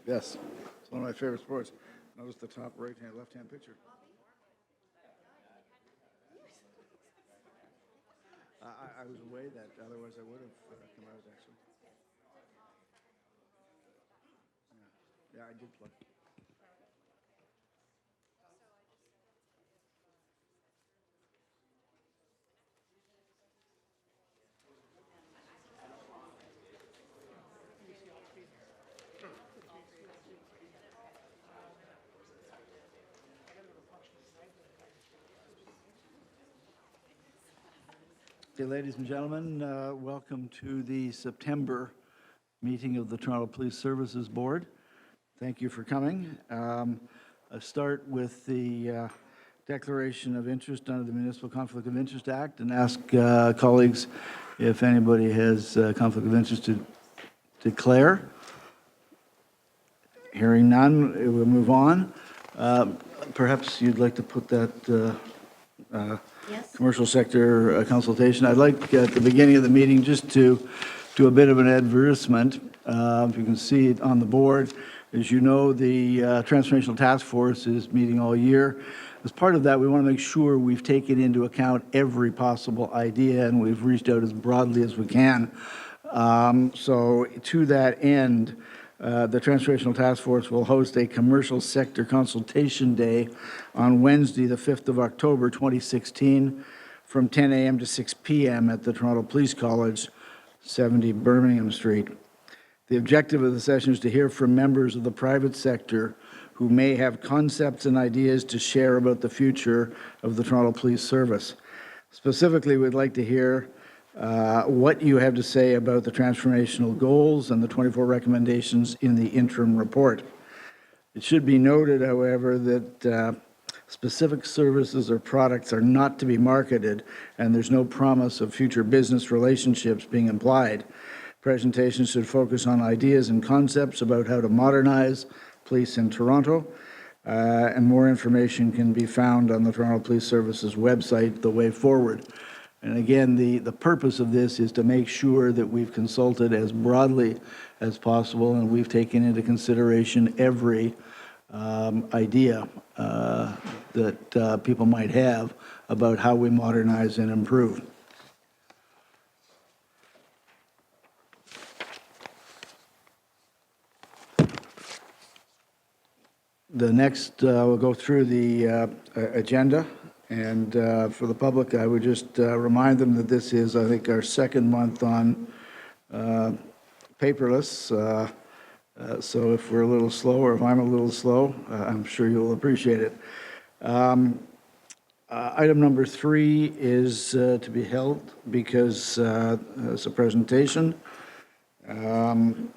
Yes, it's one of my favorite sports. Notice the top right-hand, left-hand picture. I was away that, otherwise I would have come out, actually. Yeah, I did play. Okay, ladies and gentlemen, welcome to the September meeting of the Toronto Police Services Board. Thank you for coming. I start with the declaration of interest under the Municipal Conflict of Interest Act and ask colleagues if anybody has conflict of interest to declare. Hearing none, we'll move on. Perhaps you'd like to put that Yes. commercial sector consultation. I'd like at the beginning of the meeting just to do a bit of an advertisement. If you can see it on the board, as you know, the Transformational Task Force is meeting all year. As part of that, we want to make sure we've taken into account every possible idea and we've reached out as broadly as we can. So to that end, the Transformational Task Force will host a commercial sector consultation day on Wednesday, the 5th of October, 2016, from 10 a.m. to 6 p.m. at the Toronto Police College, 70 Birmingham Street. The objective of the session is to hear from members of the private sector who may have concepts and ideas to share about the future of the Toronto Police Service. Specifically, we'd like to hear what you have to say about the transformational goals and the 24 recommendations in the interim report. It should be noted, however, that specific services or products are not to be marketed, and there's no promise of future business relationships being implied. Presentations should focus on ideas and concepts about how to modernize police in Toronto, and more information can be found on the Toronto Police Services website, The Way Forward. And again, the purpose of this is to make sure that we've consulted as broadly as possible and we've taken into consideration every idea that people might have about how we modernize and improve. The next, we'll go through the agenda. And for the public, I would just remind them that this is, I think, our second month on paperless. So if we're a little slow, or if I'm a little slow, I'm sure you'll appreciate it. Item number 3 is to be held because it's a presentation. Item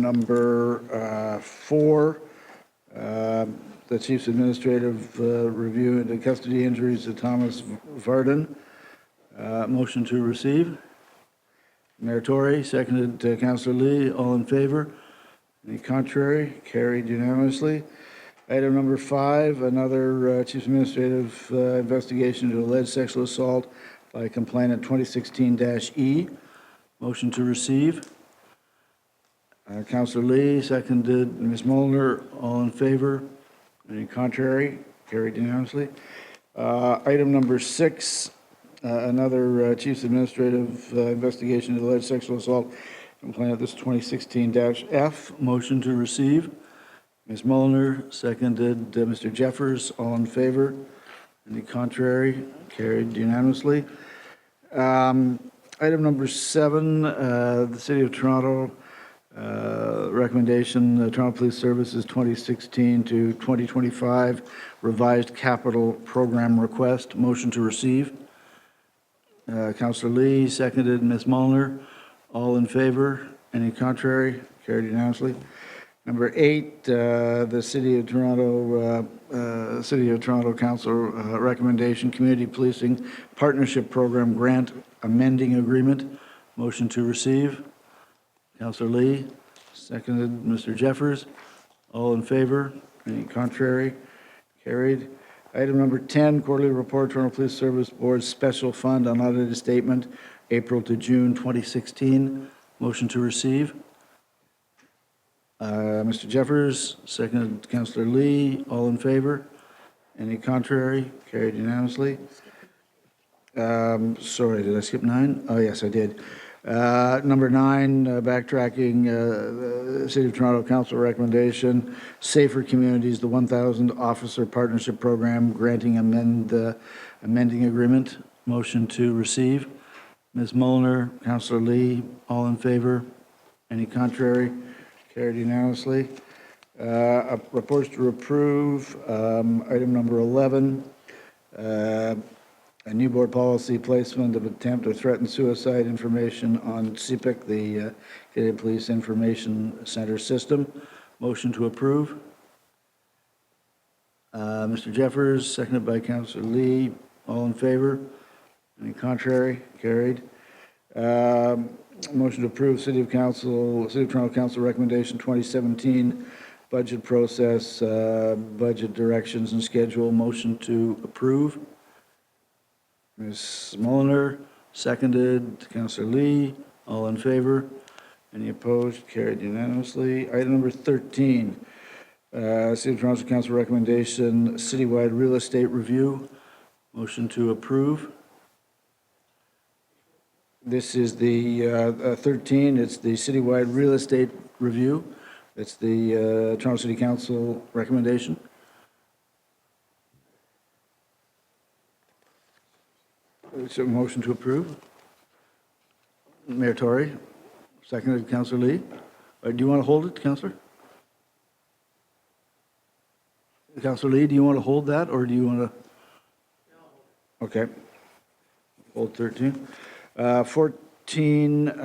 number 4. The Chief's Administrative Review into custody injuries to Thomas Varden. Motion to receive. Mayor Tory, seconded Councillor Lee. All in favor? Any contrary? Carried unanimously. Item number 5, another Chief's Administrative investigation into alleged sexual assault by complainant 2016-E. Motion to receive. Councillor Lee, seconded Ms. Molnar. All in favor? Any contrary? Carried unanimously. Item number 6, another Chief's Administrative investigation into alleged sexual assault complaint. This 2016-F. Motion to receive. Ms. Molnar, seconded Mr. Jeffers. All in favor? Any contrary? Carried unanimously. Item number 7, the City of Toronto recommendation, Toronto Police Services 2016 to 2025 revised capital program request. Motion to receive. Councillor Lee, seconded Ms. Molnar. All in favor? Any contrary? Carried unanimously. Number 8, the City of Toronto Council recommendation, Community Policing Partnership Program Grant Amending Agreement. Motion to receive. Councillor Lee, seconded Mr. Jeffers. All in favor? Any contrary? Carried. Item number 10, quarterly report, Toronto Police Service Board Special Fund Unaudited Statement, April to June 2016. Motion to receive. Mr. Jeffers, seconded Councillor Lee. All in favor? Any contrary? Carried unanimously. Sorry, did I skip 9? Oh, yes, I did. Number 9, backtracking, the City of Toronto Council recommendation, Safer Communities, the 1,000 Officer Partnership Program, granting amending agreement. Motion to receive. Ms. Molnar, Councillor Lee, all in favor? Any contrary? Carried unanimously. Reports to approve, item number 11, a new board policy placement of attempt or threatened suicide information on CPIC, the Canadian Police Information Center system. Motion to approve. Mr. Jeffers, seconded by Councillor Lee. All in favor? Any contrary? Carried. Motion to approve City of Toronto Council Recommendation 2017 budget process, budget directions and schedule. Motion to approve. Ms. Molnar, seconded. Councillor Lee, all in favor? Any opposed? Carried unanimously. Item number 13, City of Toronto Council recommendation, citywide real estate review. Motion to approve. This is the 13, it's the citywide real estate review. It's the Toronto City Council recommendation. It's a motion to approve. Mayor Tory, seconded Councillor Lee. Do you want to hold it, Councillor? Councillor Lee, do you want to hold that, or do you want to? Okay. Hold 13. 14, is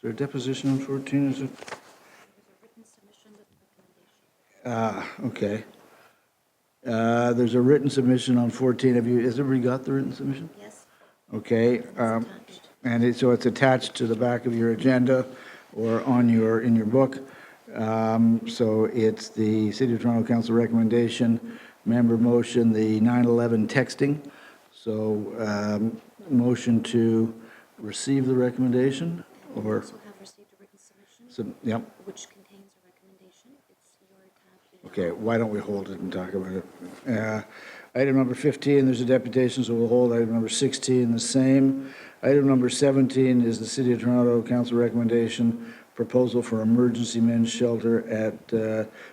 there a deposition on 14? Is it? Okay. There's a written submission on 14. Has everybody got the written submission? Yes. Okay. Attached. So it's attached to the back of your agenda or in your book. So it's the City of Toronto Council recommendation, member motion, the 9/11 texting. So motion to receive the recommendation, We or, also have received a written submission, yep. which contains a recommendation. It's your tab. Okay, why don't we hold it and talk about it? Item number 15, there's a deputation, so we'll hold. Item number 16, the same. Item number 17 is the City of Toronto Council recommendation, proposal for emergency men's shelter at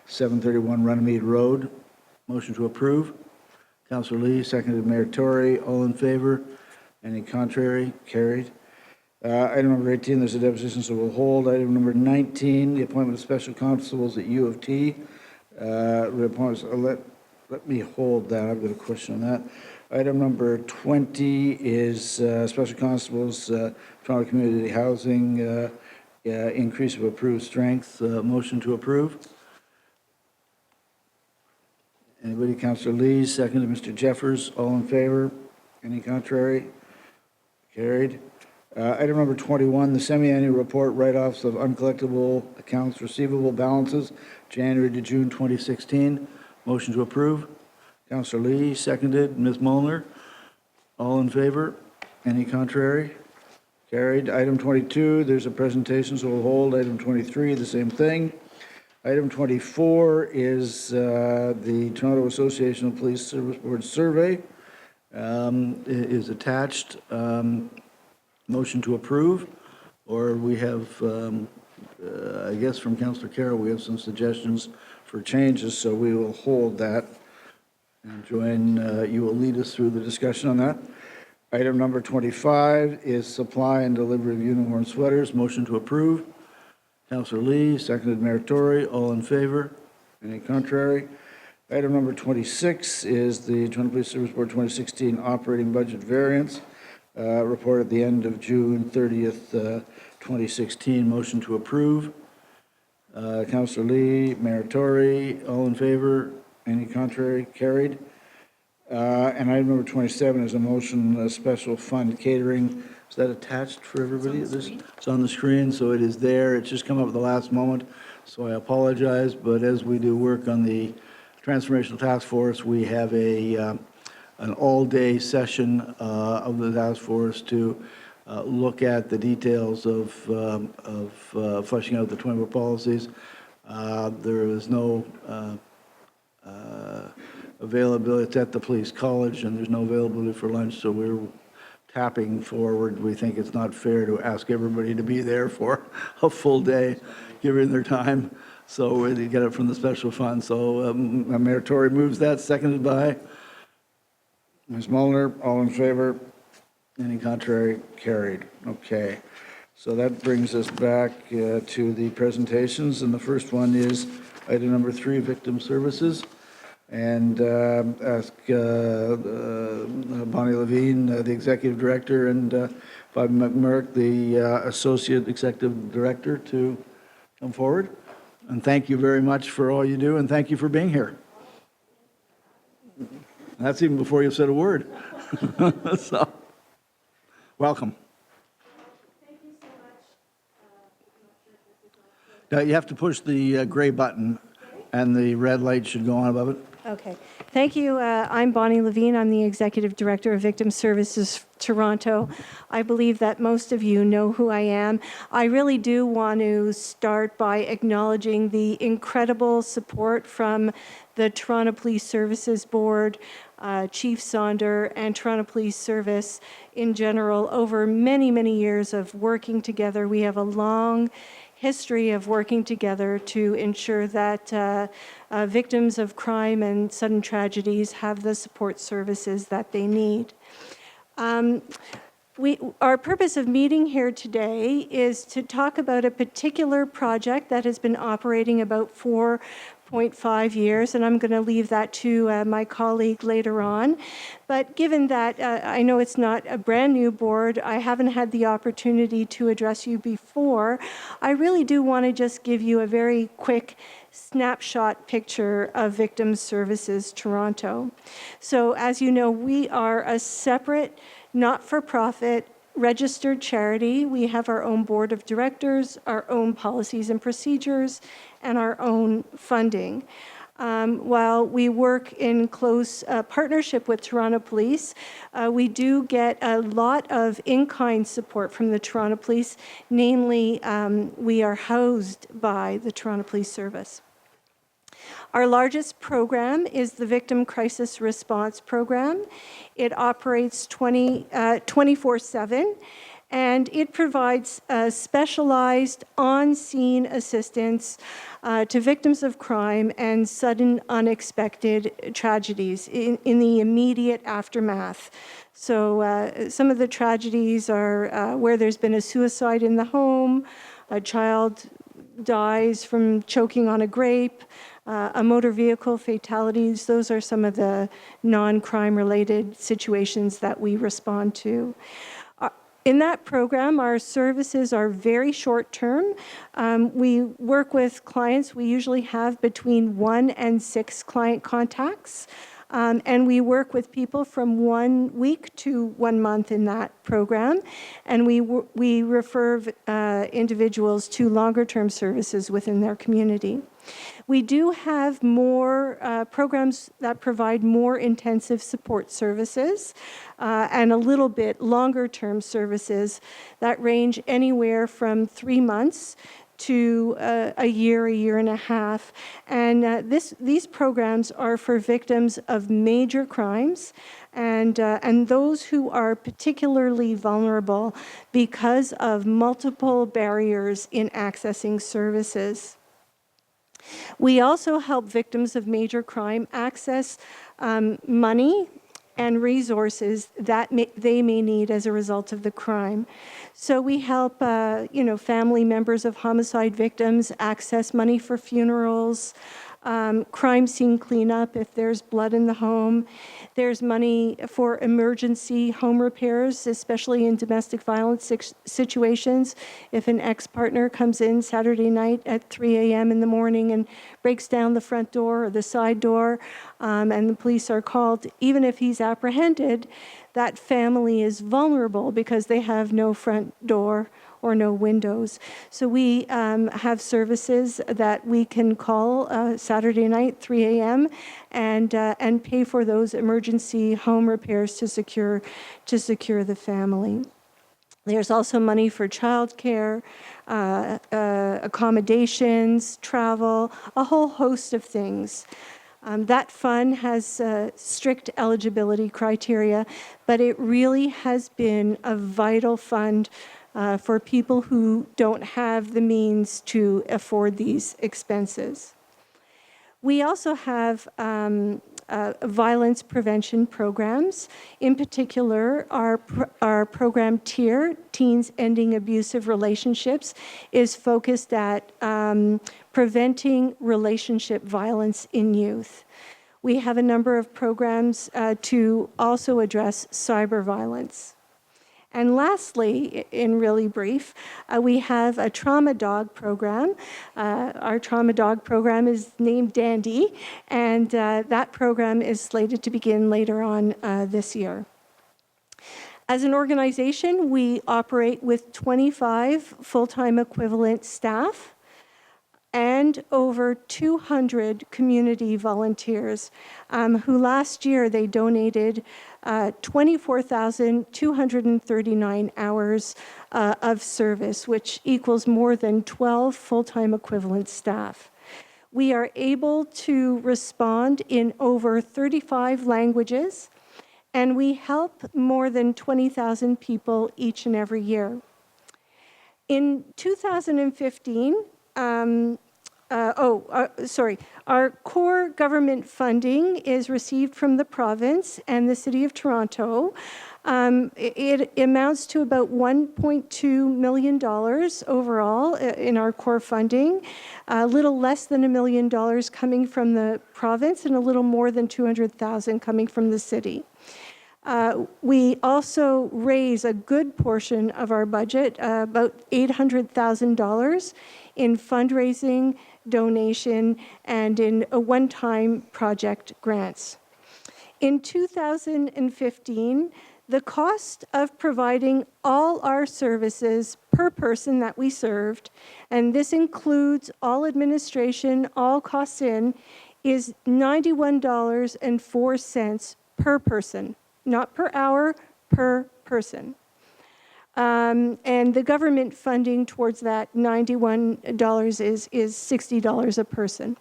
731 Runnymede Road. Motion to approve. Councillor Lee, seconded Mayor Tory. All in favor? Any contrary? Carried. Item number 18, there's a deposition, so we'll hold. Item number 19, the appointment of special constables at U of T. Let me hold that. I've got a question on that. Item number 20 is special constables, Toronto Community Housing, increase of approved strength. Motion to approve. Anybody? Councillor Lee, seconded Mr. Jeffers. All in favor? Any contrary? Carried. Item number 21, the semi-annual report write-offs of uncollectible accounts receivable balances, January to June 2016. Motion to approve. Councillor Lee, seconded. Ms. Molnar, all in favor? Any contrary? Carried. Item 22, there's a presentation, so we'll hold. Item 23, the same thing. Item 24 is the Toronto Association of Police Service Board survey. Is attached. Motion to approve, or we have, I guess from Councillor Carroll, we have some suggestions for changes, so we will hold that. And Joanne, you will lead us through the discussion on that. Item number 25 is supply and delivery of uniform sweaters. Motion to approve. Councillor Lee, seconded Mayor Tory. All in favor? Any contrary? Item number 26 is the Toronto Police Service Board 2016 operating budget variance. Report at the end of June 30th, 2016. Motion to approve. Councillor Lee, Mayor Tory, all in favor? Any contrary? Carried. And item number 27 is a motion, special fund catering. Is that attached for everybody? It's on the screen, so it is there. It's just come up at the last moment, so I apologize. But as we do work on the Transformational Task Force, we have an all-day session of the task force to look at the details of fleshing out the 24 policies. There is no availability. It's at the police college, and there's no availability for lunch, so we're tapping forward. We think it's not fair to ask everybody to be there for a full day, given their time. So we get it from the special fund. So Mayor Tory moves that, seconded by Ms. Mulliner. All in favor? Any contrary? Carried. Okay. So that brings us back to the presentations, and the first one is item number 3, victim services. And ask Bonnie Levine, the Executive Director, and Bobbie McMurrich, the Associate Executive Director, to come forward. And thank you very much for all you do, and thank you for being here. That's even before you said a word. So, welcome. Thank you so much. Now, you have to push the gray button, and the red light should go on above it. Okay. Thank you. I'm Bonnie Levine. I'm the Executive Director of Victim Services Toronto. I believe that most of you know who I am. I really do want to start by acknowledging the incredible support from the Toronto Police Services Board, Chief Sonder, and Toronto Police Service in general over many, many years of working together. We have a long history of working together to ensure that victims of crime and sudden tragedies have the support services that they need. Our purpose of meeting here today is to talk about a particular project that has been operating about 4.5 years, and I'm going to leave that to my colleague later on. But given that I know it's not a brand new board, I haven't had the opportunity to address you before, I really do want to just give you a very quick snapshot picture of Victim Services Toronto. So as you know, we are a separate, not-for-profit, registered charity. We have our own board of directors, our own policies and procedures, and our own funding. While we work in close partnership with Toronto Police, we do get a lot of in-kind support from the Toronto Police. Namely, we are housed by the Toronto Police Service. Our largest program is the Victim Crisis Response Program. It operates 24/7, and it provides specialized on-scene assistance to victims of crime and sudden unexpected tragedies in the immediate aftermath. So some of the tragedies are where there's been a suicide in the home, a child dies from choking on a grape, a motor vehicle fatalities. Those are some of the non-crime related situations that we respond to. In that program, our services are very short term. We work with clients. We usually have between 1 and 6 client contacts. And we work with people from 1 week to 1 month in that program. And we refer individuals to longer term services within their community. We do have more programs that provide more intensive support services and a little bit longer term services that range anywhere from 3 months to a year and a half. And these programs are for victims of major crimes and those who are particularly vulnerable because of multiple barriers in accessing services. We also help victims of major crime access money and resources that they may need as a result of the crime. So we help, family members of homicide victims access money for funerals, crime scene cleanup if there's blood in the home. There's money for emergency home repairs, especially in domestic violence situations. If an ex-partner comes in Saturday night at 3 a.m. in the morning and breaks down the front door or the side door, and the police are called, even if he's apprehended, that family is vulnerable because they have no front door or no windows. So we have services that we can call Saturday night, 3 a.m., and pay for those emergency home repairs to secure the family. There's also money for childcare, accommodations, travel, a whole host of things. That fund has strict eligibility criteria, but it really has been a vital fund for people who don't have the means to afford these expenses. We also have violence prevention programs. In particular, our program TEAR, Teens Ending Abusive Relationships, is focused at preventing relationship violence in youth. We have a number of programs to also address cyber violence. And lastly, in really brief, we have a trauma dog program. Our trauma dog program is named Dandy, and that program is slated to begin later on this year. As an organization, we operate with 25 full-time equivalent staff and over 200 community volunteers who last year they donated 24,239 hours of service, which equals more than 12 full-time equivalent staff. We are able to respond in over 35 languages, and we help more than 20,000 people each and every year. In 2015, our core government funding is received from the province and the City of Toronto. It amounts to about $1.2 million overall in our core funding, a little less than $1 million coming from the province and a little more than $200,000 coming from the city. We also raise a good portion of our budget, about $800,000 in fundraising, donation, and in one-time project grants. In 2015, the cost of providing all our services per person that we served, and this includes all administration, all costs in, is $91.04 per person. Not per hour, per person. And the government funding towards that $91 is $60 a person.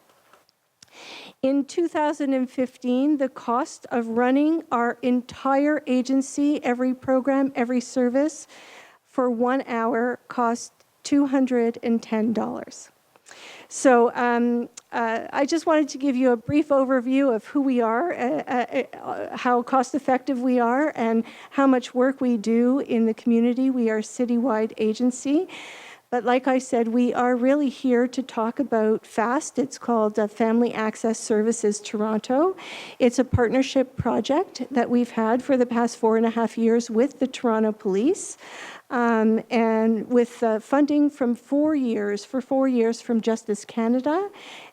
In 2015, the cost of running our entire agency, every program, every service, for 1 hour cost $210. So I just wanted to give you a brief overview of who we are, how cost-effective we are, and how much work we do in the community. We are a citywide agency. But like I said, we are really here to talk about F.A.S.T. It's called Family Access Services Toronto. It's a partnership project that we've had for the past 4.5 years with the Toronto Police. And with funding from 4 years from Justice Canada,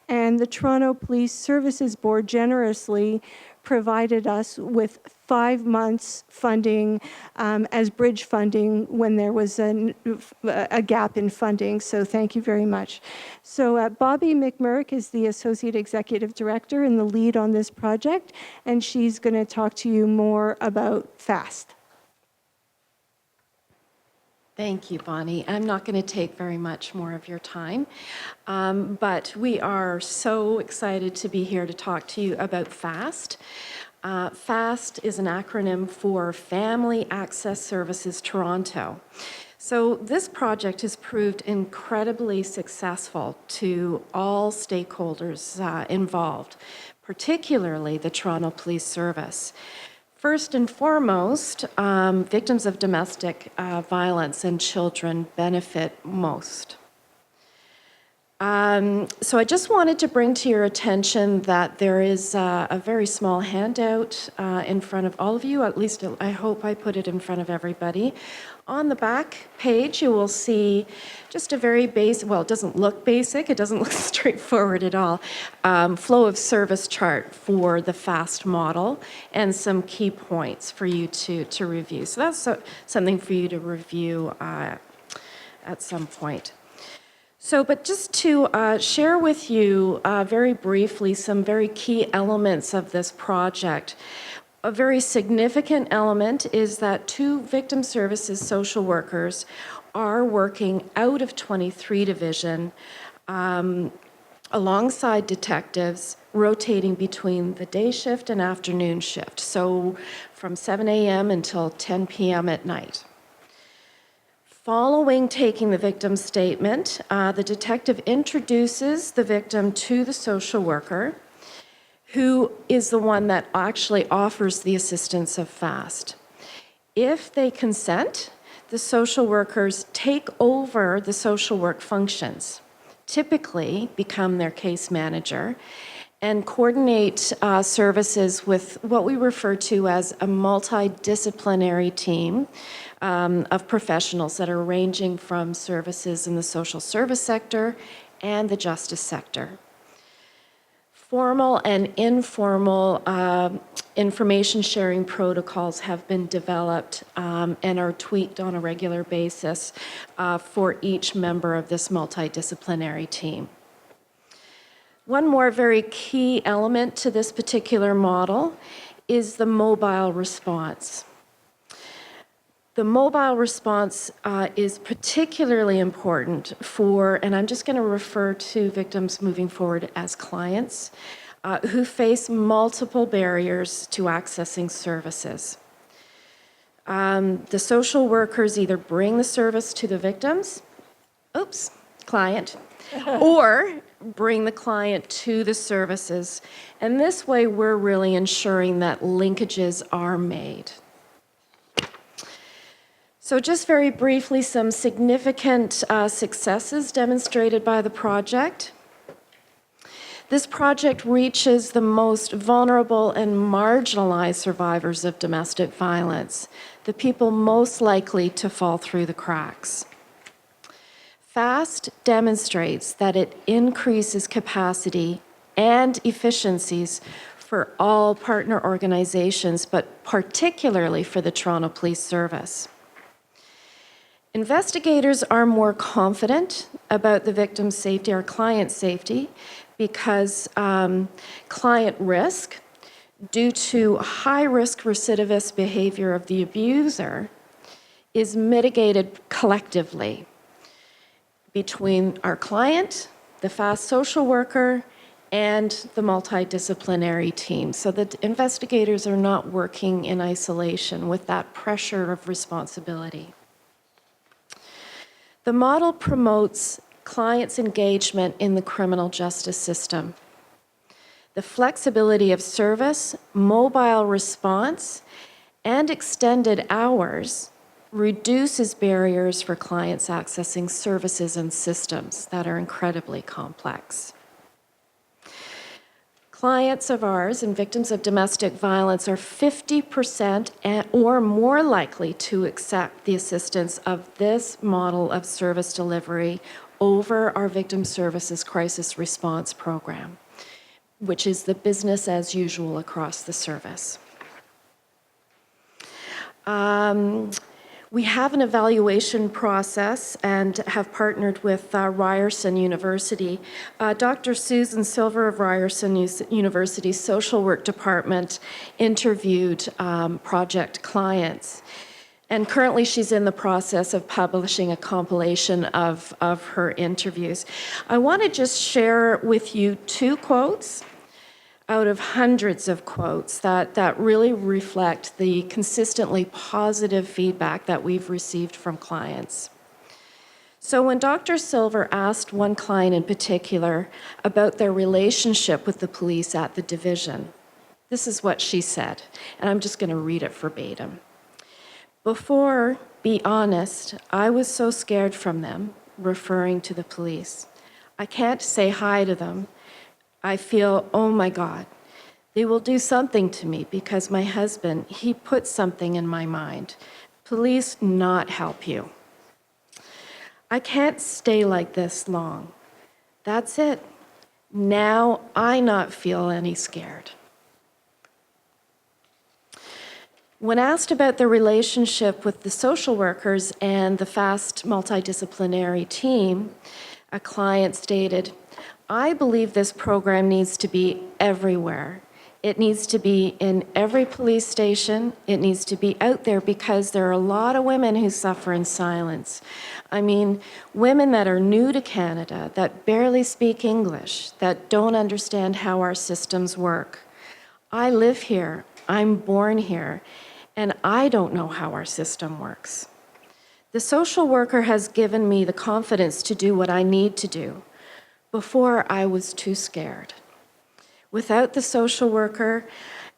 and the Toronto Police Services Board generously provided us with 5 months funding as bridge funding when there was a gap in funding. So thank you very much. So Bobbie McMurrich is the Associate Executive Director and the lead on this project, and she's going to talk to you more about F.A.S.T. Thank you, Bonnie. I'm not going to take very much more of your time, but we are so excited to be here to talk to you about F.A.S.T. F.A.S.T is an acronym for Family Access Services Toronto. So this project has proved incredibly successful to all stakeholders involved, particularly the Toronto Police Service. First and foremost, victims of domestic violence and children benefit most. So I just wanted to bring to your attention that there is a very small handout in front of all of you, at least I hope I put it in front of everybody. On the back page, you will see just a very basic, well, it doesn't look basic, it doesn't look straightforward at all, flow of service chart for the F.A.S.T model and some key points for you to review. So that's something for you to review at some point. So, but just to share with you very briefly some very key elements of this project. A very significant element is that 2 victim services social workers are working out of 23 Division alongside detectives, rotating between the day shift and afternoon shift, so from 7 a.m. until 10 p.m. at night. Following taking the victim's statement, the detective introduces the victim to the social worker, who is the one that actually offers the assistance of FAST. If they consent, the social workers take over the social work functions, typically become their case manager, and coordinate services with what we refer to as a multidisciplinary team of professionals that are ranging from services in the social service sector and the justice sector. Formal and informal information sharing protocols have been developed and are tweaked on a regular basis for each member of this multidisciplinary team. One more very key element to this particular model is the mobile response. The mobile response is particularly important for, and I'm just going to refer to victims moving forward as clients, who face multiple barriers to accessing services. The social workers either bring the service to the victims, client, or bring the client to the services. And this way, we're really ensuring that linkages are made. So just very briefly, some significant successes demonstrated by the project. This project reaches the most vulnerable and marginalized survivors of domestic violence, the people most likely to fall through the cracks. FAST demonstrates that it increases capacity and efficiencies for all partner organizations, but particularly for the Toronto Police Service. Investigators are more confident about the victim's safety or client's safety because client risk, due to high-risk recidivist behavior of the abuser, is mitigated collectively between our client, the FAST social worker, and the multidisciplinary team, so that investigators are not working in isolation with that pressure of responsibility. The model promotes clients' engagement in the criminal justice system. The flexibility of service, mobile response, and extended hours reduces barriers for clients accessing services and systems that are incredibly complex. Clients of ours and victims of domestic violence are 50% or more likely to accept the assistance of this model of service delivery over our Victim Services Crisis Response Program, which is the business as usual across the service. We have an evaluation process and have partnered with Ryerson University. Dr. Susan Silver of Ryerson University's Social Work Department interviewed project clients. And currently she's in the process of publishing a compilation of her interviews. I want to just share with you 2 quotes out of hundreds of quotes that really reflect the consistently positive feedback that we've received from clients. So when Dr. Silver asked one client in particular about their relationship with the police at the division, this is what she said, and I'm just going to read it verbatim. "Before, be honest, I was so scared from them," referring to the police. "I can't say hi to them. I feel, oh my God, they will do something to me because my husband, he put something in my mind. Police not help you. I can't stay like this long. That's it. Now I not feel any scared." When asked about the relationship with the social workers and the FAST multidisciplinary team, a client stated, "I believe this program needs to be everywhere. It needs to be in every police station. It needs to be out there because there are a lot of women who suffer in silence. I mean, women that are new to Canada, that barely speak English, that don't understand how our systems work. I live here, I'm born here, and I don't know how our system works. The social worker has given me the confidence to do what I need to do. Before, I was too scared. Without the social worker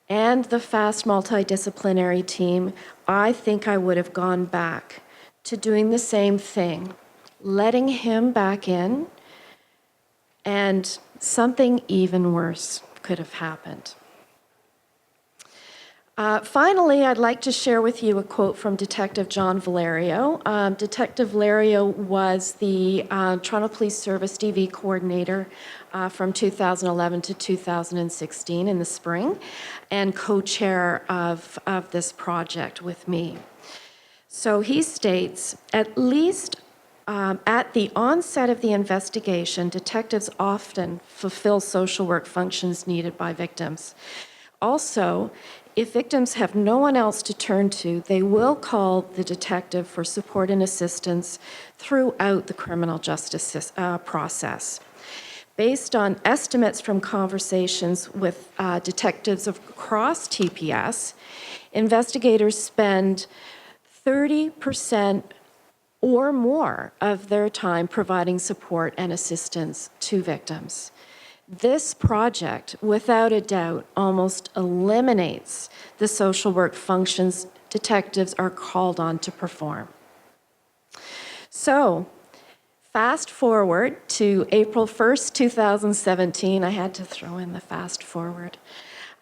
and the FAST multidisciplinary team, I think I would have gone back to doing the same thing, letting him back in, and something even worse could have happened. Finally, I'd like to share with you a quote from Detective John Valerio. Detective Valerio was the Toronto Police Service DV coordinator from 2011 to 2016 in the spring, and co-chair of this project with me. So he states, at least at the onset of the investigation, detectives often fulfill social work functions needed by victims. Also, if victims have no one else to turn to, they will call the detective for support and assistance throughout the criminal justice process. Based on estimates from conversations with detectives across TPS, investigators spend 30% or more of their time providing support and assistance to victims. This project, without a doubt, almost eliminates the social work functions detectives are called on to perform. So, fast forward to April 1st, 2017. I had to throw in the fast forward.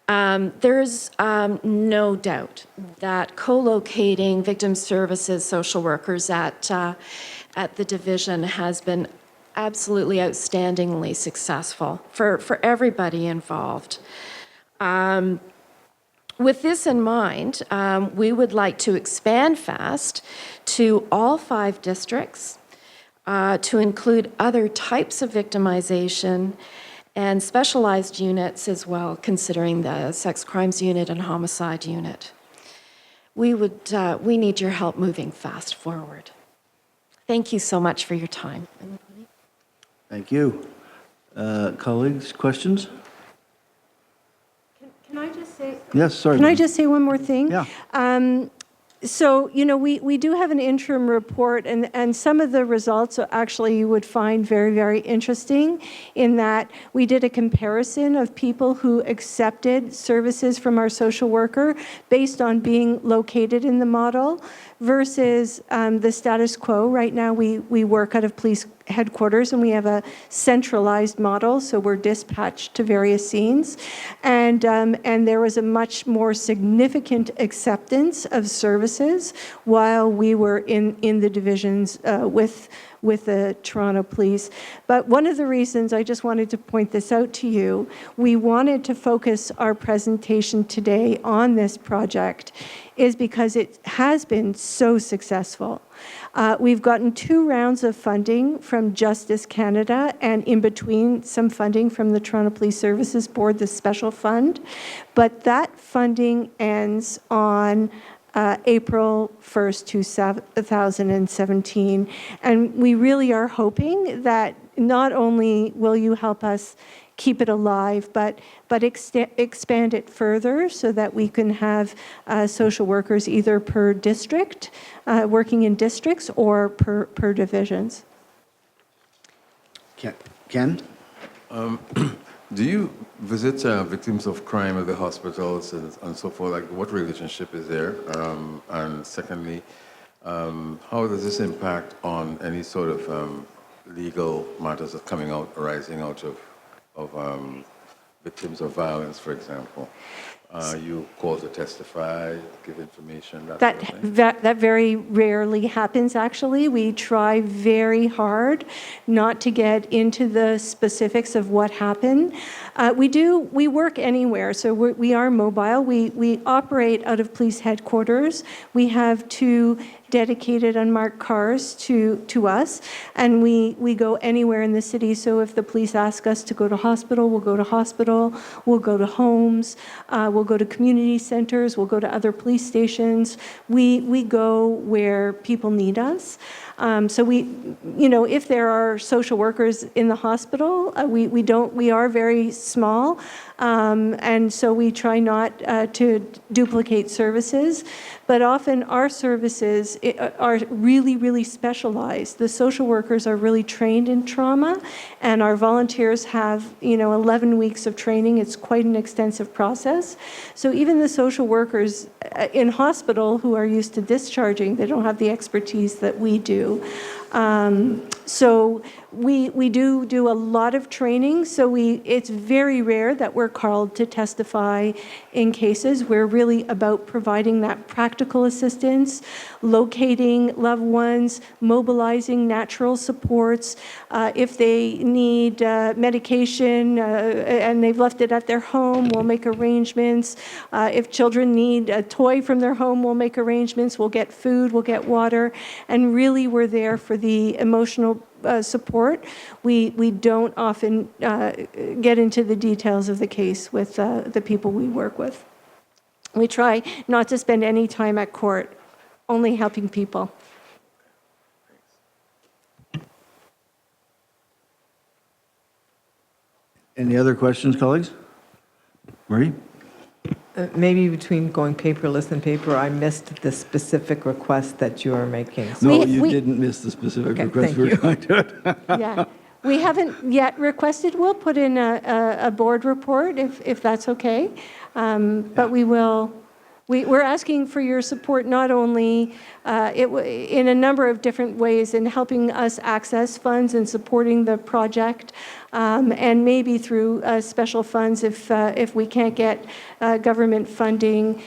There's no doubt that co-locating victim services social workers at the division has been absolutely outstandingly successful for everybody involved. With this in mind, we would like to expand FAST to all 5 districts, to include other types of victimization and specialized units as well, considering the sex crimes unit and homicide unit. We need your help moving FAST forward. Thank you so much for your time. Thank you. Colleagues, questions? Can I just say? Yes, sorry. Can I just say one more thing? Yeah. So, we do have an interim report, and some of the results actually you would find very, very interesting in that we did a comparison of people who accepted services from our social worker based on being located in the model versus the status quo. Right now, we work out of police headquarters, and we have a centralized model, so we're dispatched to various scenes. And there was a much more significant acceptance of services while we were in the divisions with the Toronto Police. But one of the reasons, I just wanted to point this out to you, we wanted to focus our presentation today on this project is because it has been so successful. We've gotten 2 rounds of funding from Justice Canada, and in between some funding from the Toronto Police Services Board, the special fund. But that funding ends on April 1st, 2017. And we really are hoping that not only will you help us keep it alive, but expand it further so that we can have social workers either per district, working in districts, or per divisions. Ken? Do you visit victims of crime at the hospitals and so forth? Like, what relationship is there? And secondly, how does this impact on any sort of legal matters that arising out of victims of violence, for example? You call to testify, give information, that sort of thing? That very rarely happens, actually. We try very hard not to get into the specifics of what happened. We work anywhere, so we are mobile. We operate out of police headquarters. We have 2 dedicated unmarked cars to us, and we go anywhere in the city. So if the police ask us to go to hospital, we'll go to hospital, we'll go to homes, we'll go to community centers, we'll go to other police stations. We go where people need us. So if there are social workers in the hospital, we are very small, and so we try not to duplicate services, but often our services are really, really specialized. The social workers are really trained in trauma, and our volunteers have, 11 weeks of training. It's quite an extensive process. So even the social workers in hospital who are used to discharging, they don't have the expertise that we do. So we do a lot of training. So it's very rare that we're called to testify in cases. We're really about providing that practical assistance, locating loved ones, mobilizing natural supports. If they need medication and they've left it at their home, we'll make arrangements. If children need a toy from their home, we'll make arrangements. We'll get food, we'll get water, and really we're there for the emotional support. We don't often get into the details of the case with the people we work with. We try not to spend any time at court, only helping people. Any other questions, colleagues? Marie? Maybe between going paperless and paper, I missed the specific request that you are making. So No, We- you we- didn't miss the specific Okay, request. thank We're you. going to it. Yeah, we haven't yet requested. We'll put in a board report if that's okay. But we will. We're asking for your support not only in a number of different ways in helping us access funds and supporting the project, and maybe through special funds if we can't get government funding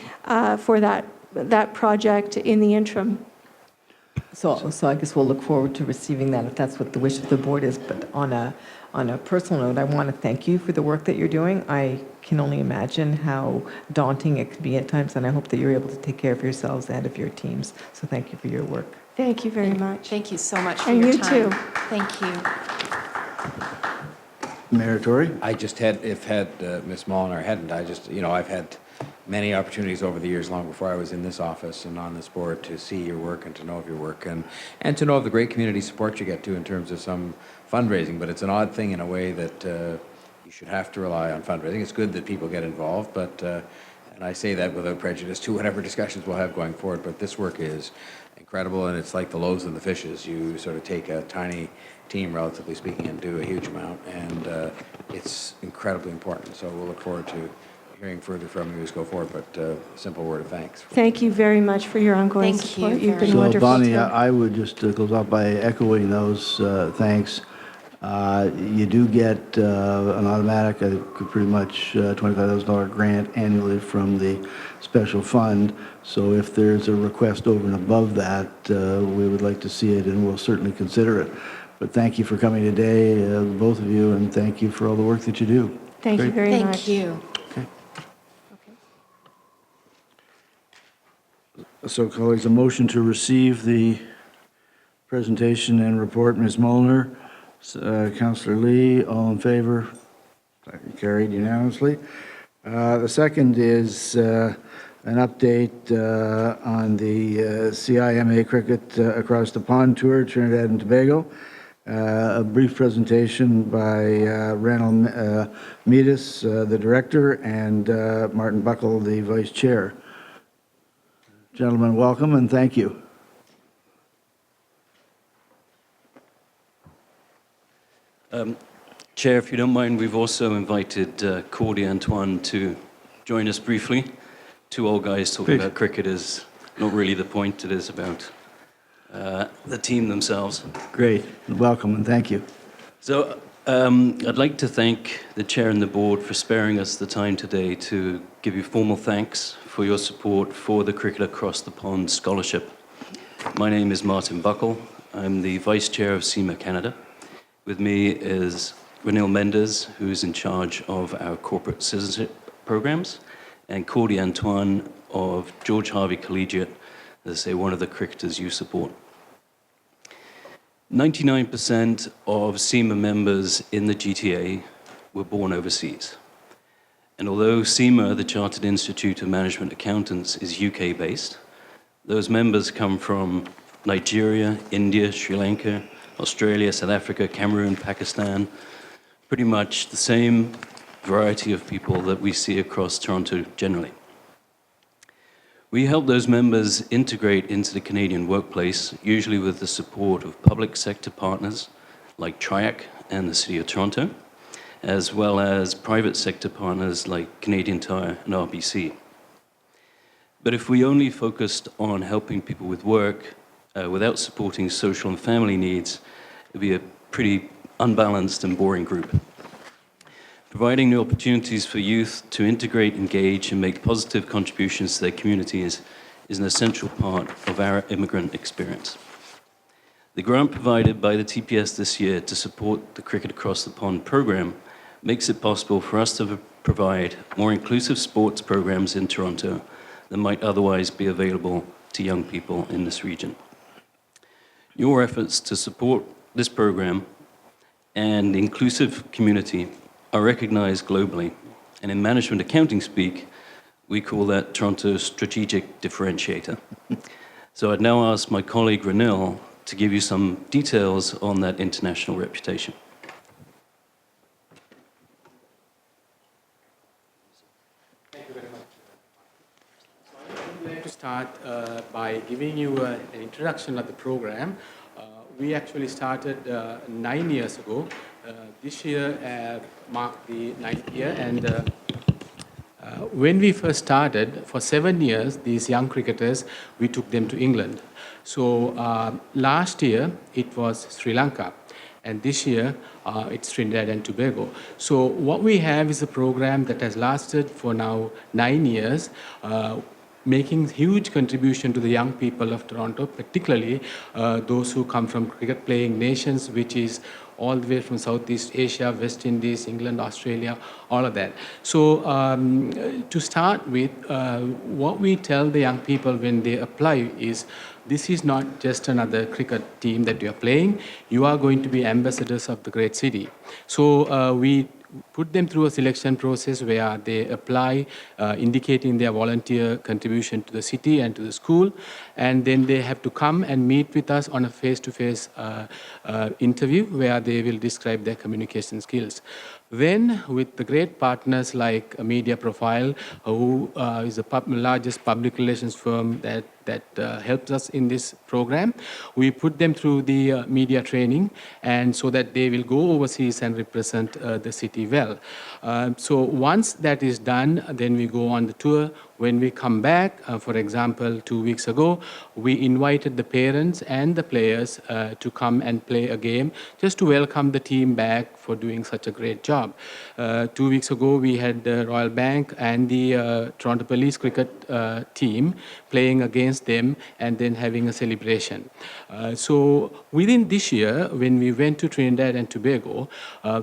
for that project in the interim. So I guess we'll look forward to receiving that if that's what the wish of the board is. But on a personal note, I want to thank you for the work that you're doing. I can only imagine how daunting it can be at times, and I hope that you're able to take care of yourselves and of your teams. So thank you for your work. Thank you very much. Thank you so much for And your you time. too. Thank you. Mayor Tory? I just had, Ms. Molnar hadn't, I've had many opportunities over the years, long before I was in this office and on this board, to see your work and to know of your work and to know of the great community support you get to in terms of some fundraising. But it's an odd thing in a way that you should have to rely on fundraising. It's good that people get involved, but, and I say that without prejudice to whatever discussions we'll have going forward, but this work is incredible, and it's like the loaves and the fishes. You sort of take a tiny team, relatively speaking, and do a huge amount, and it's incredibly important. So we'll look forward to hearing further from you as go forward, but a simple word of thanks. Thank you very much for your ongoing Thank you support. You've very been So wonderful. Bonnie, too. I would just close off by echoing those thanks. You do get an automatic, pretty much $25,000 grant annually from the special fund. So if there's a request over and above that, we would like to see it, and we'll certainly consider it. But thank you for coming today, both of you, and thank you for all the work that you do. Thank you very much. Thank you. So, colleagues, a motion to receive the presentation and report. Ms. Molnar, Councillor Lee, all in favor? Carried unanimously. The second is an update on the CIMA Cricket Across the Pond Tour, Trinidad and Tobago. A brief presentation by Randall Meadis, the director, and Martin Buckle, the vice chair. Gentlemen, welcome and thank you. Chair, if you don't mind, we've also invited Cordy Antoine to join us briefly. Two old guys talking Please. about cricket is not really the point. It is about the team themselves. Great. Welcome and thank you. So I'd like to thank the chair and the board for sparing us the time today to give you formal thanks for your support for the Cricket Across the Pond Scholarship. My name is Martin Buckle. I'm the vice chair of CIMA Canada. With me is Renil Mendes, who's in charge of our corporate citizenship programs, and Cordy Antoine of George Harvey Collegiate, as I say, one of the cricketers you support. 99% of SEMA members in the GTA were born overseas. And although SEMA, the Chartered Institute of Management Accountants, is UK-based, those members come from Nigeria, India, Sri Lanka, Australia, South Africa, Cameroon, Pakistan, pretty much the same variety of people that we see across Toronto generally. We help those members integrate into the Canadian workplace, usually with the support of public sector partners like TRIAC and the City of Toronto, as well as private sector partners like Canadian Tire and RBC. But if we only focused on helping people with work without supporting social and family needs, it'd be a pretty unbalanced and boring group. Providing new opportunities for youth to integrate, engage, and make positive contributions to their communities is an essential part of our immigrant experience. The grant provided by the TPS this year to support the Cricket Across the Pond program makes it possible for us to provide more inclusive sports programs in Toronto than might otherwise be available to young people in this region. Your efforts to support this program and the inclusive community are recognized globally, and in management accounting speak, we call that Toronto's strategic differentiator. So I'd now ask my colleague Ranil to give you some details on that international reputation. Thank you very much. So I would like to start by giving you an introduction of the program. We actually started 9 years ago. This year marked the 9th year, and when we first started, for 7 years, these young cricketers, we took them to England. So last year, it was Sri Lanka, and this year, it's Trinidad and Tobago. So what we have is a program that has lasted for now 9 years, making huge contribution to the young people of Toronto, particularly those who come from cricket-playing nations, which is all the way from Southeast Asia, West Indies, England, Australia, all of that. So to start with, what we tell the young people when they apply is, this is not just another cricket team that you are playing. You are going to be ambassadors of the great city. So we put them through a selection process where they apply, indicating their volunteer contribution to the city and to the school, and then they have to come and meet with us on a face-to-face interview where they will describe their communication skills. Then, with the great partners like Media Profile, who is the largest public relations firm that helps us in this program, we put them through the media training, and so that they will go overseas and represent the city well. So once that is done, then we go on the tour. When we come back, for example, 2 weeks ago, we invited the parents and the players to come and play a game just to welcome the team back for doing such a great job. 2 weeks ago, we had the Royal Bank and the Toronto Police cricket team playing against them and then having a celebration. So within this year, when we went to Trinidad and Tobago,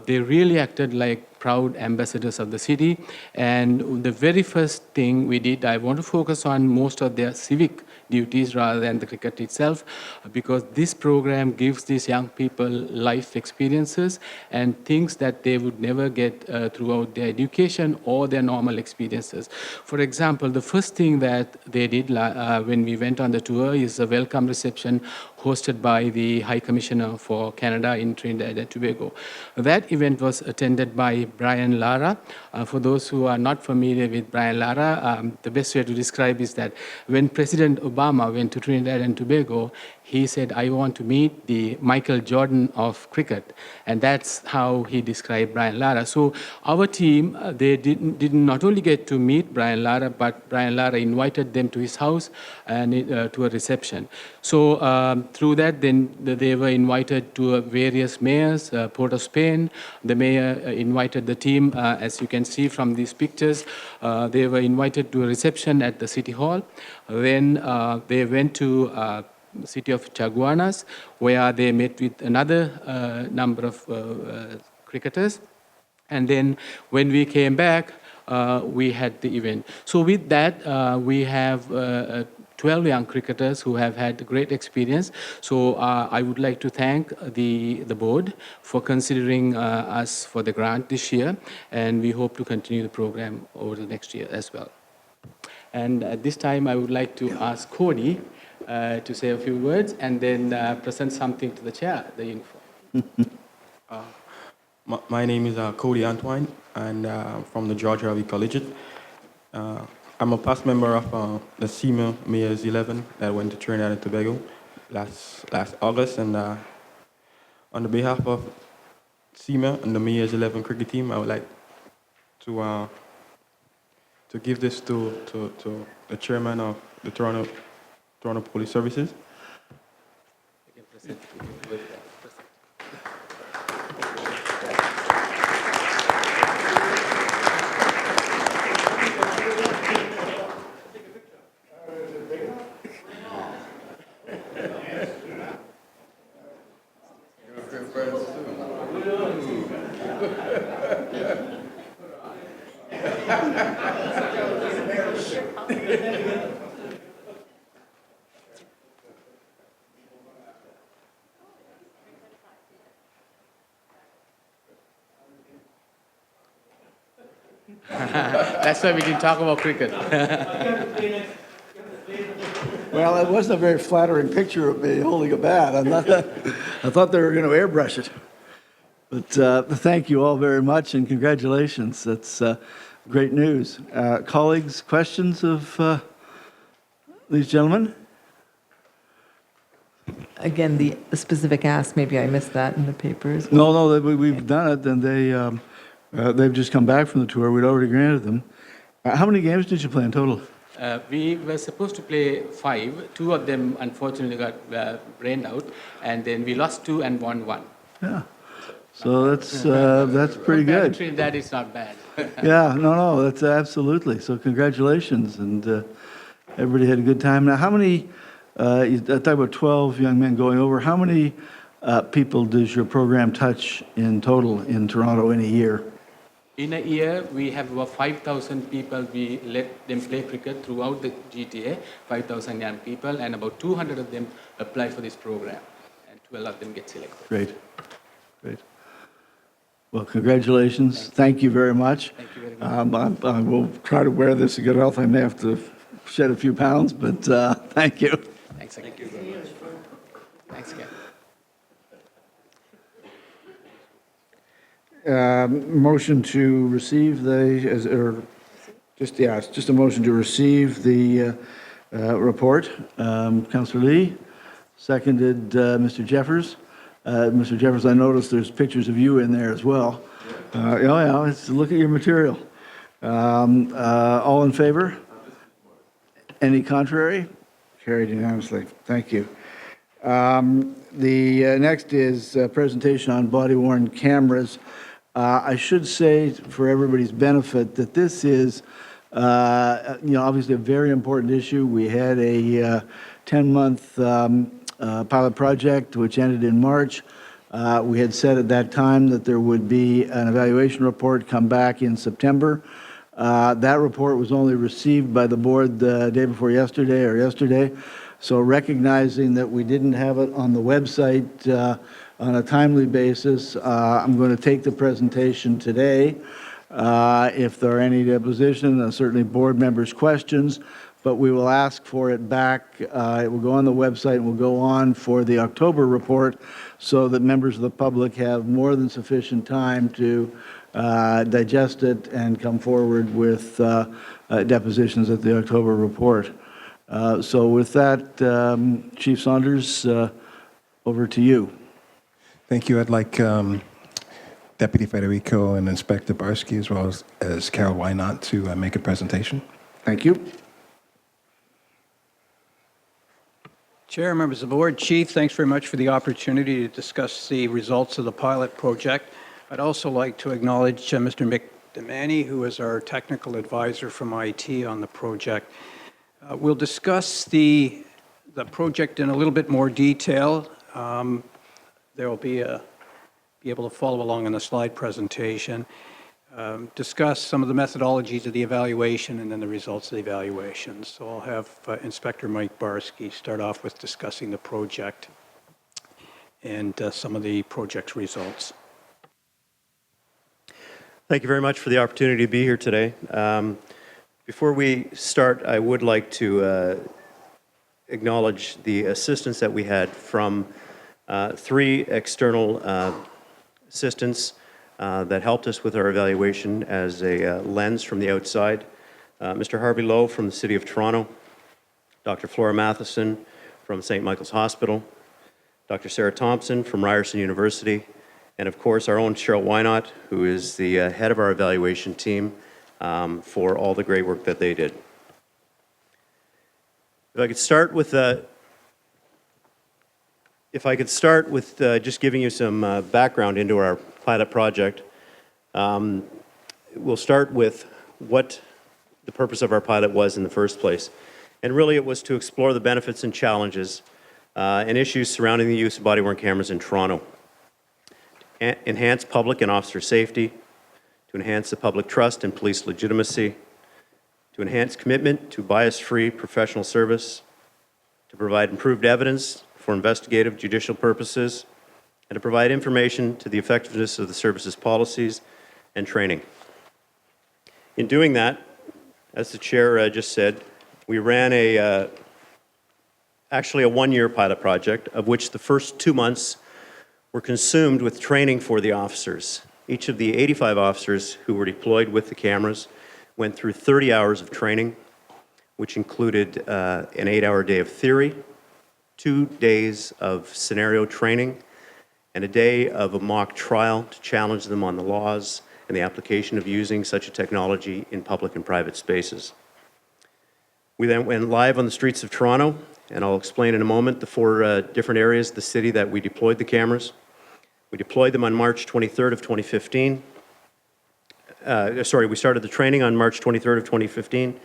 they really acted like proud ambassadors of the city. And the very first thing we did, I want to focus on most of their civic duties rather than the cricket itself, because this program gives these young people life experiences and things that they would never get throughout their education or their normal experiences. For example, the first thing that they did when we went on the tour is a welcome reception hosted by the High Commissioner for Canada in Trinidad and Tobago. That event was attended by Brian Lara. For those who are not familiar with Brian Lara, the best way to describe is that when President Obama went to Trinidad and Tobago, he said, I want to meet the Michael Jordan of cricket. And that's how he described Brian Lara. So our team, they did not only get to meet Brian Lara, but Brian Lara invited them to his house and to a reception. So through that, then they were invited to various mayors, Port of Spain. The mayor invited the team, as you can see from these pictures. They were invited to a reception at the City Hall. Then they went to city of Chaguanas, where they met with another number of cricketers. And then when we came back, we had the event. So with that, we have 12 young cricketers who have had great experience. So I would like to thank the board for considering us for the grant this year, and we hope to continue the program over the next year as well. And at this time, I would like to ask Cody to say a few words and then present something to the chair, the uniform. My name is Cody Antwine, and from the Georgia Harvey Collegiate. I'm a past member of the senior Mayors 11 that went to Trinidad and Tobago last August, and on the behalf of SEMA and the Mayors 11 cricket team, I would like to give this to the chairman of the Toronto Police Services. That's why we didn't talk about cricket. Well, it wasn't a very flattering picture of me holding a bat. I thought they were going to airbrush it. But thank you all very much, and congratulations. That's great news. Colleagues, questions of these gentlemen? Again, the specific ask, maybe I missed that in the papers. No, we've done it, and they've just come back from the tour. We'd already granted them. How many games did you play in total? We were supposed to play 5. 2 of them, unfortunately, got rained out, and then we lost 2 and won 1. Yeah. So that's pretty good. That is not bad. Yeah, no, that's absolutely. So congratulations, and everybody had a good time. Now, how many, you talk about 12 young men going over, how many people does your program touch in total in Toronto in a year? In a year, we have about 5,000 people. We let them play cricket throughout the GTA, 5,000 young people, and about 200 of them apply for this program, and 12 of them get selected. Great. Well, congratulations. Thank you very much. Thank you very much. I will try to wear this in good health. I may have to shed a few pounds, but thank you. Thanks again. Thank you very much. Thanks again. Motion to receive just a motion to receive the report. Councillor Lee, seconded Mr. Jeffers. Mr. Jeffers, I noticed there's pictures of you in there as well. Let's look at your material. All in favor? Any contrary? Carried unanimously. Thank you. The next is a presentation on body-worn cameras. I should say, for everybody's benefit, that this is, obviously a very important issue. We had a 10-month pilot project, which ended in March. We had said at that time that there would be an evaluation report come back in September. That report was only received by the board the day before yesterday. So recognizing that we didn't have it on the website on a timely basis, I'm going to take the presentation today. If there are any deposition, certainly board members' questions, but we will ask for it back. It will go on the website and will go on for the October report so that members of the public have more than sufficient time to digest it and come forward with depositions at the October report. So with that, Chief Saunders, over to you. Thank you. I'd like Deputy Federico and Inspector Barsky, as well as Carol Wynot, to make a presentation. Thank you. Chair, members of the board, Chief, thanks very much for the opportunity to discuss the results of the pilot project. I'd also like to acknowledge Mr. McDemany, who is our technical advisor from IT on the project. We'll discuss the project in a little bit more detail. There will be able to follow along in the slide presentation. discuss some of the methodologies of the evaluation and then the results of the evaluation. So I'll have Inspector Mike Barsky start off with discussing the project and some of the project results. Thank you very much for the opportunity to be here today. Before we start, I would like to acknowledge the assistance that we had from 3 external assistants that helped us with our evaluation as a lens from the outside. Mr. Harvey Lowe from the City of Toronto, Dr. Flora Matheson from St. Michael's Hospital, Dr. Sarah Thompson from Ryerson University, and of course our own Cheryl Wynot, who is the head of our evaluation team, for all the great work that they did. If I could start with just giving you some background into our pilot project. We'll start with what the purpose of our pilot was in the first place. And really it was to explore the benefits and challenges and issues surrounding the use of body-worn cameras in Toronto. Enhance public and officer safety, to enhance the public trust and police legitimacy, to enhance commitment to bias-free professional service, to provide improved evidence for investigative judicial purposes, and to provide information to the effectiveness of the service's policies and training. In doing that, as the chair just said, we ran actually a one-year pilot project, of which the first 2 months were consumed with training for the officers. Each of the 85 officers who were deployed with the cameras went through 30 hours of training, which included an 8-hour day of theory, 2 days of scenario training, and a day of a mock trial to challenge them on the laws and the application of using such a technology in public and private spaces. We then went live on the streets of Toronto, and I'll explain in a moment the 4 different areas of the city that we deployed the cameras. We deployed them on March 23rd of 2015. We started the training on March 23rd of 2015.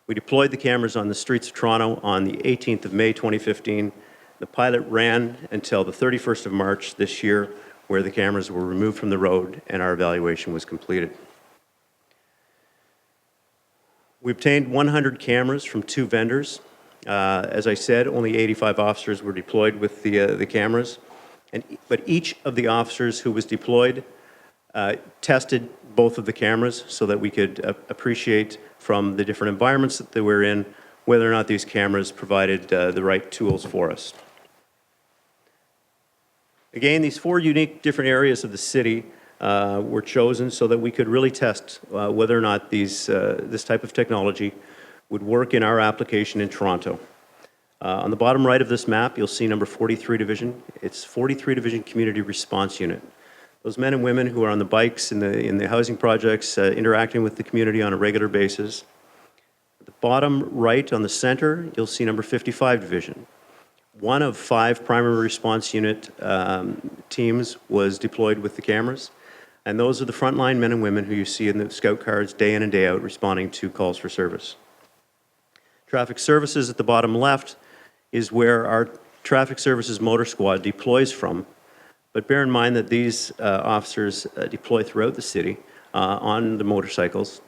We deployed the cameras on the streets of Toronto on the 18th of May 2015. The pilot ran until the 31st of March this year, where the cameras were removed from the road and our evaluation was completed. We obtained 100 cameras from 2 vendors. As I said, only 85 officers were deployed with the cameras. But each of the officers who was deployed tested both of the cameras so that we could appreciate from the different environments that they were in whether or not these cameras provided the right tools for us. Again, these 4 unique different areas of the city were chosen so that we could really test whether or not this type of technology would work in our application in Toronto. On the bottom right of this map, you'll see number 43 Division. It's 43 Division Community Response Unit. Those men and women who are on the bikes in the housing projects, interacting with the community on a regular basis. At the bottom right on the center, you'll see number 55 Division. 1 of 5 primary response unit teams was deployed with the cameras. And those are the frontline men and women who you see in the scout cars day in and day out responding to calls for service. Traffic services at the bottom left is where our traffic services motor squad deploys from. But bear in mind that these officers deploy throughout the city on the motorcycles,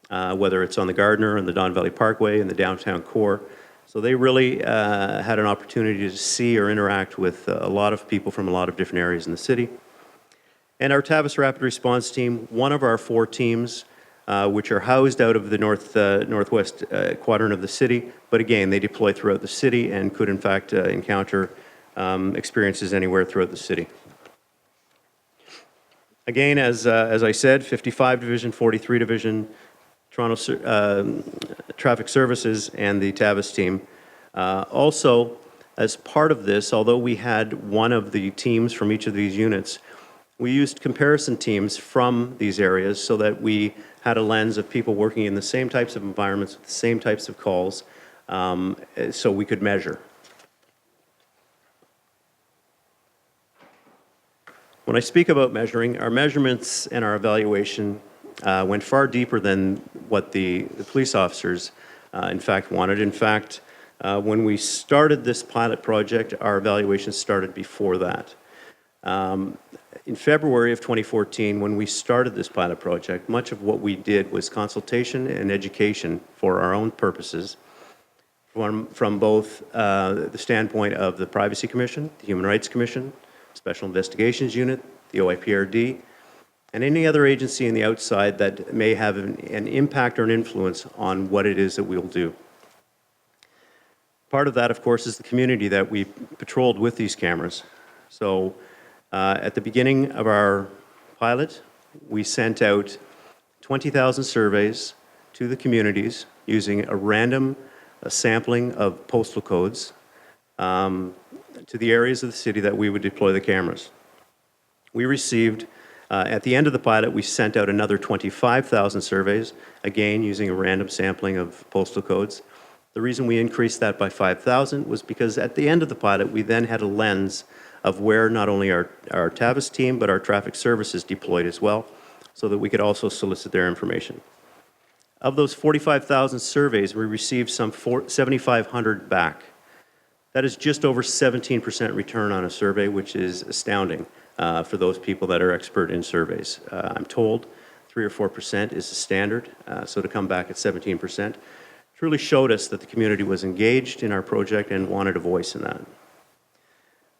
whether it's on the Gardiner and the Don Valley Parkway and the downtown core. So they really had an opportunity to see or interact with a lot of people from a lot of different areas in the city. And our Tavis Rapid Response Team, one of our 4 teams, which are housed out of the northwest quadrant of the city, but again, they deploy throughout the city and could in fact encounter experiences anywhere throughout the city. Again, as I said, 55 Division, 43 Division, Toronto Traffic Services, and the Tavis team. Also, as part of this, although we had one of the teams from each of these units, we used comparison teams from these areas so that we had a lens of people working in the same types of environments with the same types of calls, so we could measure. When I speak about measuring, our measurements and our evaluation went far deeper than what the police officers, in fact, wanted. In fact, when we started this pilot project, our evaluation started before that. In February of 2014, when we started this pilot project, much of what we did was consultation and education for our own purposes from both the standpoint of the Privacy Commission, the Human Rights Commission, Special Investigations Unit, the OIPRD, and any other agency in the outside that may have an impact or an influence on what it is that we'll do. Part of that, of course, is the community that we patrolled with these cameras. So at the beginning of our pilot, we sent out 20,000 surveys to the communities using a random sampling of postal codes to the areas of the city that we would deploy the cameras. We received, at the end of the pilot, we sent out another 25,000 surveys, again using a random sampling of postal codes. The reason we increased that by 5,000 was because at the end of the pilot, we then had a lens of where not only our TAVIS team, but our traffic services deployed as well, so that we could also solicit their information. Of those 45,000 surveys, we received some 7,500 back. That is just over 17% return on a survey, which is astounding for those people that are expert in surveys. I'm told 3 or 4% is the standard, so to come back at 17% truly showed us that the community was engaged in our project and wanted a voice in that.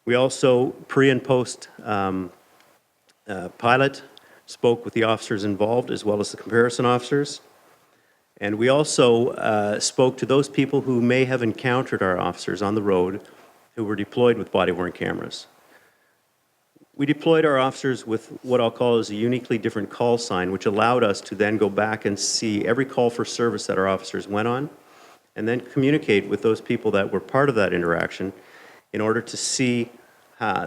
We also, pre and post pilot, spoke with the officers involved as well as the comparison officers. And we also spoke to those people who may have encountered our officers on the road who were deployed with body-worn cameras. We deployed our officers with what I'll call as a uniquely different call sign, which allowed us to then go back and see every call for service that our officers went on, and then communicate with those people that were part of that interaction in order to see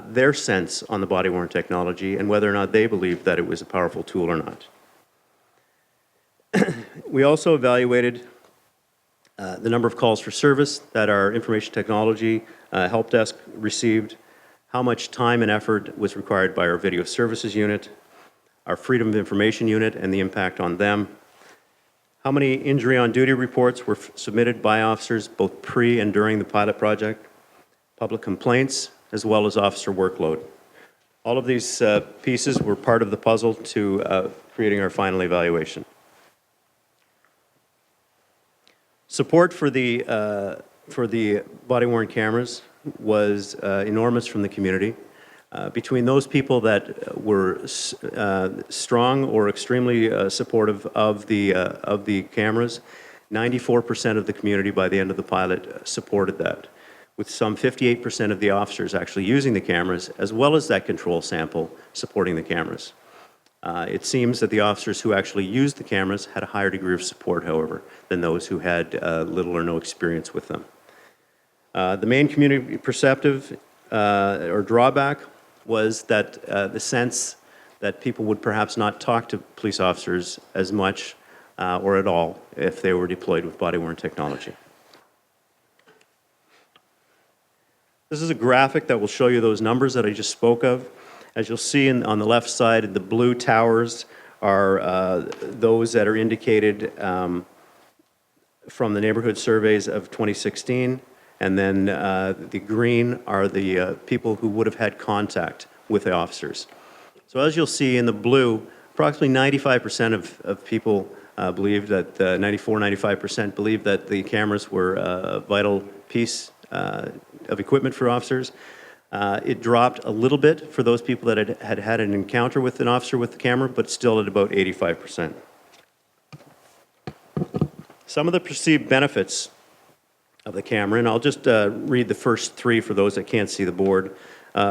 their sense on the body-worn technology and whether or not they believed that it was a powerful tool or not. We also evaluated the number of calls for service that our information technology help desk received, how much time and effort was required by our video services unit, our freedom of information unit and the impact on them, how many injury on duty reports were submitted by officers both pre and during the pilot project, public complaints, as well as officer workload. All of these pieces were part of the puzzle to creating our final evaluation. Support for the body-worn cameras was enormous from the community. Between those people that were strong or extremely supportive of the cameras, 94% of the community by the end of the pilot supported that, with some 58% of the officers actually using the cameras, as well as that control sample supporting the cameras. It seems that the officers who actually used the cameras had a higher degree of support, however, than those who had little or no experience with them. The main community perceptive or drawback was that the sense that people would perhaps not talk to police officers as much or at all if they were deployed with body-worn technology. This is a graphic that will show you those numbers that I just spoke of. As you'll see on the left side, the blue towers are those that are indicated from the neighborhood surveys of 2016, and then the green are the people who would have had contact with the officers. So as you'll see in the blue, approximately 95% of people believe that, 95% believe that the cameras were a vital piece of equipment for officers. It dropped a little bit for those people that had had an encounter with an officer with the camera, but still at about 85%. Some of the perceived benefits of the camera, and I'll just read the first three for those that can't see the board.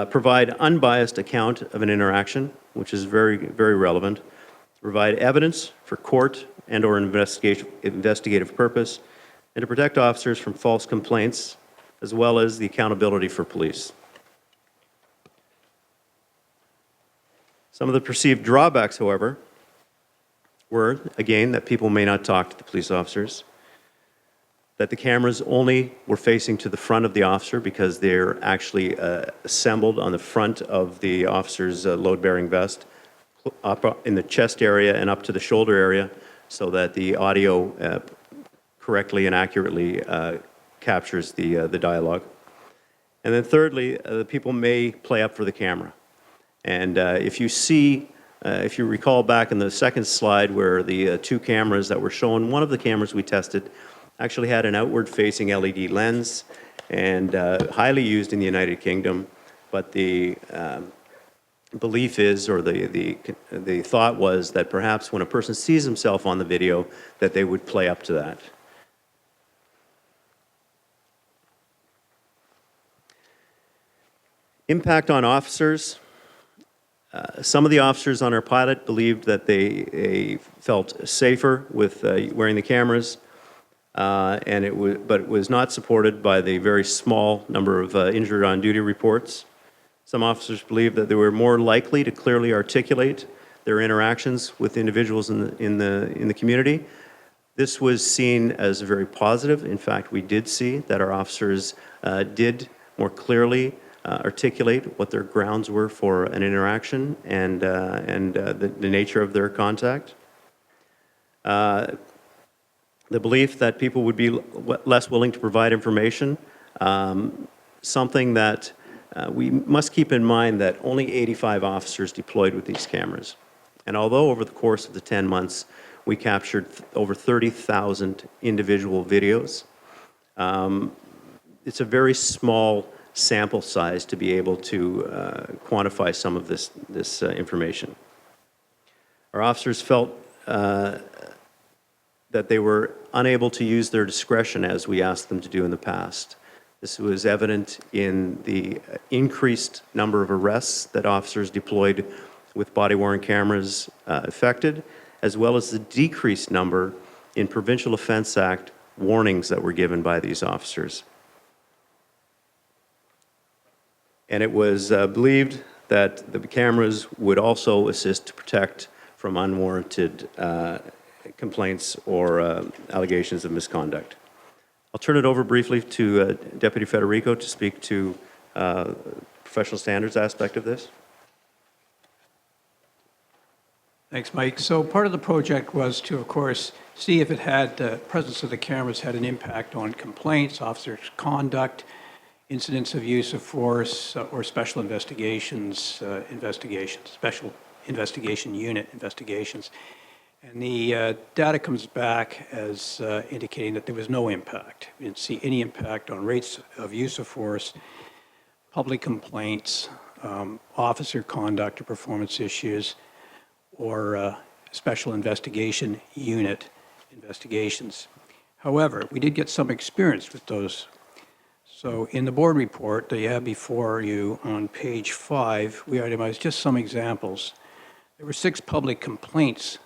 Provide unbiased account of an interaction, which is very, very relevant. Provide evidence for court and or investigative purpose, and to protect officers from false complaints, as well as the accountability for police. Some of the perceived drawbacks, however, were, again, that people may not talk to the police officers, that the cameras only were facing to the front of the officer because they're actually assembled on the front of the officer's load-bearing vest, up in the chest area and up to the shoulder area, so that the audio correctly and accurately captures the dialogue. And then thirdly, the people may play up for the camera. And if you see, if you recall back in the second slide where the two cameras that were shown, one of the cameras we tested actually had an outward-facing LED lens and highly used in the United Kingdom, but the belief is, or the thought was that perhaps when a person sees himself on the video, that they would play up to that. Impact on officers. Some of the officers on our pilot believed that they felt safer with wearing the cameras, but it was not supported by the very small number of injured on duty reports. Some officers believed that they were more likely to clearly articulate their interactions with individuals in the community. This was seen as very positive. In fact, we did see that our officers did more clearly articulate what their grounds were for an interaction and the nature of their contact. The belief that people would be less willing to provide information, something that we must keep in mind that only 85 officers deployed with these cameras. And although over the course of the 10 months, we captured over 30,000 individual videos, it's a very small sample size to be able to quantify some of this information. Our officers felt that they were unable to use their discretion as we asked them to do in the past. This was evident in the increased number of arrests that officers deployed with body-worn cameras effected, as well as the decreased number in Provincial Offence Act warnings that were given by these officers. And it was believed that the cameras would also assist to protect from unwarranted complaints or allegations of misconduct. I'll turn it over briefly to Deputy Federico to speak to professional standards aspect of this. Thanks, Mike. So part of the project was to, of course, see if it had, the presence of the cameras had an impact on complaints, officers' conduct, incidents of use of force, or special investigations, special investigation unit investigations. And the data comes back as indicating that there was no impact. We didn't see any impact on rates of use of force, public complaints, officer conduct or performance issues, or special investigation unit investigations. However, we did get some experience with those. So in the board report that you have before you on page 5, we itemized just some examples. There were 6 public complaints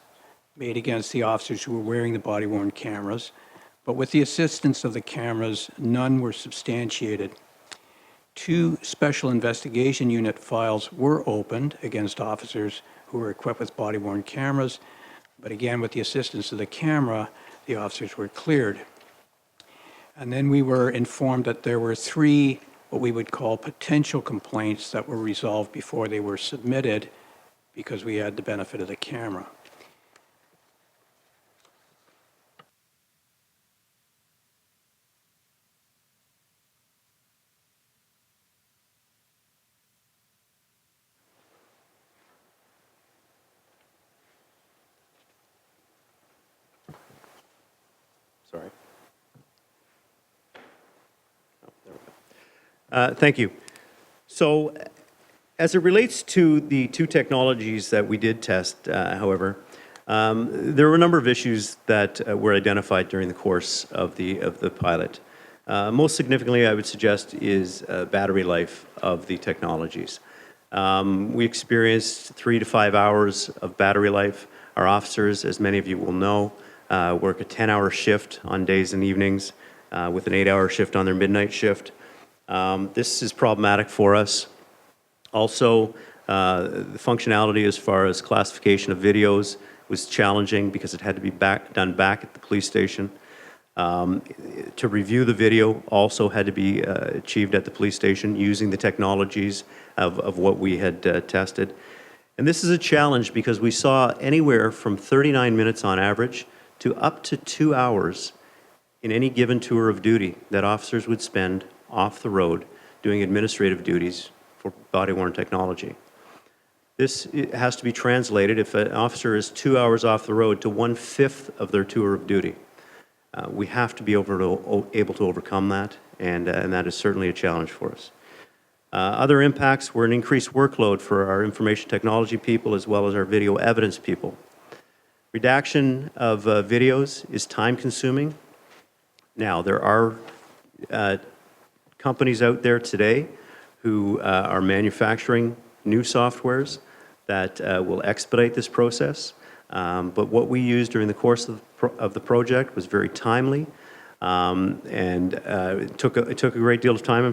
made against the officers who were wearing the body-worn cameras, but with the assistance of the cameras, none were substantiated. 2 special investigation unit files were opened against officers who were equipped with body-worn cameras, but again, with the assistance of the camera, the officers were cleared. And then we were informed that there were 3 what we would call potential complaints that were resolved before they were submitted because we had the benefit of the camera. Sorry. Oh, there we go. Thank you. So, as it relates to the 2 technologies that we did test, however, there were a number of issues that were identified during the course of the pilot. Most significantly, I would suggest, is battery life of the technologies. We experienced 3 to 5 hours of battery life. Our officers, as many of you will know, work a 10-hour shift on days and evenings with an 8-hour shift on their midnight shift. This is problematic for us. Also, the functionality as far as classification of videos was challenging because it had to be done back at the police station. To review the video also had to be achieved at the police station using the technologies of what we had tested. And this is a challenge because we saw anywhere from 39 minutes on average to up to 2 hours in any given tour of duty that officers would spend off the road doing administrative duties for body-worn technology. has to be translated if an officer is 2 hours off the road to 1/5 of their tour of duty. We have to be able to overcome that, and that is certainly a challenge for us. Other impacts were an increased workload for our information technology people as well as our video evidence people. Redaction of videos is time-consuming. Now, there are companies out there today who are manufacturing new softwares that will expedite this process. But what we used during the course of the project was very timely, and it took a great deal of time,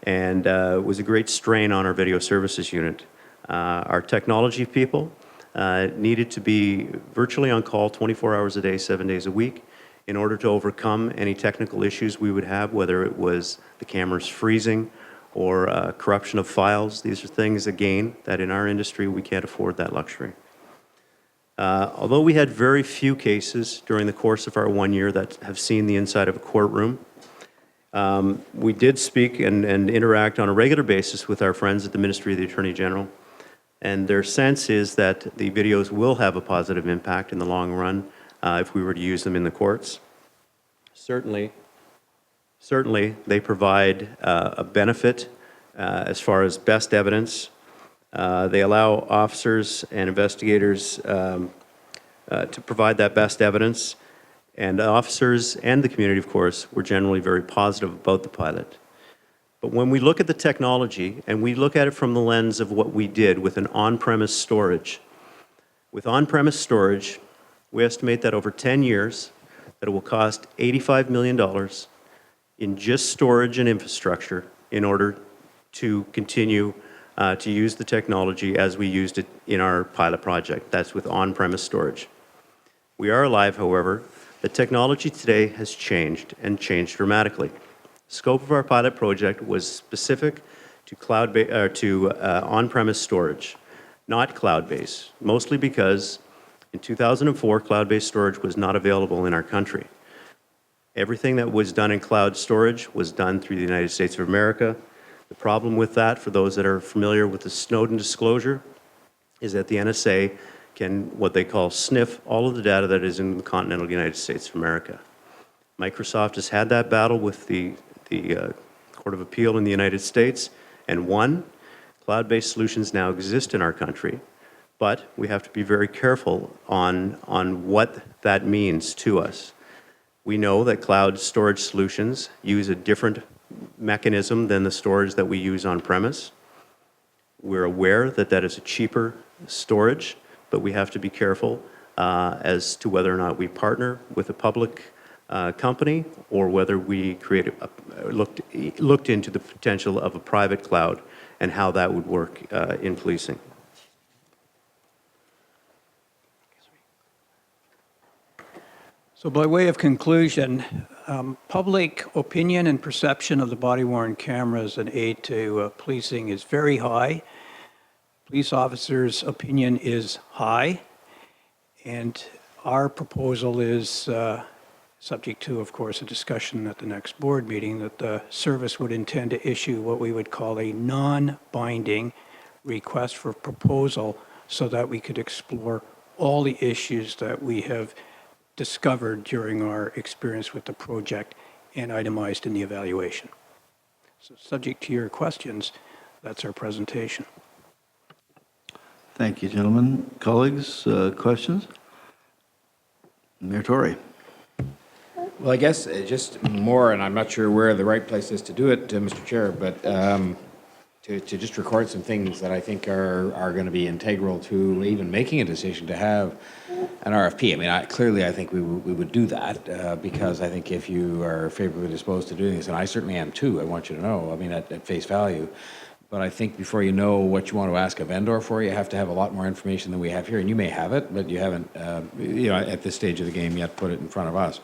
and was a great strain on our video services unit. Our technology people needed to be virtually on call 24 hours a day, 7 days a week, in order to overcome any technical issues we would have, whether it was the cameras freezing or corruption of files. These are things, again, that in our industry we can't afford that luxury. Although we had very few cases during the course of our 1 year that have seen the inside of a courtroom, we did speak and interact on a regular basis with our friends at the Ministry of the Attorney General, and their sense is that the videos will have a positive impact in the long run if we were to use them in the courts. Certainly, they provide a benefit as far as best evidence. They allow officers and investigators to provide that best evidence, and officers and the community, of course, were generally very positive about the pilot. But when we look at the technology, and we look at it from the lens of what we did with an on-premise storage, with on-premise storage, we estimate that over 10 years, that it will cost $85 million in just storage and infrastructure in order to continue to use the technology as we used it in our pilot project. That's with on-premise storage. We are alive, however. The technology today has changed, and changed dramatically. The scope of our pilot project was specific to on-premise storage, not cloud-based, mostly because in 2004, cloud-based storage was not available in our country. Everything that was done in cloud storage was done through the United States of America. The problem with that, for those that are familiar with the Snowden disclosure, is that the NSA can, what they call, sniff all of the data that is in the continental United States of America. Microsoft has had that battle with the Court of Appeal in the United States and won. Cloud-based solutions now exist in our country, but we have to be very careful on what that means to us. We know that cloud storage solutions use a different mechanism than the storage that we use on premise. We're aware that that is a cheaper storage, but we have to be careful as to whether or not we partner with a public company or whether we looked into the potential of a private cloud and how that would work in policing. So by way of conclusion, public opinion and perception of the body-worn cameras and aid to policing is very high. Police officers' opinion is high, and our proposal is subject to, of course, a discussion at the next board meeting, that the service would intend to issue what we would call a non-binding request for proposal so that we could explore all the issues that we have discovered during our experience with the project and itemized in the evaluation. So subject to your questions, that's our presentation. Thank you, gentlemen. Colleagues, questions? Mayor Tory. Well, I guess just more, and I'm not sure where the right place is to do it, Mr. Chair, but to just record some things that I think are going to be integral to even making a decision to have an RFP. I mean, clearly I think we would do that because I think if you are favorably disposed to doing this, and I certainly am too, I want you to know, I mean, at face value. But I think before you know what you want to ask a vendor for, you have to have a lot more information than we have here. And you may have it, but you haven't, at this stage of the game yet put it in front of us.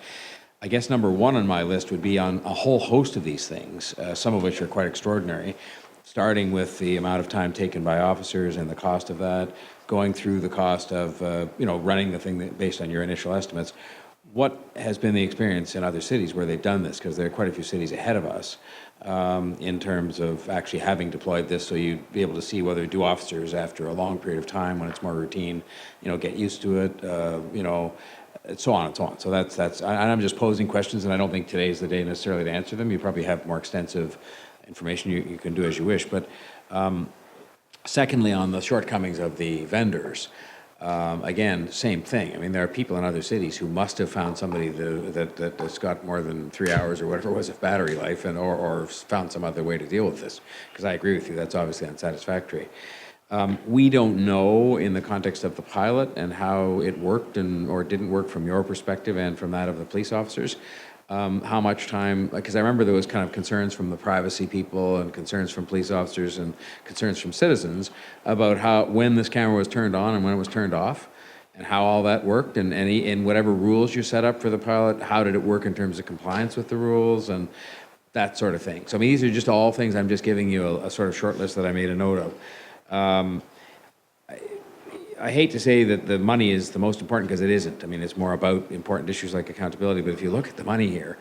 I guess number one on my list would be on a whole host of these things, some of which are quite extraordinary, starting with the amount of time taken by officers and the cost of that, going through the cost of, running the thing based on your initial estimates. what has been the experience in other cities where they've done this, because there are quite a few cities ahead of us in terms of actually having deployed this, so you'd be able to see whether do officers after a long period of time when it's more routine, get used to it, and so on and so on. So I'm just posing questions, and I don't think today is the day necessarily to answer them. You probably have more extensive information. You can do as you wish. But secondly, on the shortcomings of the vendors, again, same thing. I mean, there are people in other cities who must have found somebody that's got more than 3 hours or whatever it was of battery life, or found some other way to deal with this. Because I agree with you, that's obviously unsatisfactory. We don't know in the context of the pilot and how it worked or didn't work from your perspective and from that of the police officers. How much time, because I remember there was kind of concerns from the privacy people and concerns from police officers and concerns from citizens about when this camera was turned on and when it was turned off and how all that worked, and in whatever rules you set up for the pilot, how did it work in terms of compliance with the rules and that sort of thing. So I mean, these are just all things, I'm just giving you a sort of short list that I made a note of. I hate to say that the money is the most important, because it isn't. I mean, it's more about important issues like accountability. But if you look at the money here,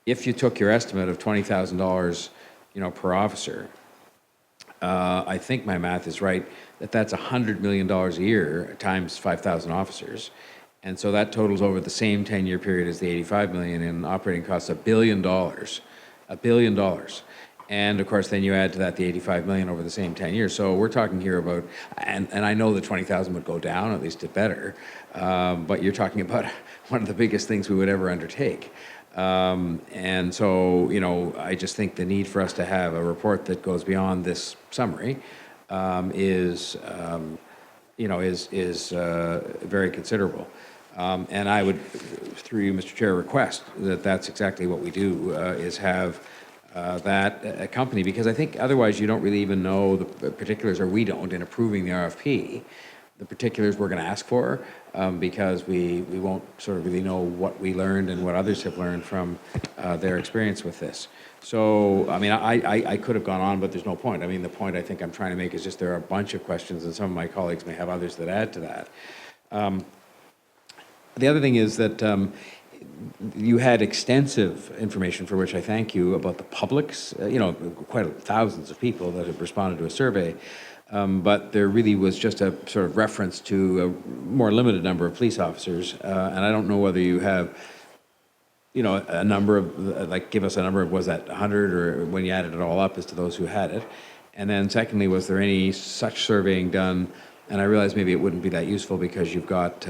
if you took your estimate of $20,000, per officer, I think my math is right, that's $100 million a year times 5,000 officers. And so that totals over the same 10-year period as the $85 million in operating costs, $1 billion. $1 billion. And of course, then you add to that the $85 million over the same 10 years. So we're talking here about, and I know the 20,000 would go down, at least to better, but you're talking about one of the biggest things we would ever undertake. And so, I just think the need for us to have a report that goes beyond this summary is very considerable. And I would, through you, Mr. Chair, request that that's exactly what we do, is have that accompany, because I think otherwise you don't really even know the particulars, or we don't, in approving the RFP, the particulars we're going to ask for, because we won't sort of really know what we learned and what others have learned from their experience with this. So, I mean, I could have gone on, but there's no point. I mean, the point I think I'm trying to make is just there are a bunch of questions, and some of my colleagues may have others that add to that. The other thing is that you had extensive information, for which I thank you, about the public's, quite thousands of people that have responded to a survey, but there really was just a sort of reference to a more limited number of police officers, and I don't know whether you have, a number of, give us a number of, was that 100, or when you added it all up as to those who had it? And then secondly, was there any such surveying done? And I realize maybe it wouldn't be that useful because you've got,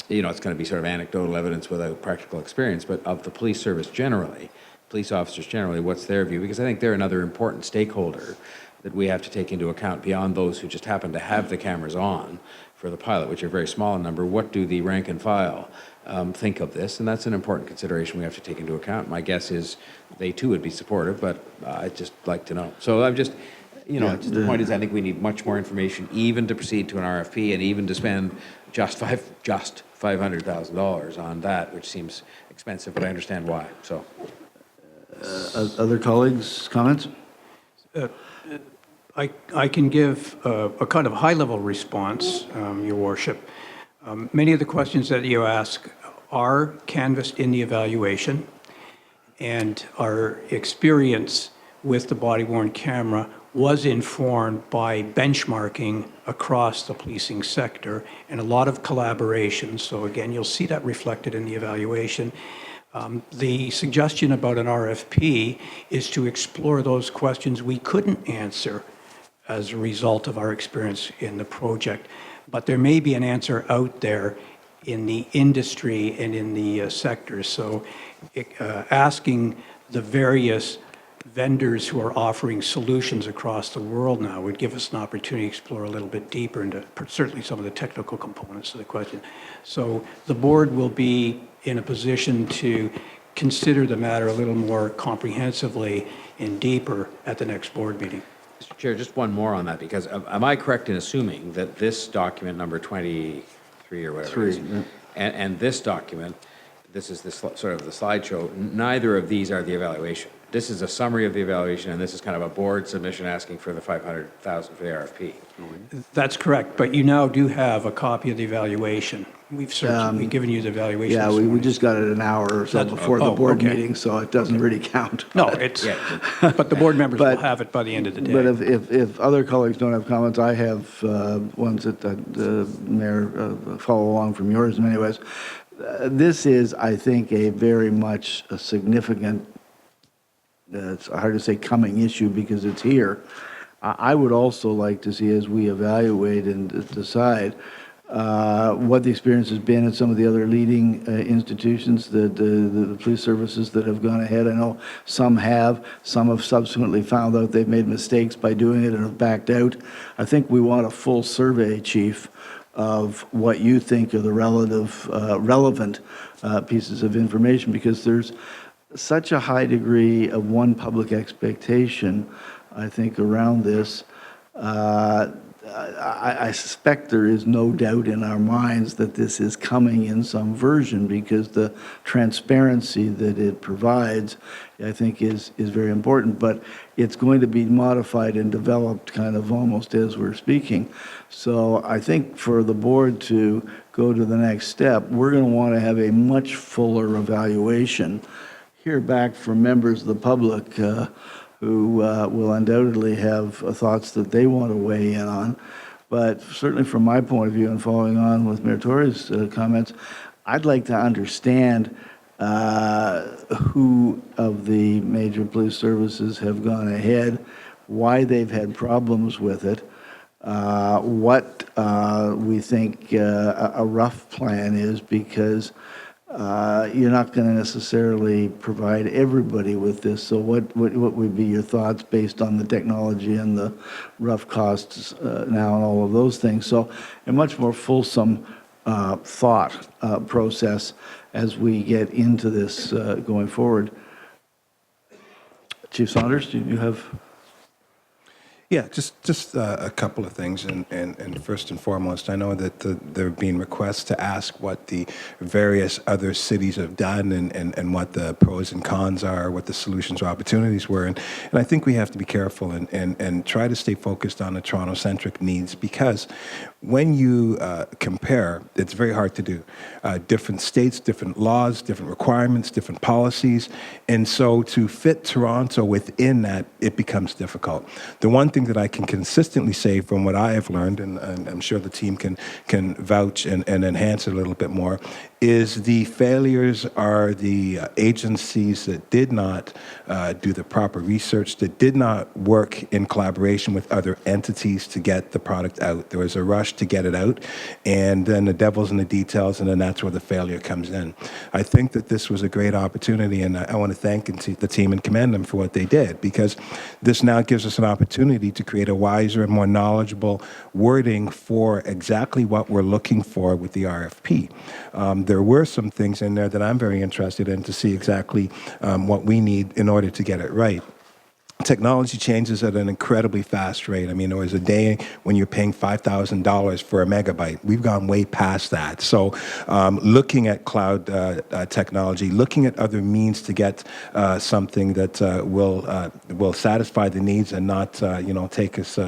it's going to be sort of anecdotal evidence without practical experience, but of the police service generally, police officers generally, what's their view? Because I think they're another important stakeholder that we have to take into account beyond those who just happen to have the cameras on for the pilot, which are a very small number. What do the rank and file think of this? And that's an important consideration we have to take into account. My guess is they too would be supportive, but I'd just like to know. So I'm just, the point is I think we need much more information even to proceed to an RFP and even to spend just $500,000 on that, which seems expensive, but I understand why. So, Other colleagues, comments? I can give a kind of high-level response, Your Worship. Many of the questions that you ask are canvassed in the evaluation, and our experience with the body-worn camera was informed by benchmarking across the policing sector and a lot of collaboration. So again, you'll see that reflected in the evaluation. The suggestion about an RFP is to explore those questions we couldn't answer as a result of our experience in the project. But there may be an answer out there in the industry and in the sector. So asking the various vendors who are offering solutions across the world now would give us an opportunity to explore a little bit deeper into certainly some of the technical components of the question. So the board will be in a position to consider the matter a little more comprehensively and deeper at the next board meeting. Mr. Chair, just one more on that, because am I correct in assuming that this document number 23 or whatever it is, and this document, this is the sort of the slideshow, neither of these are the evaluation? this is a summary of the evaluation, and this is kind of a board submission asking for the $500,000 for the RFP. That's correct, but you now do have a copy of the evaluation. We've given you the evaluation Yeah, this we morning. just got it an hour or so That's- before the oh, board okay. meeting, so it doesn't really count. No, it's, but the board members will have it by the end of the day. But if other colleagues don't have comments, I have ones that the Mayor follow along from yours in many ways. This is, I think, a very much a significant, it's hard to say coming issue because it's here. I would also like to see, as we evaluate and decide, what the experience has been at some of the other leading institutions, the police services that have gone ahead. I know some have subsequently found out they've made mistakes by doing it and have backed out. I think we want a full survey, Chief, of what you think are the relevant pieces of information, because there's such a high degree of one public expectation, I think, around this. I suspect there is no doubt in our minds that this is coming in some version, because the transparency that it provides, I think, is very important. But it's going to be modified and developed kind of almost as we're speaking. So I think for the board to go to the next step, we're going to want to have a much fuller evaluation, hear back from members of the public who will undoubtedly have thoughts that they want to weigh in on. But certainly from my point of view, and following on with Mayor Tory's comments, I'd like to understand who of the major police services have gone ahead, why they've had problems with it, what we think a rough plan is, because you're not going to necessarily provide everybody with this. So what would be your thoughts based on the technology and the rough costs now and all of those things? So a much more fulsome thought process as we get into this going forward. Chief Saunders, do you have? Yeah, just a couple of things, and first and foremost, I know that there have been requests to ask what the various other cities have done and what the pros and cons are, what the solutions or opportunities were, and I think we have to be careful and try to stay focused on the Toronto-centric needs, because when you compare, it's very hard to do. Different states, different laws, different requirements, different policies, and so to fit Toronto within that, it becomes difficult. The one thing that I can consistently say from what I have learned, and I'm sure the team can vouch and enhance it a little bit more, is the failures are the agencies that did not do the proper research, that did not work in collaboration with other entities to get the product out. There was a rush to get it out, and then the devil's in the details, and then that's where the failure comes in. I think that this was a great opportunity, and I want to thank the team and commend them for what they did, because this now gives us an opportunity to create a wiser and more knowledgeable wording for exactly what we're looking for with the RFP. There were some things in there that I'm very interested in to see exactly what we need in order to get it right. Technology changes at an incredibly fast rate. I mean, there was a day when you're paying $5,000 for a megabyte. We've gone way past that. So looking at cloud technology, looking at other means to get something that will satisfy the needs and not take us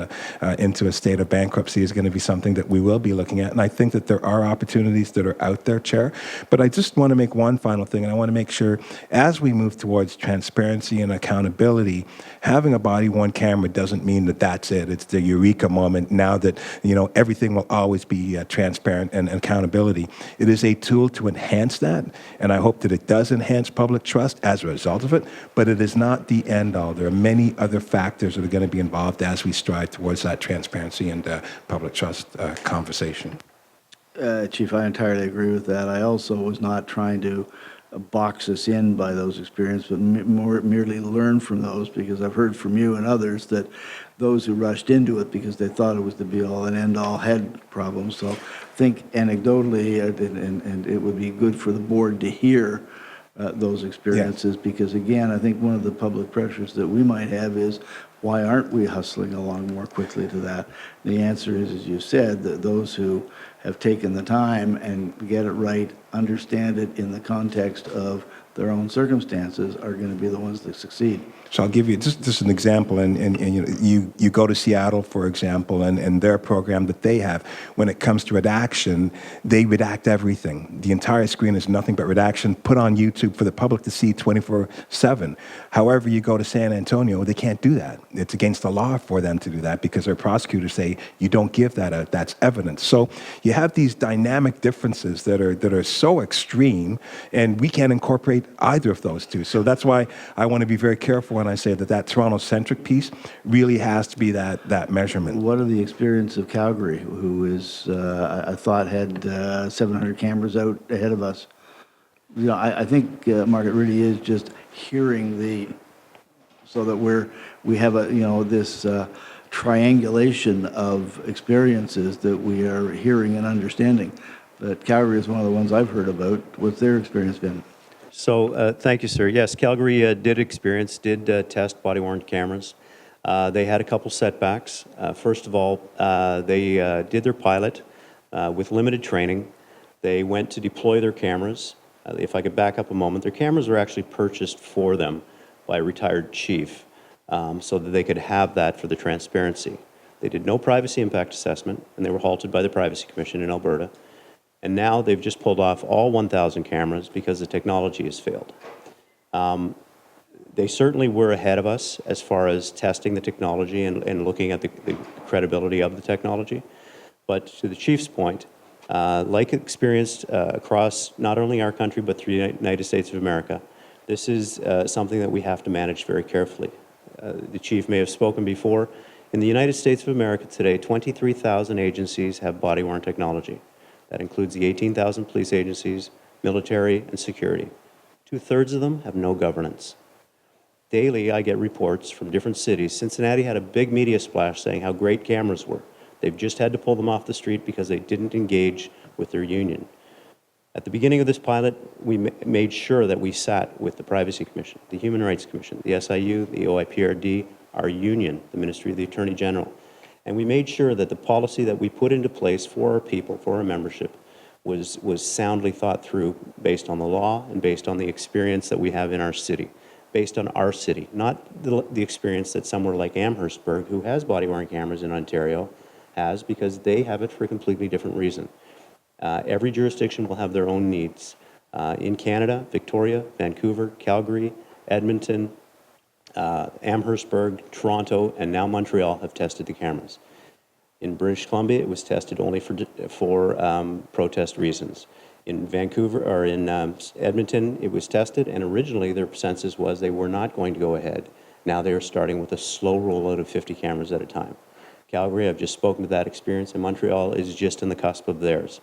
into a state of bankruptcy is going to be something that we will be looking at. And I think that there are opportunities that are out there, Chair. But I just want to make one final thing, and I want to make sure as we move towards transparency and accountability, having a body-worn camera doesn't mean that that's it. It's the eureka moment now that, everything will always be transparent and accountability. It is a tool to enhance that, and I hope that it does enhance public trust as a result of it, but it is not the end-all. There are many other factors that are going to be involved as we strive towards that transparency and public trust conversation. Chief, I entirely agree with that. I also was not trying to box us in by those experiences, but merely learn from those, because I've heard from you and others that those who rushed into it because they thought it was the be-all and end-all had problems. So I think anecdotally, and it would be good for the board to hear those experiences, because again, I think one of the public pressures that we might have is, why aren't we hustling along more quickly to that? The answer is, as you said, that those who have taken the time and get it right, understand it in the context of their own circumstances are going to be the ones that succeed. So I'll give you just an example, and you go to Seattle, for example, and their program that they have, when it comes to redaction, they redact everything. The entire screen is nothing but redaction put on YouTube for the public to see 24/7. However, you go to San Antonio, they can't do that. It's against the law for them to do that because their prosecutors say you don't give that out. That's evidence. So you have these dynamic differences that are so extreme, and we can't incorporate either of those two. So that's why I want to be very careful when I say that Toronto-centric piece really has to be that measurement. What are the experience of Calgary, who is, I thought, had 700 cameras out ahead of us? You know, I think, Mark, it really is just hearing so that we have this triangulation of experiences that we are hearing and understanding. But Calgary is one of the ones I've heard about. What's their experience been? So, thank you, sir. Yes, Calgary did test body-worn cameras. They had a couple setbacks. First of all, they did their pilot with limited training. They went to deploy their cameras. If I could back up a moment, their cameras were actually purchased for them by a retired chief so that they could have that for the transparency. They did no privacy impact assessment, and they were halted by the Privacy Commission in Alberta. And now they've just pulled off all 1,000 cameras because the technology has failed. They certainly were ahead of us as far as testing the technology and looking at the credibility of the technology. But to the chief's point, like experienced across not only our country but the United States of America, this is something that we have to manage very carefully. The chief may have spoken before. In the United States of America today, 23,000 agencies have body-worn technology. That includes the 18,000 police agencies, military, and security. 2/3 of them have no governance. Daily, I get reports from different cities. Cincinnati had a big media splash saying how great cameras were. They've just had to pull them off the street because they didn't engage with their union. At the beginning of this pilot, we made sure that we sat with the Privacy Commission, the Human Rights Commission, the SIU, the OIPRD, our union, the Ministry of the Attorney General. And we made sure that the policy that we put into place for our people, for our membership, was soundly thought through based on the law and based on the experience that we have in our city, based on our city, not the experience that somewhere like Amherstburg, who has body-worn cameras in Ontario, has, because they have it for a completely different reason. Every jurisdiction will have their own needs. In Canada, Victoria, Vancouver, Calgary, Edmonton, Amherstburg, Toronto, and now Montreal have tested the cameras. In British Columbia, it was tested only for protest reasons. In Vancouver or in Edmonton, it was tested, and originally their census was they were not going to go ahead. Now they are starting with a slow rollout of 50 cameras at a time. Calgary, I've just spoken to that experience, and Montreal is just in the cusp of theirs.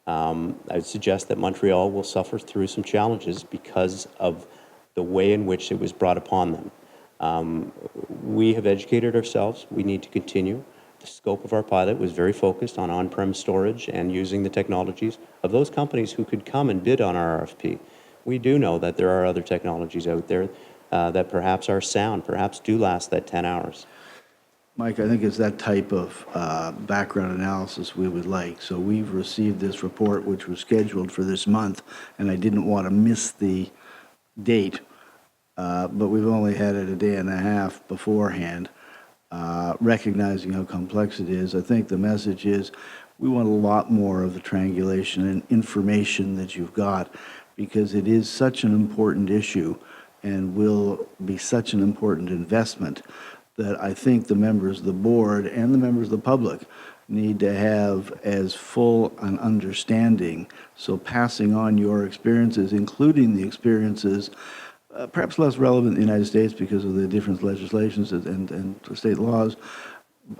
I would suggest that Montreal will suffer through some challenges because of the way in which it was brought upon them. We have educated ourselves. We need to continue. The scope of our pilot was very focused on on-prem storage and using the technologies of those companies who could come and bid on our RFP. We do know that there are other technologies out there that perhaps are sound, perhaps do last that 10 hours. Mike, I think it's that type of background analysis we would like. So we've received this report, which was scheduled for this month, and I didn't want to miss the date. But we've only had it a day and a half beforehand, recognizing how complex it is. I think the message is we want a lot more of the triangulation and information that you've got, because it is such an important issue and will be such an important investment that I think the members of the board and the members of the public need to have as full an understanding. So passing on your experiences, including the experiences perhaps less relevant in the United States because of the different legislations and state laws,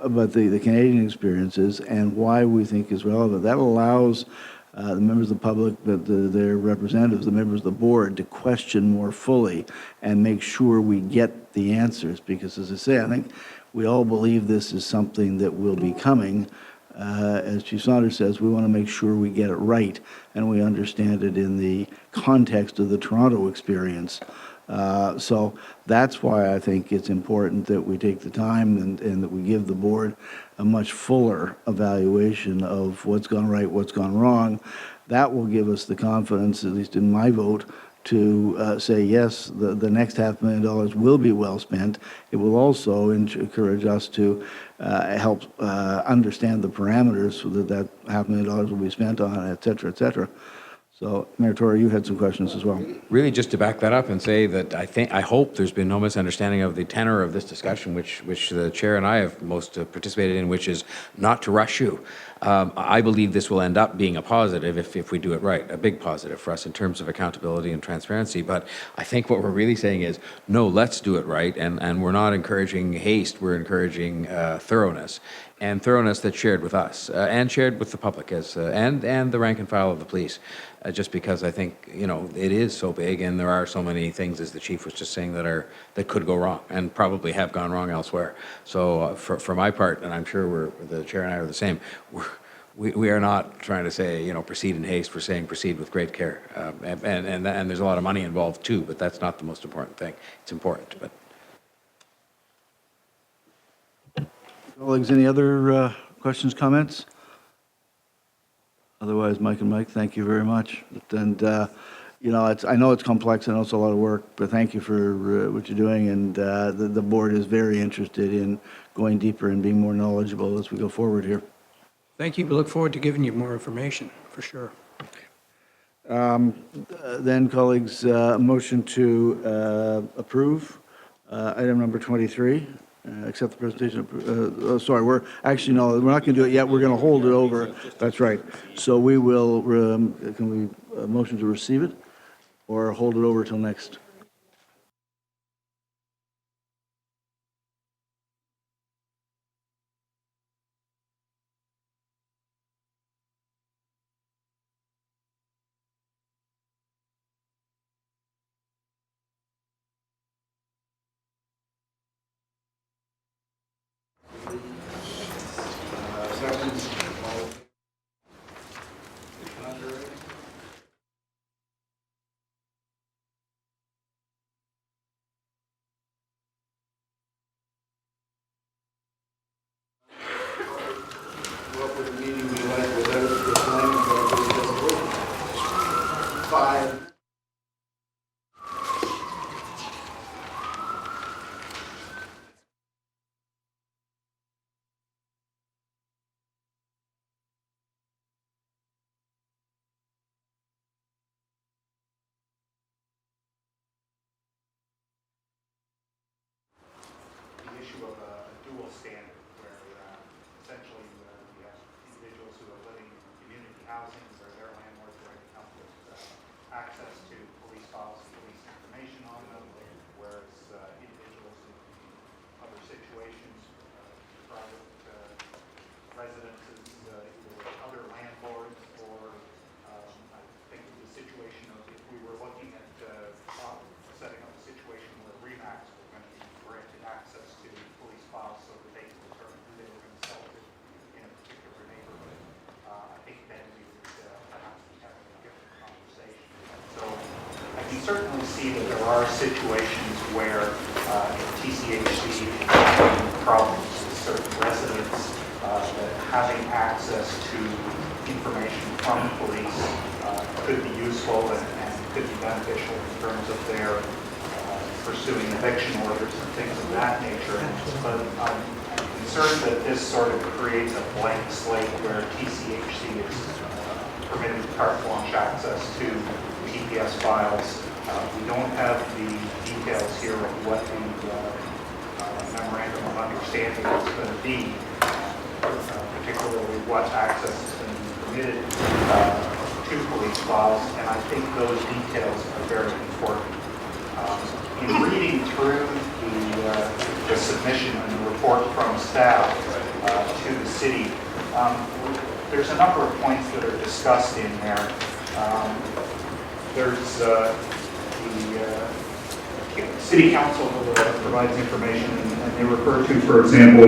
but the Canadian experiences and why we think is relevant. That allows the members of the public, their representatives, the members of the board, to question more fully and make sure we get the answers. Because, as I say, I think we all believe this is something that will be coming. As Chief Saunders says, we want to make sure we get it right and we understand it in the context of the Toronto experience. So that's why I think it's important that we take the time and that we give the board a much fuller evaluation of what's gone right, what's gone wrong. That will give us the confidence, at least in my vote, say, yes, the next $500,000 will be well spent. It will also encourage us to help understand the parameters so that $500,000 will be spent on, et cetera, et cetera. So, Mayor Tory, you had some questions as well. Really, just to back that up and say that I hope there's been no misunderstanding of the tenor of this discussion, which the chair and I have most participated in, which is not to rush you. I believe this will end up being a positive if we do it right, a big positive for us in terms of accountability and transparency. But I think what we're really saying is, no, let's do it right, and we're not encouraging haste, we're encouraging thoroughness. And thoroughness that's shared with us and shared with the public and the rank and file of the police. Just because I think, it is so big and there are so many things, as the chief was just saying, that could go wrong and probably have gone wrong elsewhere. So for my part, and I'm sure the chair and I are the same, we are not trying to say, proceed in haste. We're saying proceed with great care. And there's a lot of money involved too, but that's not the most important thing. It's important, but. Colleagues, any other questions, comments? Otherwise, Mike and Mike, thank you very much. And, I know it's complex, I know it's a lot of work, but thank you for what you're doing. And the board is very interested in going deeper and being more knowledgeable as we go forward here. Thank you. We look forward to giving you more information, for sure. Then, colleagues, motion to approve item number 23. Accept the presentation. Sorry, we're not going to do it yet. We're going to hold it over. That's right. So we will, can we motion to receive it or hold it over till next? What would the meeting be like without the planning board? 5. The issue of a dual standard where essentially we have individuals who are living in community housing where their landlords are going to come with access to police files and police information on them, whereas individuals in other situations, private residences, either with other landlords or I think of the situation of if we were looking at setting up a situation where RE/MAX were going to be granted access to police files so that they could determine who they were going to sell to in a particular neighborhood. I think then we would perhaps be having a different conversation. So I can certainly see that there are situations where TCHC is having problems with certain residents, that having access to information from police could be useful and could be beneficial in terms of their pursuing eviction orders and things of that nature. But I'm concerned that this sort of creates a blank slate where TCHC is permitted carte blanche access to GPS files. We don't have the details here of what the memorandum of understanding is going to be, particularly what access is going to be permitted to police files, and I think those details are very important. In reading through the submission and the report from staff to the city, there's a number of points that are discussed in there. There's the city council provides information, and they refer to, for example,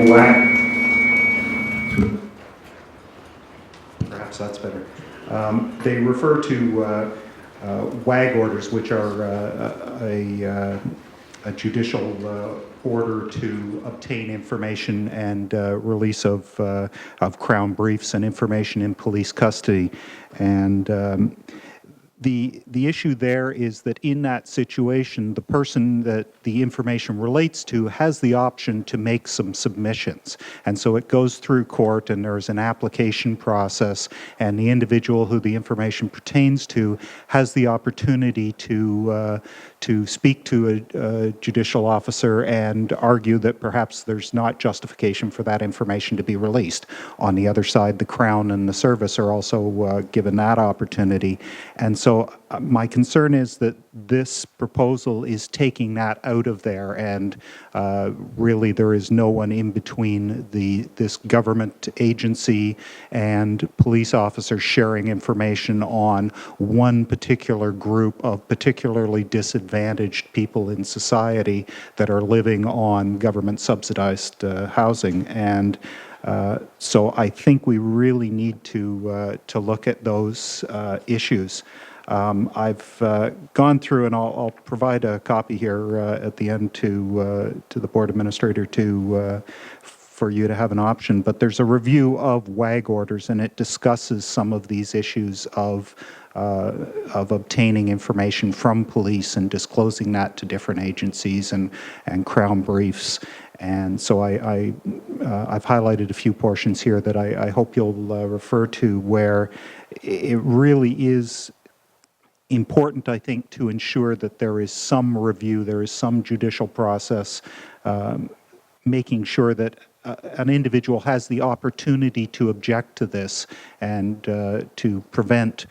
perhaps that's better. They refer to WAG orders, which are a judicial order to obtain information and release of Crown briefs and information in police custody. And The issue there is that in that situation, the person that the information relates to has the option to make some submissions. And so it goes through court, and there's an application process, and the individual who the information pertains to has the opportunity to speak to a judicial officer and argue that perhaps there's not justification for that information to be released. On the other side, the Crown and the service are also given that opportunity. And so my concern is that this proposal is taking that out of there, and really there is no one in between this government agency and police officers sharing information on one particular group of particularly disadvantaged people in society that are living on government subsidized housing. And so I think we really need to look at those issues. I've gone through, and I'll provide a copy here at the end to the board administrator for you to have an option. But there's a review of WAG orders, and it discusses some of these issues of obtaining information from police and disclosing that to different agencies and Crown briefs. And so I've highlighted a few portions here that I hope you'll refer to, where it really is important, I think, to ensure that there is some review, there is some judicial process, making sure that an individual has the opportunity to object to this and to prevent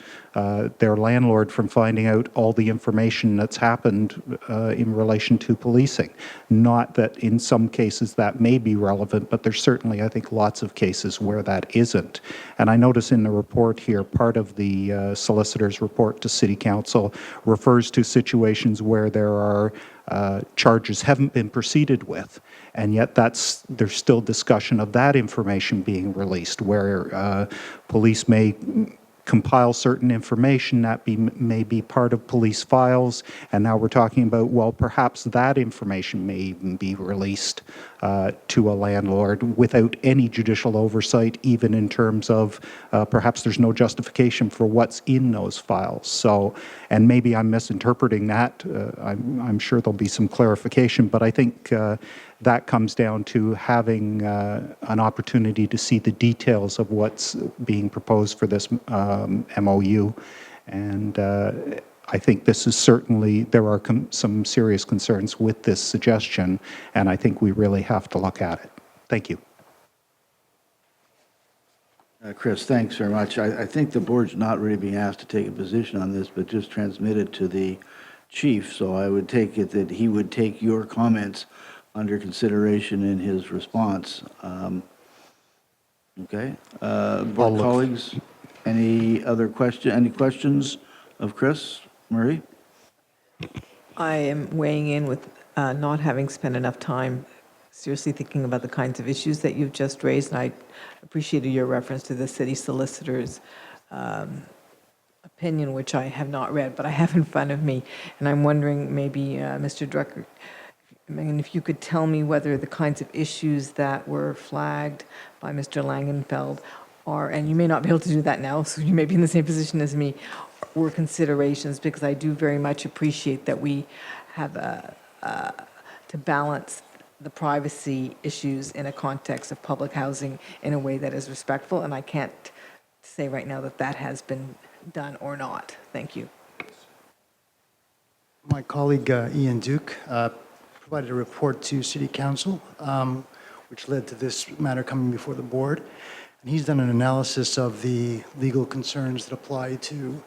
their landlord from finding out all the information that's happened in relation to policing. Not that in some cases that may be relevant, but there's certainly, I think, lots of cases where that isn't. And I notice in the report here, part of the solicitor's report to City Council refers to situations where there are charges haven't been proceeded with, and yet there's still discussion of that information being released, where police may compile certain information that may be part of police files, and now we're talking about, well, perhaps that information may even be released to a landlord without any judicial oversight, even in terms of perhaps there's no justification for what's in those files. So, and maybe I'm misinterpreting that. I'm sure there'll be some clarification, but I think that comes down to having an opportunity to see the details of what's being proposed for this MOU. And I think this is certainly, there are some serious concerns with this suggestion, and I think we really have to look at it. Thank you. Chris, thanks very much. I think the board's not really being asked to take a position on this, but just transmit it to the chief. So I would take it that he would take your comments under consideration in his response. Okay. Board colleagues, any questions of Chris Murray? I am weighing in with not having spent enough time seriously thinking about the kinds of issues that you've just raised, and I appreciated your reference to the city solicitor's opinion, which I have not read, but I have in front of me. And I'm wondering, maybe, Mr. Drucker, if you could tell me whether the kinds of issues that were flagged by Mr. Langenfeld are, and you may not be able to do that now, so you may be in the same position as me, were considerations, because I do very much appreciate that we have to balance the privacy issues in a context of public housing in a way that is respectful, and I can't say right now that that has been done or not. Thank you. My colleague Ian Duke provided a report to City Council, which led to this matter coming before the board. And he's done an analysis of the legal concerns that apply to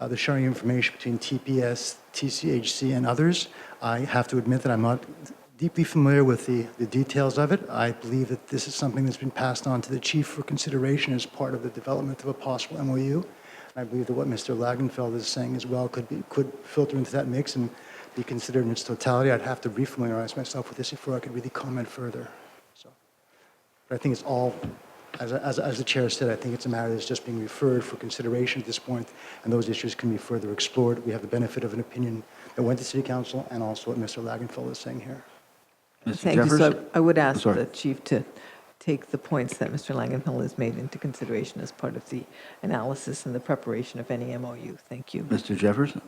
the sharing information between TPS, TCHC, and others. I have to admit that I'm not deeply familiar with the details of it. I believe that this is something that's been passed on to the chief for consideration as part of the development of a possible MOU. And I believe that what Mr. Lagenfeld is saying as well could filter into that mix and be considered in its totality. I'd have to refamiliarize myself with this before I could really comment further. So, but I think it's all, as the chair said, I think it's a matter that's just being referred for consideration at this point, and those issues can be further explored. We have the benefit of an opinion that went to City Council, and also what Mr. Lagenfeld is saying here. Thank you. So I would ask the chief to take the points that Mr. Langenfeld has made into consideration as part of the analysis and the preparation of any MOU. Thank you. Mr. Jefferson?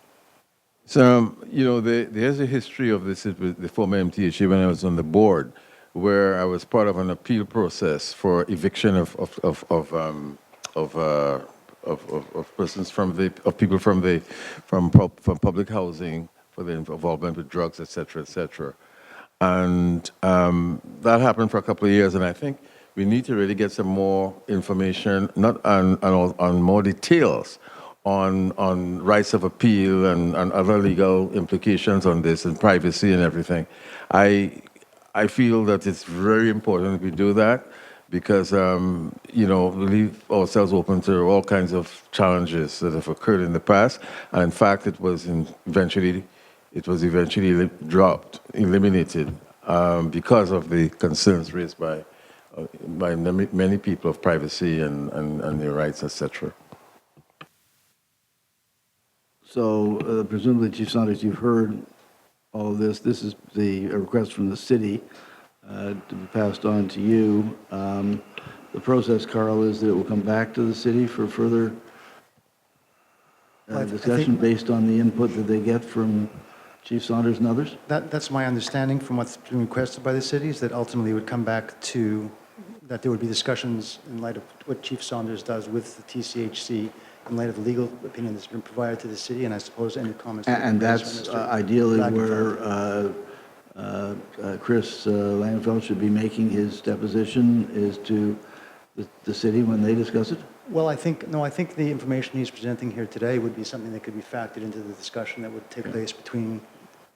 So, there's a history of this with the former MTHA when I was on the board, where I was part of an appeal process for eviction of persons of people from public housing for their involvement with drugs, et cetera, and that happened for a couple of years. And I think we need to really get some more information, not on more details on rights of appeal and other legal implications on this and privacy and everything. I feel that it's very important we do that because, we leave ourselves open to all kinds of challenges that have occurred in the past. And in fact, it was eventually dropped, eliminated, because of the concerns raised by many people of privacy and their rights, etc. So presumably, Chief Saunders, you've heard all of this. This is the request from the city to be passed on to you. The process, Carl, is that it will come back to the city for further discussion based on the input that they get from Chief Saunders and others? That's my understanding from what's been requested by the city, is that ultimately it would come back to, that there would be discussions in light of what Chief Saunders does with the TCHC, in light of the legal opinion that's been provided to the city, and I suppose any comments. And that's ideally where Chris Langenfeld should be making his deposition, is to the city when they discuss it? Well, I think the information he's presenting here today would be something that could be factored into the discussion that would take place between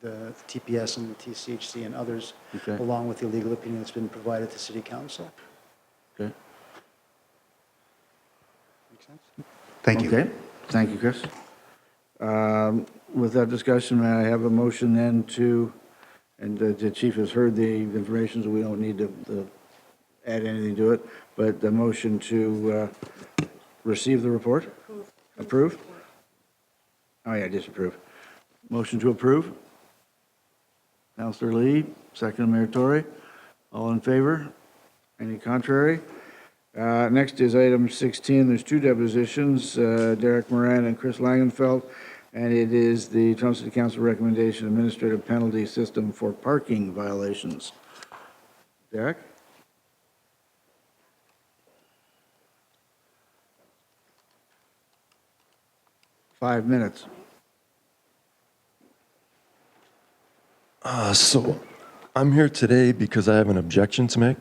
the TPS and the TCHC and others, along with the legal opinion that's been provided to City Council. Okay. Make sense? Thank you. Okay. Thank you, Chris. With that discussion, may I have a motion then and the chief has heard the information, so we don't need to add anything to it, but the motion to receive the report? Approve? Oh, yeah, disapprove. Motion to approve? Councillor Lee, second Mayor Tory. All in favor? Any contrary? Next is item 16. There's two depositions, Derek Moran and Chris Langenfeld, and it is the Toronto City Council recommendation administrative penalty system for parking violations. Derek? Five minutes. So I'm here today because I have an objection to make.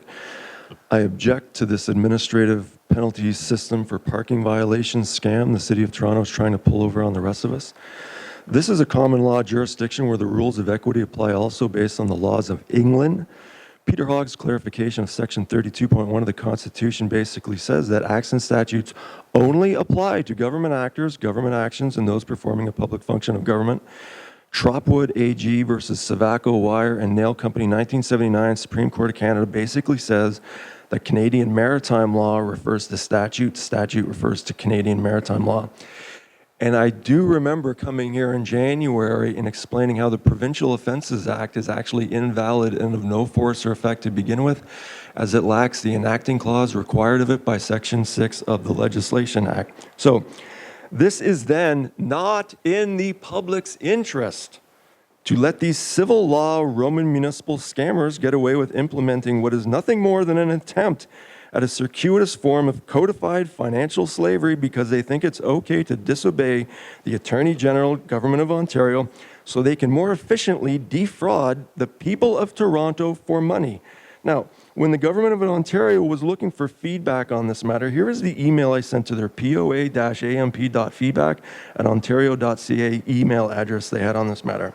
I object to this administrative penalty system for parking violations scam the City of Toronto is trying to pull over on the rest of us. This is a common law jurisdiction where the rules of equity apply also based on the laws of England. Peter Hogg's clarification of Section 32.1 of the Constitution basically says that acts and statutes only apply to government actors, government actions, and those performing a public function of government. Tropwood AG versus Savaco Wire and Nail Company 1979 Supreme Court of Canada basically says that Canadian maritime law refers to statute, statute refers to Canadian maritime law. And I do remember coming here in January and explaining how the Provincial Offences Act is actually invalid and of no force or effect to begin with, as it lacks the enacting clause required of it by Section 6 of the Legislation Act. So this is then not in the public's interest to let these civil law Roman municipal scammers get away with implementing what is nothing more than an attempt at a circuitous form of codified financial slavery because they think it's okay to disobey the Attorney General, Government of Ontario, so they can more efficiently defraud the people of Toronto for money. Now, when the Government of Ontario was looking for feedback on this matter, here is the email I sent to their poa-amp.feedback@ontario.ca email address they had on this matter.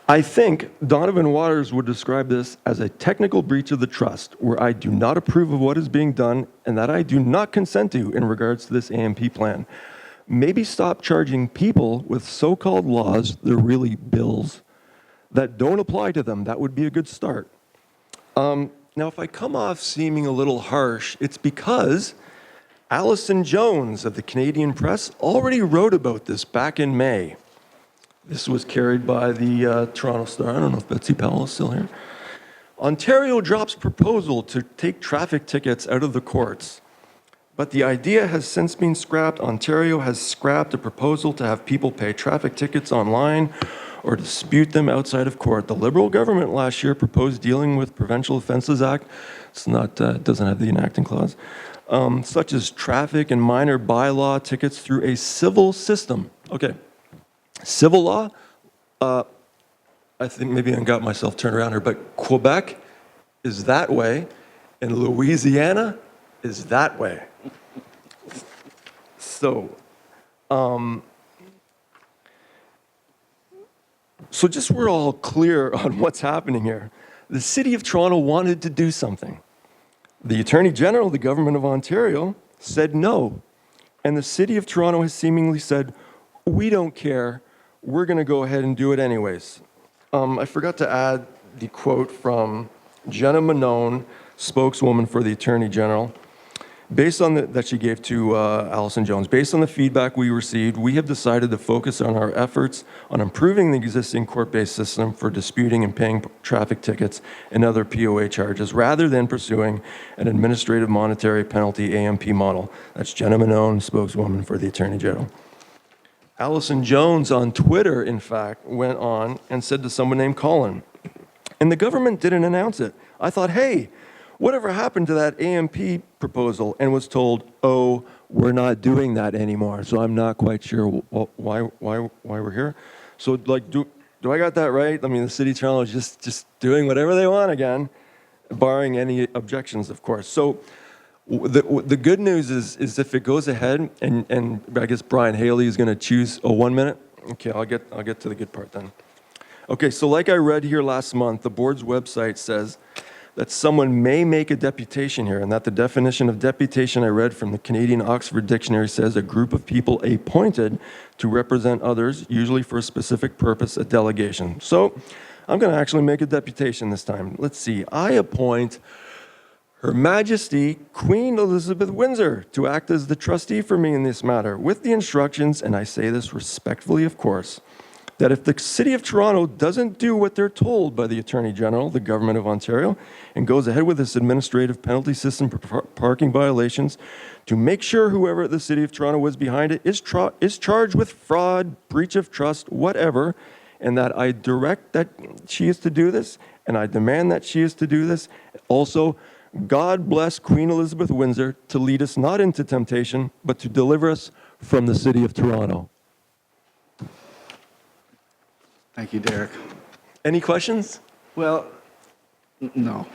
I think Donovan Waters would describe this as a technical breach of the trust, where I do not approve of what is being done and that I do not consent to in regards to this AMP plan. Maybe stop charging people with so-called laws, they're really bills, that don't apply to them. That would be a good start. Now, if I come off seeming a little harsh, it's because Alison Jones of the Canadian Press already wrote about this back in May. This was carried by the Toronto Star. I don't know if Betsy Powell is still here. Ontario drops proposal to take traffic tickets out of the courts. But the idea has since been scrapped. Ontario has scrapped a proposal to have people pay traffic tickets online or dispute them outside of court. The Liberal government last year proposed dealing with Provincial Offences Act. It's not, doesn't have the enacting clause, such as traffic and minor bylaw tickets through a civil system. Okay, civil law. I think maybe I got myself turned around here, but Quebec is that way, and Louisiana is that way. So, so just we're all clear on what's happening here. The City of Toronto wanted to do something. The Attorney General of the Government of Ontario said no. And the City of Toronto has seemingly said, we don't care, we're going to go ahead and do it anyways. I forgot to add the quote from Jenna Manone, spokeswoman for the Attorney General. Based on that she gave to Allison Jones, based on the feedback we received, we have decided to focus on our efforts on improving the existing court-based system for disputing and paying traffic tickets and other POA charges, rather than pursuing an administrative monetary penalty AMP model. That's Jenna Manone, spokeswoman for the Attorney General. Allison Jones on Twitter, in fact, went on and said to someone named Colin, and the government didn't announce it. I thought, hey, whatever happened to that AMP proposal? And was told, oh, we're not doing that anymore. So I'm not quite sure why we're here. So like, do I got that right? I mean, the City of Toronto is just doing whatever they want again, barring any objections, of course. So the good news is if it goes ahead, and I guess Brian Haley is going to choose, 1 minute? Okay, I'll get to the good part then. Okay, so like I read here last month, the board's website says that someone may make a deputation here, and that the definition of deputation I read from the Canadian Oxford Dictionary says a group of people appointed to represent others, usually for a specific purpose, a delegation. So I'm going to actually make a deputation this time. Let's see. I appoint Her Majesty Queen Elizabeth Windsor to act as the trustee for me in this matter, with the instructions, and I say this respectfully, of course, that if the City of Toronto doesn't do what they're told by the Attorney General, the Government of Ontario, and goes ahead with this administrative penalty system for parking violations, to make sure whoever at the City of Toronto was behind it is charged with fraud, breach of trust, whatever, and that I direct that she is to do this, and I demand that she is to do this. Also, God bless Queen Elizabeth Windsor to lead us not into temptation, but to deliver us from the City of Toronto. Thank you, Derek. Any questions? Well, no.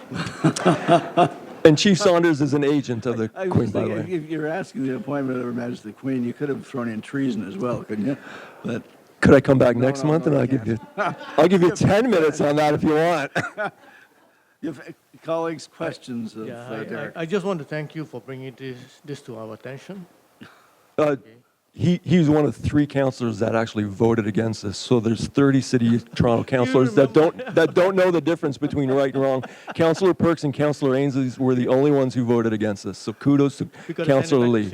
And Chief Saunders is an agent of the I Queen, was by the thinking, way. if you're asking the appointment of Her Majesty the Queen, you could have thrown in treason as well, couldn't you? But Could I come back No, next no, month no, and you I'll give you 10 minutes on that if you want. you have colleagues' questions of Derek. I just want to thank you for bringing this to our attention. He's one of 3 councillors that actually voted against this. So there's 30 City of Toronto councillors that don't know the difference between right and wrong. Councillor Perks and Councillor Ainsley were the only ones who voted against this. So kudos to Councillor Lee.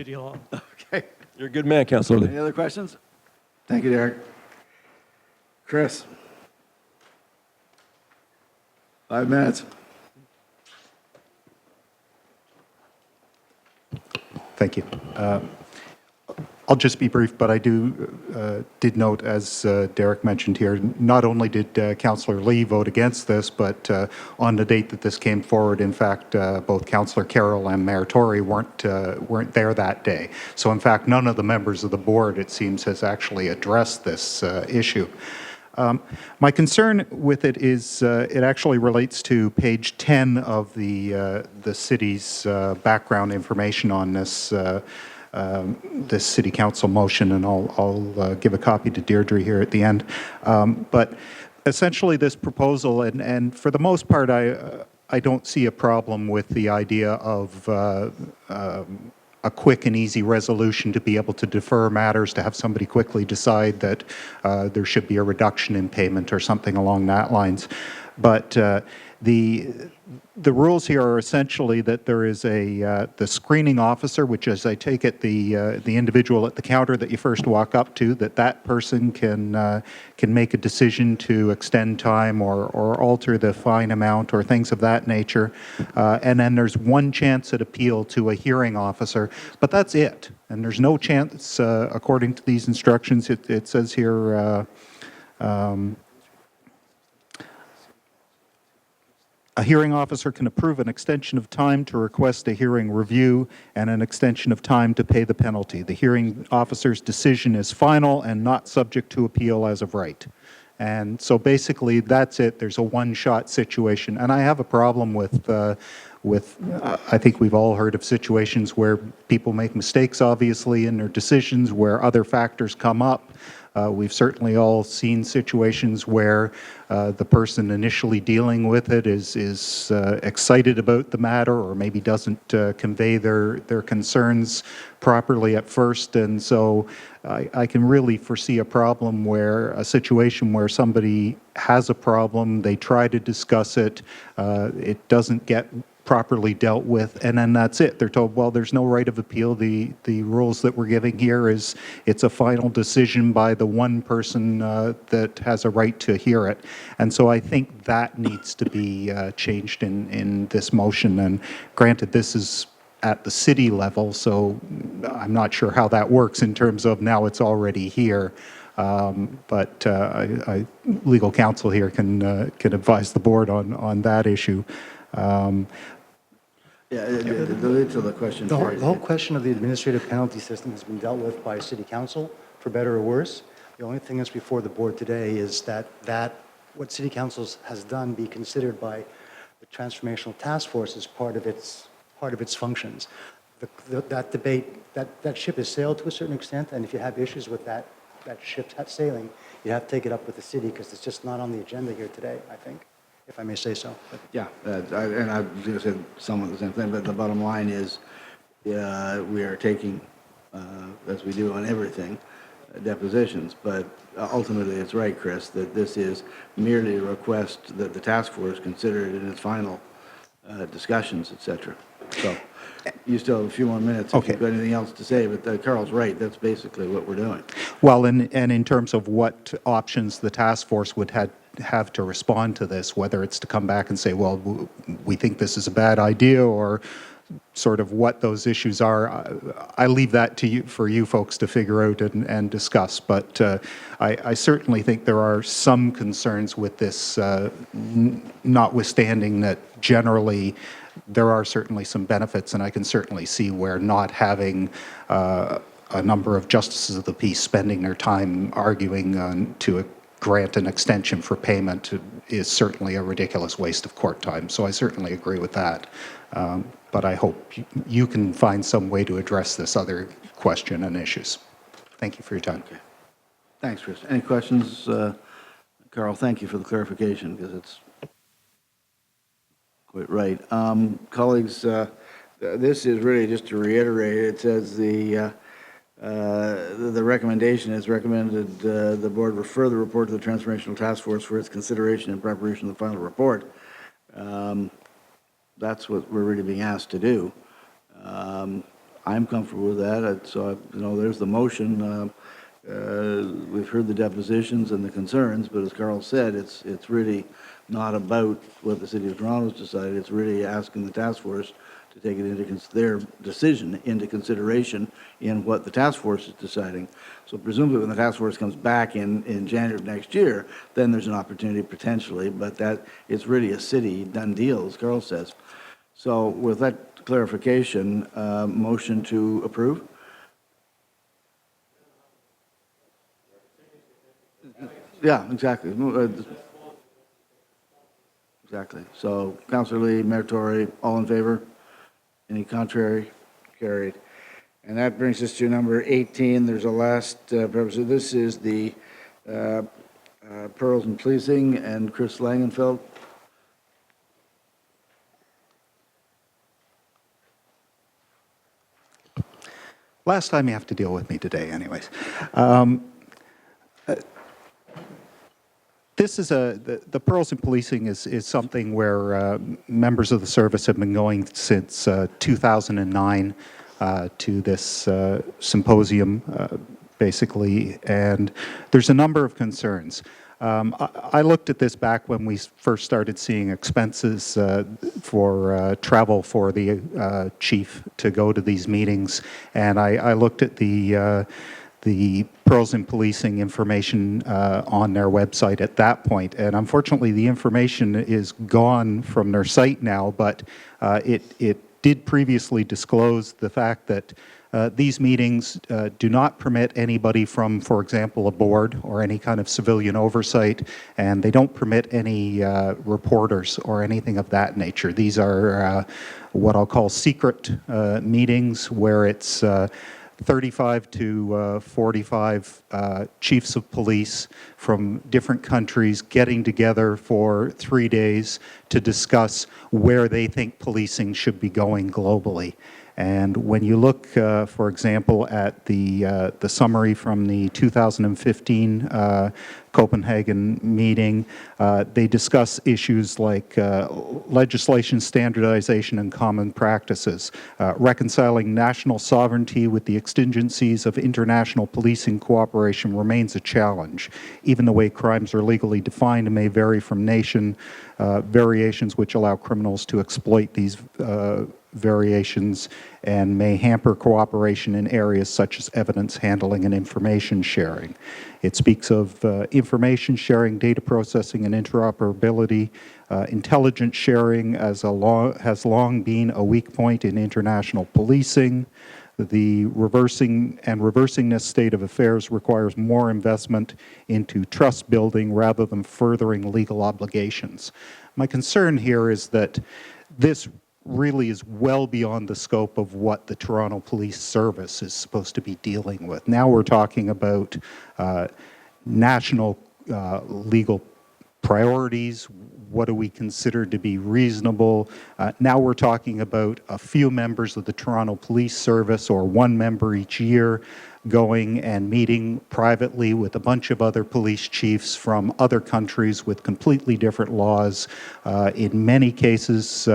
Okay. You're a good man, Councillor Lee. Any other questions? Thank you, Derek. Chris? 5 minutes. Thank you. I'll just be brief, but I did note, as Derek mentioned here, not only did Councillor Lee vote against this, but on the date that this came forward, in fact, both Councillor Carroll and Mayor Tory weren't there that day. So, in fact, none of the members of the board, it seems, has actually addressed this issue. My concern with it is it actually relates to page 10 of the city's background information on this this city council motion, and I'll give a copy to Deirdre here at the end. But essentially, this proposal, and for the most part, I don't see a problem with the idea of a quick and easy resolution to be able to defer matters, to have somebody quickly decide that there should be a reduction in payment or something along that lines. But The rules here are essentially that there is the screening officer, which is, I take it, the individual at the counter that you first walk up to, that person can make a decision to extend time or alter the fine amount or things of that nature. And then there's one chance at appeal to a hearing officer, but that's it. And there's no chance, according to these instructions, it says here, a hearing officer can approve an extension of time to request a hearing review and an extension of time to pay the penalty. The hearing officer's decision is final and not subject to appeal as of right. And so basically that's it. There's a one-shot situation. And I have a problem with I think we've all heard of situations where people make mistakes, obviously, in their decisions, where other factors come up. We've certainly all seen situations where the person initially dealing with it is excited about the matter or maybe doesn't convey their concerns properly at first. And so I can really foresee a situation where somebody has a problem, they try to discuss it, it doesn't get properly dealt with, and then that's it. They're told, well, there's no right of appeal. The rules that we're giving here is it's a final decision by the one person that has a right to hear it. And so I think that needs to be changed in this motion. And granted, this is at the city level, so I'm not sure how that works in terms of now it's already here. But legal counsel here can advise the board on that issue. The question. The whole question of the administrative penalty system has been dealt with by City Council, for better or worse. The only thing that's before the board today is that what City Council has done be considered by the Transformational Task Force as part of its functions. That debate, that ship has sailed to a certain extent, and if you have issues with that ship sailing, you have to take it up with the city because it's just not on the agenda here today, I think, if I may say so. But Yeah, and I was going to say somewhat the same thing, but the bottom line is we are taking, as we do on everything, depositions. But ultimately, it's right, Chris, that this is merely a request that the task force consider it in its final discussions, et cetera. So you still have a few more minutes if you've got anything else to say, but Carl's right. That's basically what we're doing. Well, and in terms of what options the task force would have to respond to this, whether it's to come back and say, well, we think this is a bad idea, or sort of what those issues are, I leave that to you, for you folks to figure out and discuss. But I certainly think there are some concerns with this, notwithstanding that generally there are certainly some benefits, and I can certainly see where not having a number of justices of the peace spending their time arguing to grant an extension for payment is certainly a ridiculous waste of court time. So I certainly agree with that. But I hope you can find some way to address this other question and issues. Thank you for your time. Okay. Thanks, Chris. Any questions? Carl, thank you for the clarification, because it's quite right. Colleagues, this is really just to reiterate, it says the recommendation is recommended the board refer the report to the Transformational Task Force for its consideration and preparation of the final report. That's what we're really being asked to do. I'm comfortable with that. So, there's the motion. We've heard the depositions and the concerns, but as Carl said, it's really not about what the City of Toronto's decided. It's really asking the task force to take it into their decision into consideration in what the task force is deciding. So presumably when the task force comes back in January of next year, then there's an opportunity potentially, but that it's really a city done deal, as Carl says. So with that clarification, motion to approve? Yeah, exactly. Exactly. So Councillor Lee, Mayor Tory, all in favor? Any contrary? Carried. And that brings us to number 18. There's a last purpose. This is the Pearls and Policing and Chris Langenfeld. Last time you have to deal with me today, anyways. this is the Pearls in Policing is something where members of the service have been going since 2009 to this symposium, basically, and there's a number of concerns. I looked at this back when we first started seeing expenses for travel for the chief to go to these meetings, and I looked at the Pearls in Policing information on their website at that point. And unfortunately, the information is gone from their site now, but it did previously disclose the fact that these meetings do not permit anybody from, for example, a board or any kind of civilian oversight, and they don't permit any reporters or anything of that nature. These are what I'll call secret meetings where it's 35 to 45 chiefs of police from different countries getting together for 3 days to discuss where they think policing should be going globally. And when you look, for example, at the summary from the 2015 Copenhagen meeting, they discuss issues like legislation standardization and common practices, reconciling national sovereignty with the exigencies of international policing cooperation remains a challenge. Even the way crimes are legally defined may vary from nation, variations which allow criminals to exploit these variations and may hamper cooperation in areas such as evidence handling and information sharing. It speaks of information sharing, data processing, and interoperability. Intelligence sharing has long been a weak point in international policing. The reversing this state of affairs requires more investment into trust building rather than furthering legal obligations. My concern here is that this really is well beyond the scope of what the Toronto Police Service is supposed to be dealing with. Now we're talking about national legal priorities. What do we consider to be reasonable? Now we're talking about a few members of the Toronto Police Service, or one member each year, going and meeting privately with a bunch of other police chiefs from other countries with completely different laws. In many cases,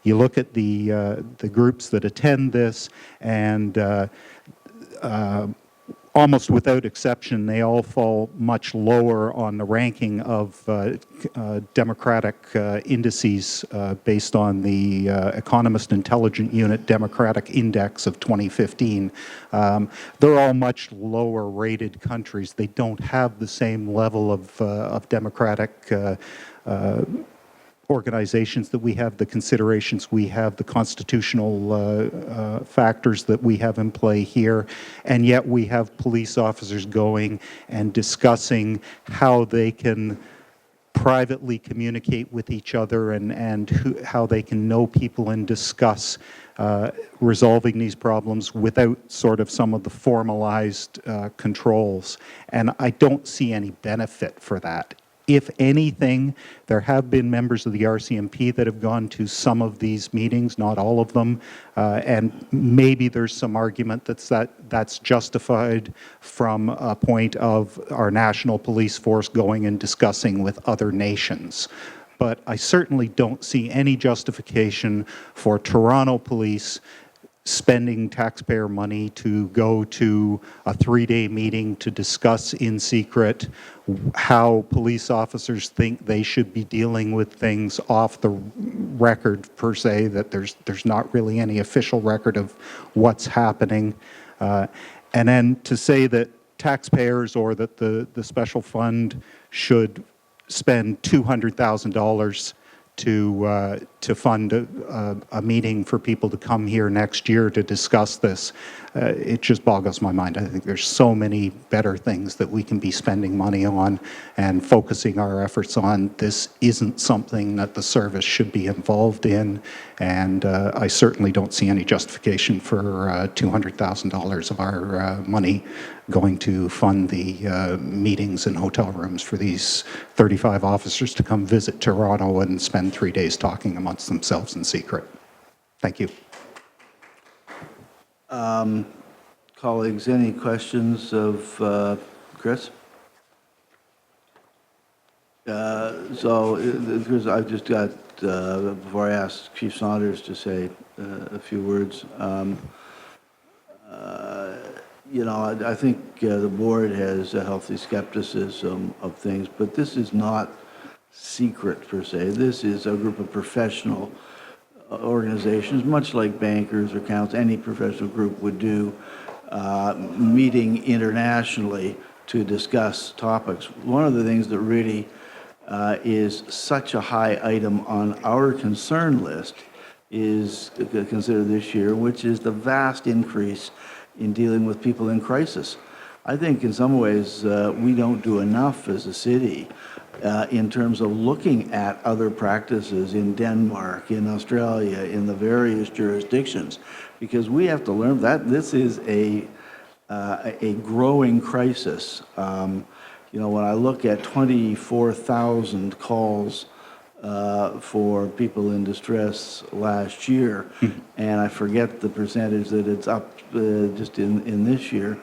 you look at the groups that attend this, and almost without exception, they all fall much lower on the ranking of democratic indices based on the Economist Intelligence Unit Democratic Index of 2015. They're all much lower rated countries. They don't have the same level of democratic organizations that we have, the considerations we have, the constitutional factors that we have in play here, and yet we have police officers going and discussing how they can privately communicate with each other and how they can know people and discuss resolving these problems without sort of some of the formalized controls. And I don't see any benefit for that. If anything, there have been members of the RCMP that have gone to some of these meetings, not all of them, and maybe there's some argument that's justified from a point of our national police force going and discussing with other nations. But I certainly don't see any justification for Toronto Police spending taxpayer money to go to a 3-day meeting to discuss in secret how police officers think they should be dealing with things off the record, per se, that there's not really any official record of what's happening. And then to say that taxpayers or that the special fund should spend $200,000 to fund a meeting for people to come here next year to discuss this, it just boggles my mind. I think there's so many better things that we can be spending money on and focusing our efforts on. This isn't something that the service should be involved in, and I certainly don't see any justification for $200,000 of our money going to fund the meetings and hotel rooms for these 35 officers to come visit Toronto and spend 3 days talking amongst themselves in secret. Thank you. Colleagues, any questions of Chris? Because I've just got, before I ask Chief Saunders to say a few words, I think the board has a healthy skepticism of things, but this is not secret per se. This is a group of professional organizations, much like bankers or accountants, any professional group would do, meeting internationally to discuss topics. One of the things that really is such a high item on our concern list is considered this year, which is the vast increase in dealing with people in crisis. I think in some ways we don't do enough as a city in terms of looking at other practices in Denmark, in Australia, in the various jurisdictions, because we have to learn that this is a growing crisis. When I look at 24,000 calls for people in distress last year, and I forget the percentage that it's up just in this year,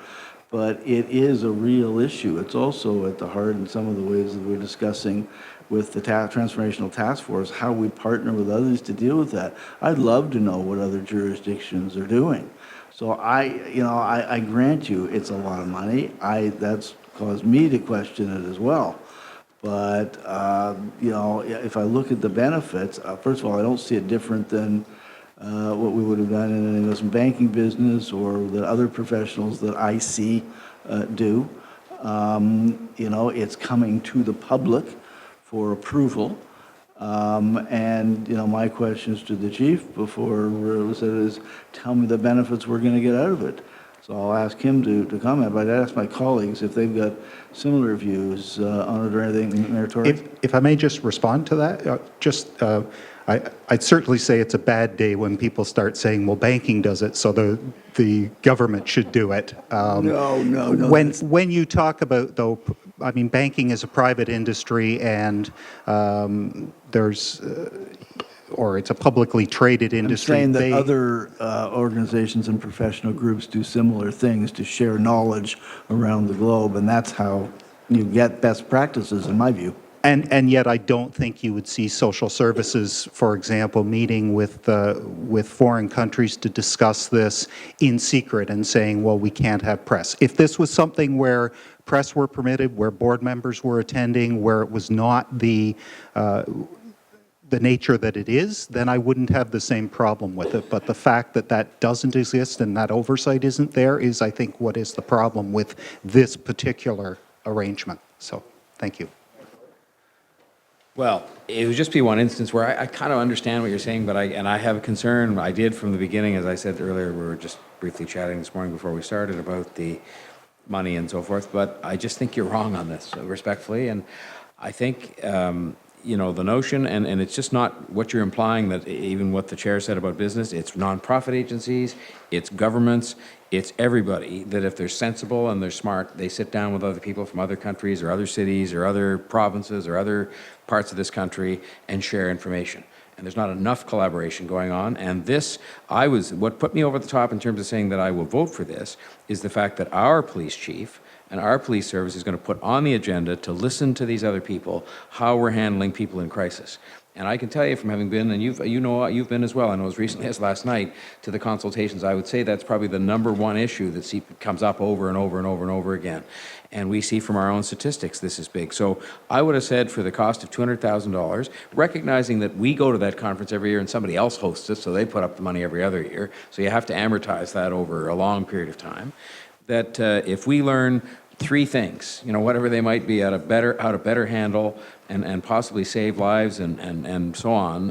but it is a real issue. It's also at the heart in some of the ways that we're discussing with the Transformational Task Force, how we partner with others to deal with that. I'd love to know what other jurisdictions are doing. So I grant you it's a lot of money. That's caused me to question it as well. But, if I look at the benefits, first of all, I don't see it different than what we would have done in an investment banking business or the other professionals that I see do. It's coming to the public for approval. My questions to the chief before we said is, tell me the benefits we're going to get out of it. So I'll ask him to comment, but I'd ask my colleagues if they've got similar views on it or anything meritorious. If I may just respond to that, I'd certainly say it's a bad day when people start saying, well, banking does it, so the government should do it. No. When you talk about, though, I mean, banking is a private industry, and or it's a publicly traded industry. I'm saying that other organizations and professional groups do similar things to share knowledge around the globe, and that's how you get best practices, in my view. And yet I don't think you would see social services, for example, meeting with foreign countries to discuss this in secret and saying, well, we can't have press. If this was something where press were permitted, where board members were attending, where it was not the nature that it is, then I wouldn't have the same problem with it. But the fact that that doesn't exist and that oversight isn't there is, I think, what is the problem with this particular arrangement. So, thank you. Well, it would just be one instance where I kind of understand what you're saying, but I have a concern. I did from the beginning, as I said earlier, we were just briefly chatting this morning before we started about the money and so forth, but I just think you're wrong on this, respectfully, and I think the notion, and it's just not what you're implying, that even what the chair said about business, it's nonprofit agencies, it's governments, it's everybody, that if they're sensible and they're smart, they sit down with other people from other countries or other cities or other provinces or other parts of this country and share information. And there's not enough collaboration going on. And what put me over the top in terms of saying that I will vote for this is the fact that our police chief and our police service is going to put on the agenda to listen to these other people, how we're handling people in crisis. And I can tell you from having been, and you've been as well, I know as recently as last night, to the consultations, I would say that's probably the number one issue that comes up over and over and over and over again. And we see from our own statistics this is big. So I would have said for the cost of $200,000, recognizing that we go to that conference every year and somebody else hosts it, so they put up the money every other year, so you have to amortize that over a long period of time, that if we learn 3 things, whatever they might be, how to better handle and possibly save lives and so on,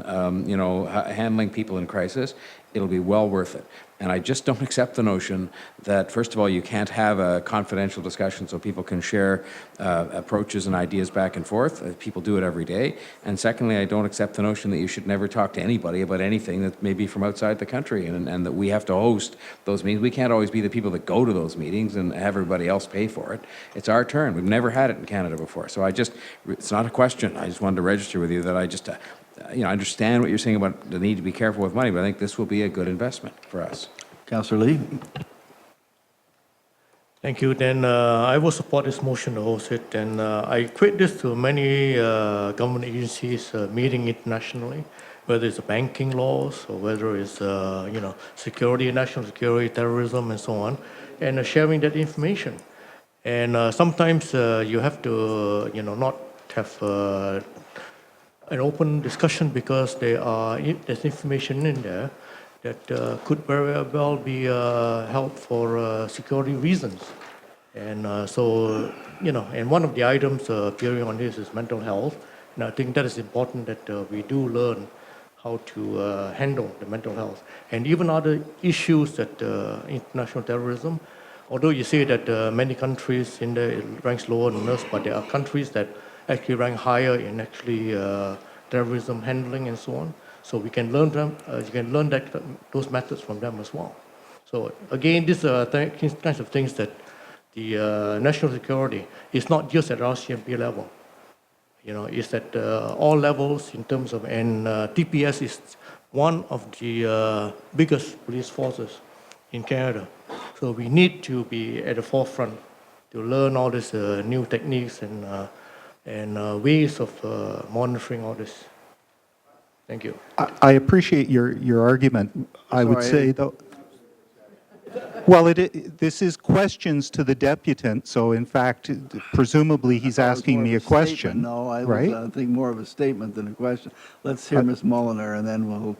handling people in crisis, it'll be well worth it. And I just don't accept the notion that, first of all, you can't have a confidential discussion so people can share approaches and ideas back and forth. People do it every day. And secondly, I don't accept the notion that you should never talk to anybody about anything that may be from outside the country and that we have to host those meetings. We can't always be the people that go to those meetings and have everybody else pay for it. It's our turn. We've never had it in Canada before. So it's not a question. I just wanted to register with you that I just... I understand what you're saying about the need to be careful with money, but I think this will be a good investment for us. Councillor Lee? Thank you. Then I will support this motion to host it. And I equate this to many government agencies meeting internationally, whether it's banking laws or whether it's security, national security, terrorism, and so on, and sharing that information. And sometimes you have to, not have an open discussion because there's information in there that could very well be held for security reasons. And and one of the items appearing on this is mental health. And I think that is important that we do learn how to handle the mental health. And even other issues that international terrorism, although you say that many countries in there it ranks lower than us, but there are countries that actually rank higher in actually terrorism handling and so on. So we can learn them. You can learn those methods from them as well. So again, these are kinds of things that the national security is not just at RCMP level. It's at all levels in terms of, and TPS is one of the biggest police forces in Canada. So we need to be at the forefront to learn all these new techniques and ways of monitoring all this. Thank you. I appreciate your argument. I would say, though, well, this is questions to the deputant, so in fact, presumably he's asking me a question. No, I was right? thinking more of a statement than a question. Let's hear Ms. Mulliner, and then we'll...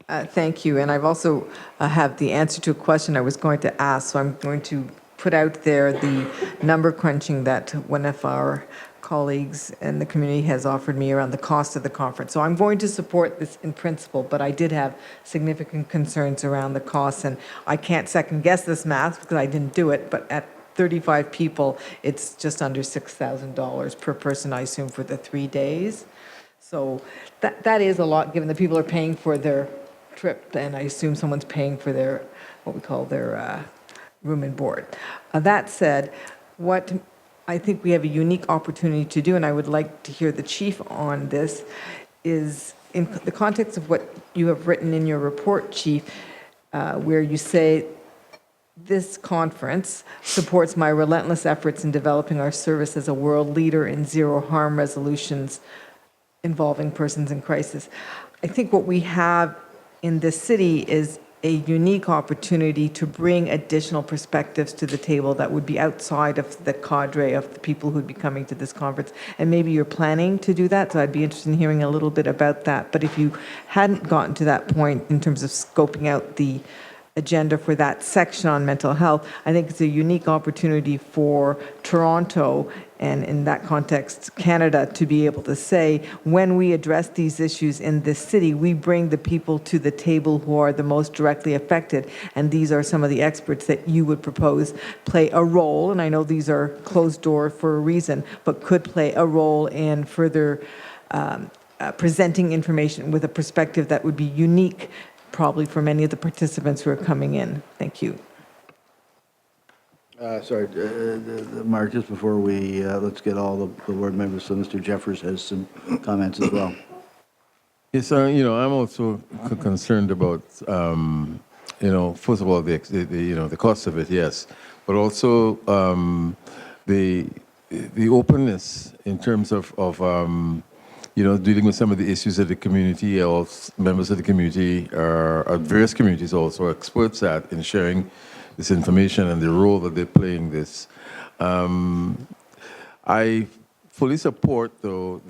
Thank you. And I've also have the answer to a question I was going to ask, so I'm going to put out there the number crunching that one of our colleagues in the community has offered me around the cost of the conference. So I'm going to support this in principle, but I did have significant concerns around the costs, and I can't second guess this math because I didn't do it, but at 35 people, it's just under $6,000 per person, I assume, for the 3 days. So that is a lot, given that people are paying for their trip, and I assume someone's paying for their, what we call their room and board. That said, what I think we have a unique opportunity to do, and I would like to hear the chief on this, is in the context of what you have written in your report, Chief, where you say, this conference supports my relentless efforts in developing our service as a world leader in zero harm resolutions involving persons in crisis. I think what we have in this city is a unique opportunity to bring additional perspectives to the table that would be outside of the cadre of the people who'd be coming to this conference. And maybe you're planning to do that, so I'd be interested in hearing a little bit about that. But if you hadn't gotten to that point in terms of scoping out the agenda for that section on mental health, I think it's a unique opportunity for Toronto, and in that context, Canada, to be able to say, when we address these issues in this city, we bring the people to the table who are the most directly affected, and these are some of the experts that you would propose play a role, and I know these are closed door for a reason, but could play a role in further presenting information with a perspective that would be unique probably for many of the participants who are coming in. Thank you. Sorry, Mark, just before we, let's get all the board members, so Mr. Jeffers has some comments as well. Yes, I'm also concerned about, first of all, the cost of it, yes, but also the openness in terms of dealing with some of the issues that the community or members of the community or various communities also are experts at in sharing this information and the role that they play in this. I fully support, though,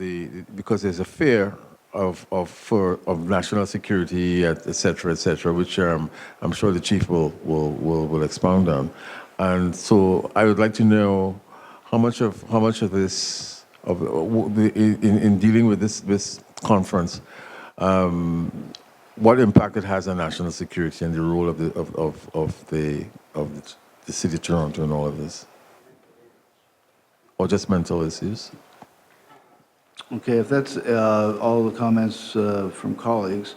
because there's a fear of national security, et cetera, which I'm sure the chief will expound on. And so I would like to know how much of this, in dealing with this conference, what impact it has on national security and the role of the city of Toronto in all of this, or just mental issues. Okay, if that's all the comments from colleagues,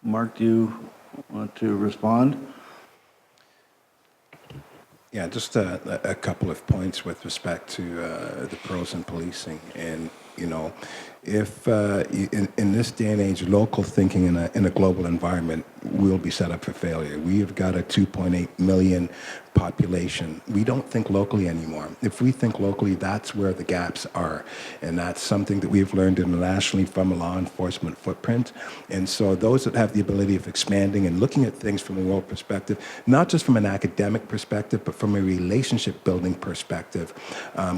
Mark, do you want to respond? Yeah, just a couple of points with respect to the pros in policing. And, in this day and age, local thinking in a global environment will be set up for failure. We have got a 2.8 million population. We don't think locally anymore. If we think locally, that's where the gaps are. And that's something that we've learned internationally from a law enforcement footprint. And so those that have the ability of expanding and looking at things from a world perspective, not just from an academic perspective, but from a relationship building perspective,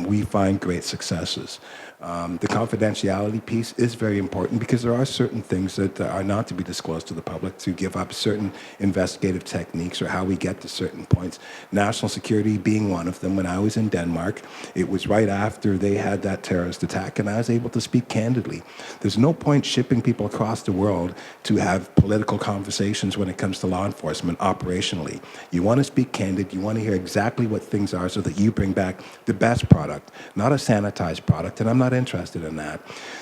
we find great successes. The confidentiality piece is very important because there are certain things that are not to be disclosed to the public, to give up certain investigative techniques or how we get to certain points. National security being one of them. When I was in Denmark, it was right after they had that terrorist attack, and I was able to speak candidly. There's no point shipping people across the world to have political conversations when it comes to law enforcement operationally. You want to speak candid, you want to hear exactly what things are so that you bring back the best product, not a sanitized product, and I'm not interested in that.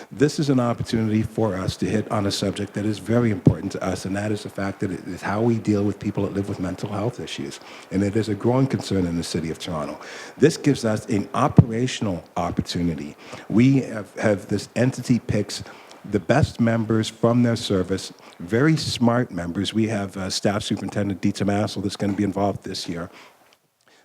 This is an opportunity for us to hit on a subject that is very important to us, and that is the fact that it is how we deal with people that live with mental health issues. And it is a growing concern in the City of Toronto. This gives us an operational opportunity. We have this entity picks the best members from their service, very smart members. We have Staff Superintendent Dita Massel that's going to be involved this year,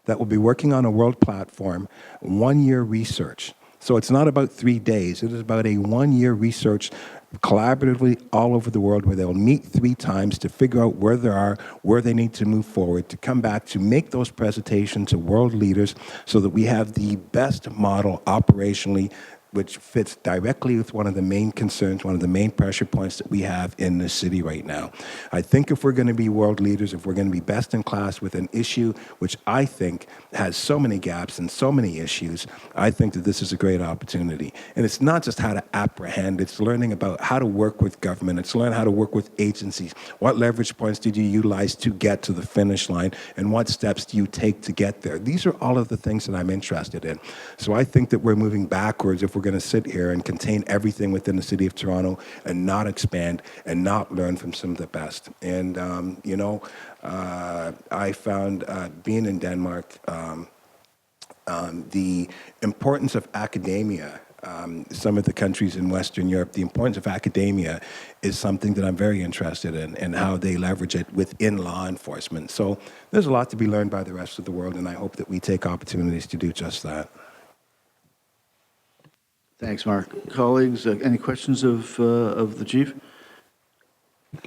that will be working on a world platform, 1-year research. So it's not about 3 days. It is about a 1-year research collaboratively all over the world where they'll meet 3 times to figure out where they are, where they need to move forward, to come back to make those presentations to world leaders so that we have the best model operationally, which fits directly with one of the main concerns, one of the main pressure points that we have in the city right now. I think if we're going to be world leaders, if we're going to be best in class with an issue which I think has so many gaps and so many issues, I think that this is a great opportunity. And it's not just how to apprehend, it's learning about how to work with government, it's learning how to work with agencies. What leverage points did you utilize to get to the finish line, and what steps do you take to get there? These are all of the things that I'm interested in. So I think that we're moving backwards if we're going to sit here and contain everything within the City of Toronto and not expand and not learn from some of the best. And, I found being in Denmark, the importance of academia, some of the countries in Western Europe, the importance of academia is something that I'm very interested in, and how they leverage it within law enforcement. So there's a lot to be learned by the rest of the world, and I hope that we take opportunities to do just that. Thanks, Mark. Colleagues, any questions of the chief?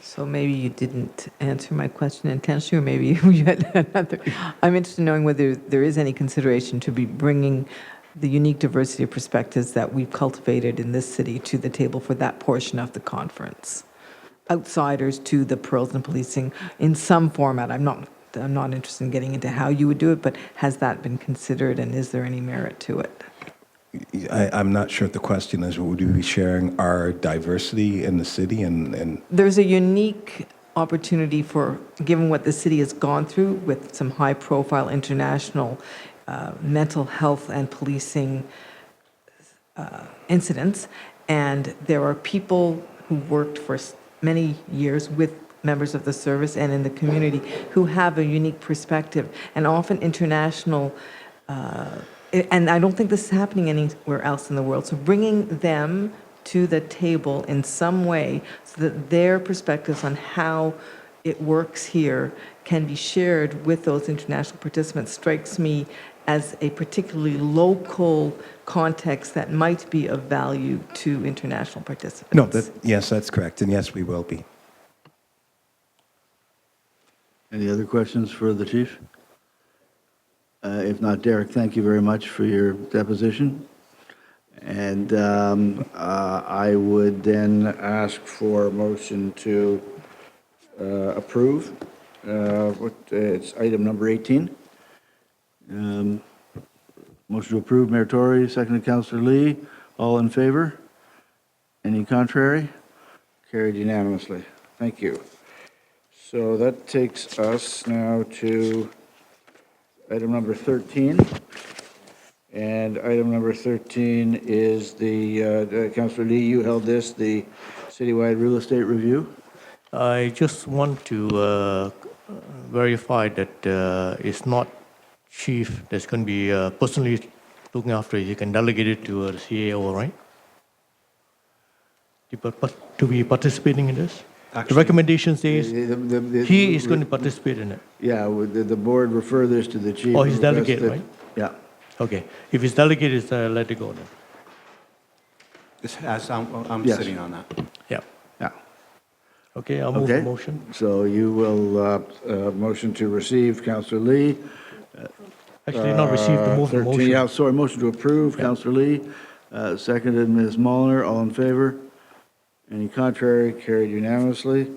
So maybe you didn't answer my question intentionally, or maybe you had another. I'm interested in knowing whether there is any consideration to be bringing the unique diversity of perspectives that we've cultivated in this city to the table for that portion of the conference. Outsiders to the pearls and policing in some format. I'm not interested in getting into how you would do it, but has that been considered, and is there any merit to it? I'm not sure if the question is, would we be sharing our diversity in the city? And There's a unique opportunity for, given what the city has gone through with some high-profile international mental health and policing incidents, and there are people who worked for many years with members of the service and in the community who have a unique perspective, and often international and I don't think this is happening anywhere else in the world. So bringing them to the table in some way so that their perspectives on how it works here can be shared with those international participants strikes me as a particularly local context that might be of value to international participants. no, yes, that's correct, and yes, we will be. Any other questions for the chief? If not, Derek, thank you very much for your deposition. And I would then ask for a motion to approve. It's item number 18. Motion to approve, Mayor Tory, seconded Councillor Lee. All in favor? Any contrary? Carried unanimously. Thank you. So that takes us now to item number 13. And item number 13 is the, Councillor Lee, you held this, the citywide real estate review. I just want to verify that it's not chief that's going to be personally looking after it. You can delegate it to the CAO, right? to be participating in this? The Actually, recommendation says he is going to the- participate in it. Yeah, the board refer this to the chief. Oh, he's and request delegate, that- right? Yeah. Okay. If he's delegate, it's let it go then. I'm Yes. sitting on that. Yeah. Yeah. Okay, I'll move the motion. So you will motion to receive, Councillor Lee. Actually, not receive, to move the 13, motion. Yeah, sorry, motion to approve, Councillor Lee. Seconded, Ms. Mulliner. All in favor? Any contrary? Carried unanimously.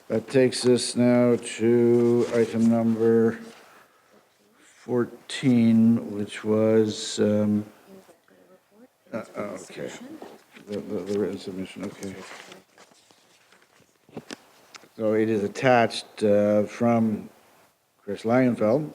That takes us now to item number 14, which was, okay, the written submission, okay. So it is attached from Chris Langenfeld.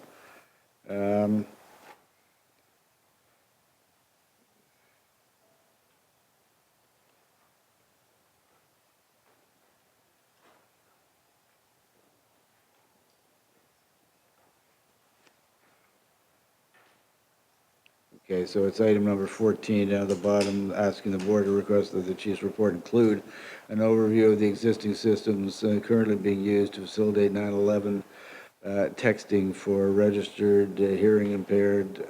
Okay, so it's item number 14 down at the bottom, asking the board to request that the chief's report include an overview of the existing systems currently being used to facilitate 9/11 texting for registered hearing impaired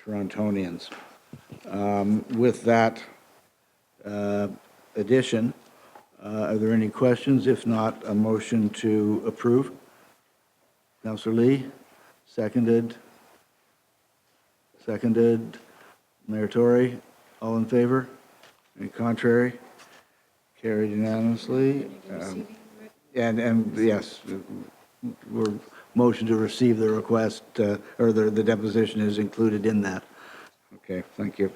Torontonians. With that addition, are there any questions? If not, a motion to approve. Councillor Lee, seconded. Seconded. Mayor Tory, all in favor? Any contrary? Carried unanimously. And yes, we're motion to receive the request, or the deposition is included in that. Okay, thank you.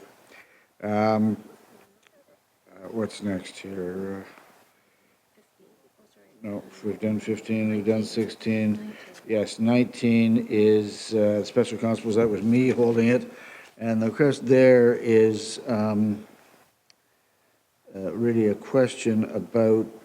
What's next here? No, we've done 15, we've done 16. Yes, 19 is special constables. That was me holding it. And the request there is really a question about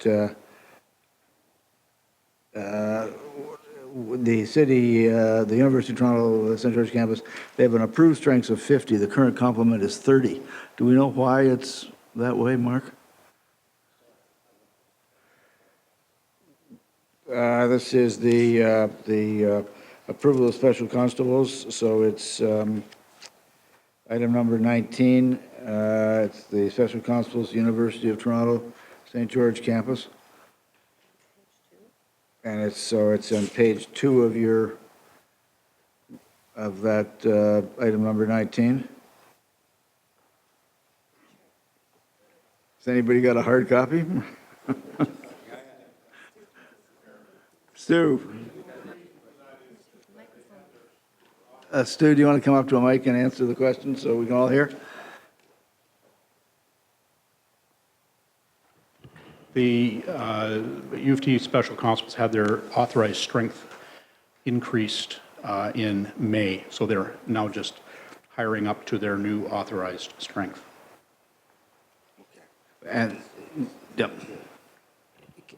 the city, the University of Toronto St. George campus. They have an approved strength of 50. The current complement is 30. Do we know why it's that way, Mark? This is the approval of special constables, so it's item number 19. It's the special constables, University of Toronto, St. George campus. And it's on page 2 of that item number 19. Has anybody got a hard copy? Stu. Stu, do you want to come up to a mic and answer the question so we can all hear? The U of T special constables had their authorized strength increased in May, so they're now just hiring up to their new authorized strength. And, yep.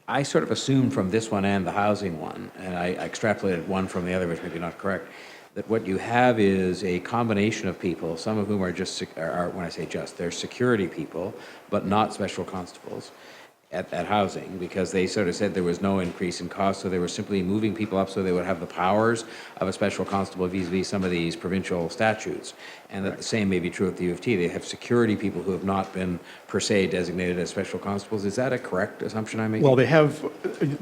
I sort of assumed from this one and the housing one, and I extrapolated one from the other, which may be not correct, that what you have is a combination of people, some of whom are just, when I say just, they're security people, but not special constables at housing, because they sort of said there was no increase in cost, so they were simply moving people up so they would have the powers of a special constable vis-a-vis some of these provincial statutes. And that the same may be true at the U of T. They have security people who have not been per se designated as special constables. Is that a correct assumption I'm making? Well, they have,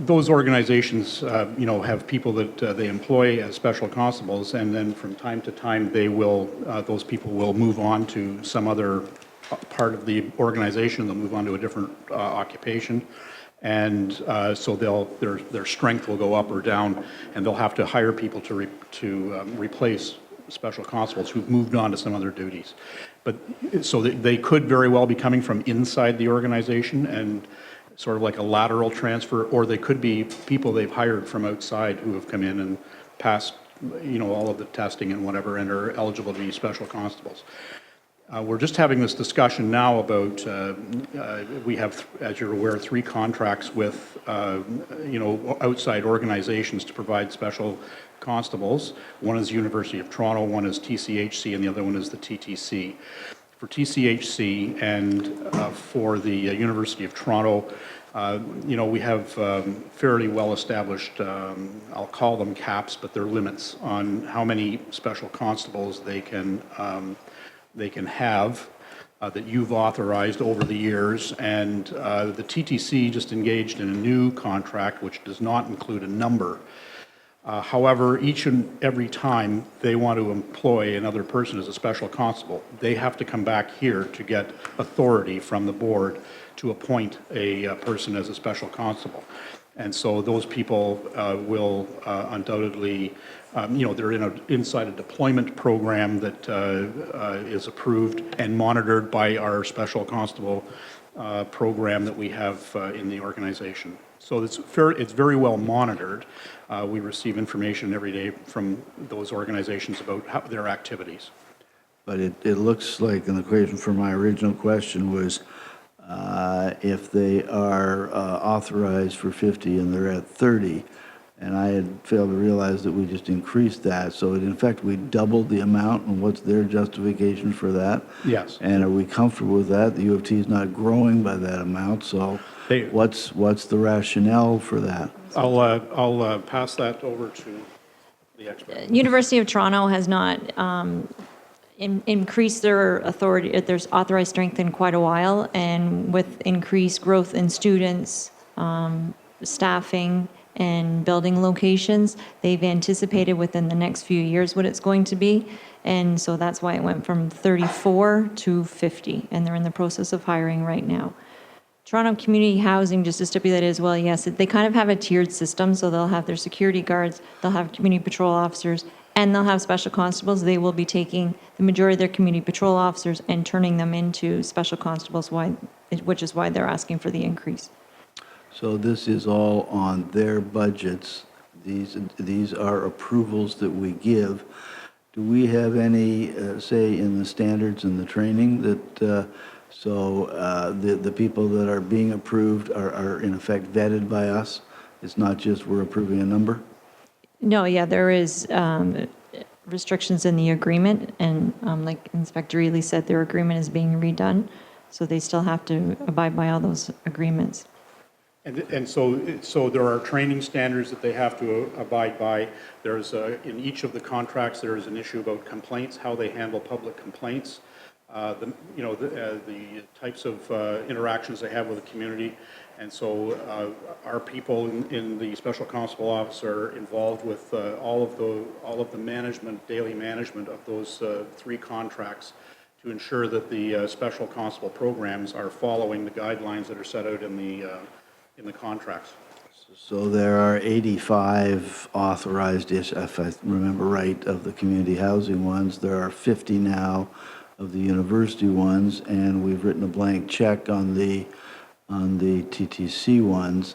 those organizations, have people that they employ as special constables, and then from time to time, they will, those people will move on to some other part of the organization. They'll move on to a different occupation, and so their strength will go up or down, and they'll have to hire people to replace special constables who've moved on to some other duties. But so they could very well be coming from inside the organization and sort of like a lateral transfer, or they could be people they've hired from outside who have come in and passed, all of the testing and whatever, and are eligible to be special constables. We're just having this discussion now about, we have, as you're aware, 3 contracts with, outside organizations to provide special constables. One is University of Toronto, one is TCHC, and the other one is the TTC. for TCHC and for the University of Toronto, we have fairly well-established, I'll call them caps, but they're limits on how many special constables they can have that you've authorized over the years. And the TTC just engaged in a new contract which does not include a number. However, each and every time they want to employ another person as a special constable, they have to come back here to get authority from the board to appoint a person as a special constable. And so those people will undoubtedly, they're inside a deployment program that is approved and monitored by our special constable program that we have in the organization. So it's very well monitored. We receive information every day from those organizations about their activities. But it looks like an equation for my original question was if they are authorized for 50 and they're at 30, and I had failed to realize that we just increased that. So in fact, we doubled the amount, and what's their justification for that? Yes. And are we comfortable with that? The U of T is not growing by that amount, so what's the rationale for that? I'll pass that over to the expert. University of Toronto has not increased their authority, their authorized strength in quite a while, and with increased growth in students, staffing, and building locations, they've anticipated within the next few years what it's going to be, and so that's why it went from 34 to 50, and they're in the process of hiring right now. Toronto Community Housing, just to stipulate as well, yes, they kind of have a tiered system, so they'll have their security guards, they'll have community patrol officers, and they'll have special constables. They will be taking the majority of their community patrol officers and turning them into special constables, which is why they're asking for the increase. So this is all on their budgets. These are approvals that we give. Do we have any say in the standards and the training that, the people that are being approved are in effect vetted by us? It's not just we're approving a number? No, yeah, there is restrictions in the agreement, and like Inspector Ely said, their agreement is being redone, so they still have to abide by all those agreements. And so there are training standards that they have to abide by. There's in each of the contracts there is an issue about complaints, how they handle public complaints, the types of interactions they have with the community, and so our people in the special constable office are involved with all of the management, daily management of those 3 contracts to ensure that the special constable programs are following the guidelines that are set out in the contracts. So there are 85 authorized, if I remember right, of the community housing ones. There are 50 now of the university ones, and we've written a blank check on the TTC ones.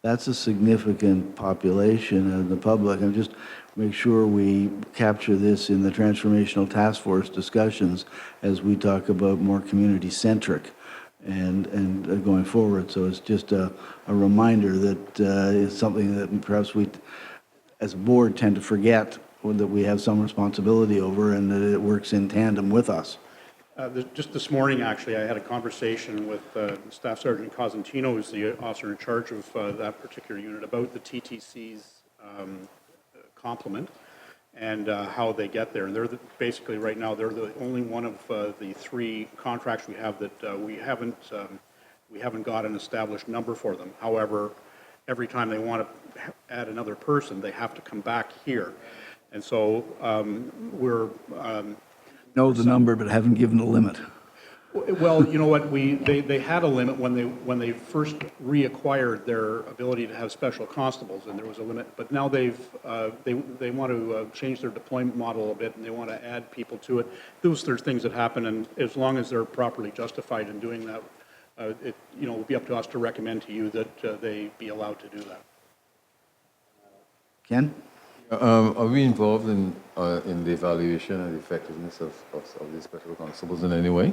That's a significant population of the public. And just make sure we capture this in the transformational task force discussions as we talk about more community-centric and going forward. So it's just a reminder that it's something that perhaps we, as a board, tend to forget that we have some responsibility over and that it works in tandem with us. Just this morning, actually, I had a conversation with Staff Sergeant Cosentino, who's the officer in charge of that particular unit, about the TTC's complement and how they get there. And they're basically right now they're the only one of the 3 contracts we have that we haven't got an established number for them. However, every time they want to add another person, they have to come back here, and so we're know the number, but haven't given a limit. Well, you know what, they had a limit when they first reacquired their ability to have special constables, and there was a limit, but now they want to change their deployment model a bit, and they want to add people to it. Those are things that happen, and as long as they're properly justified in doing that, it will be up to us to recommend to you that they be allowed to do that. Ken? Are we involved in the evaluation and the effectiveness of these special constables in any way?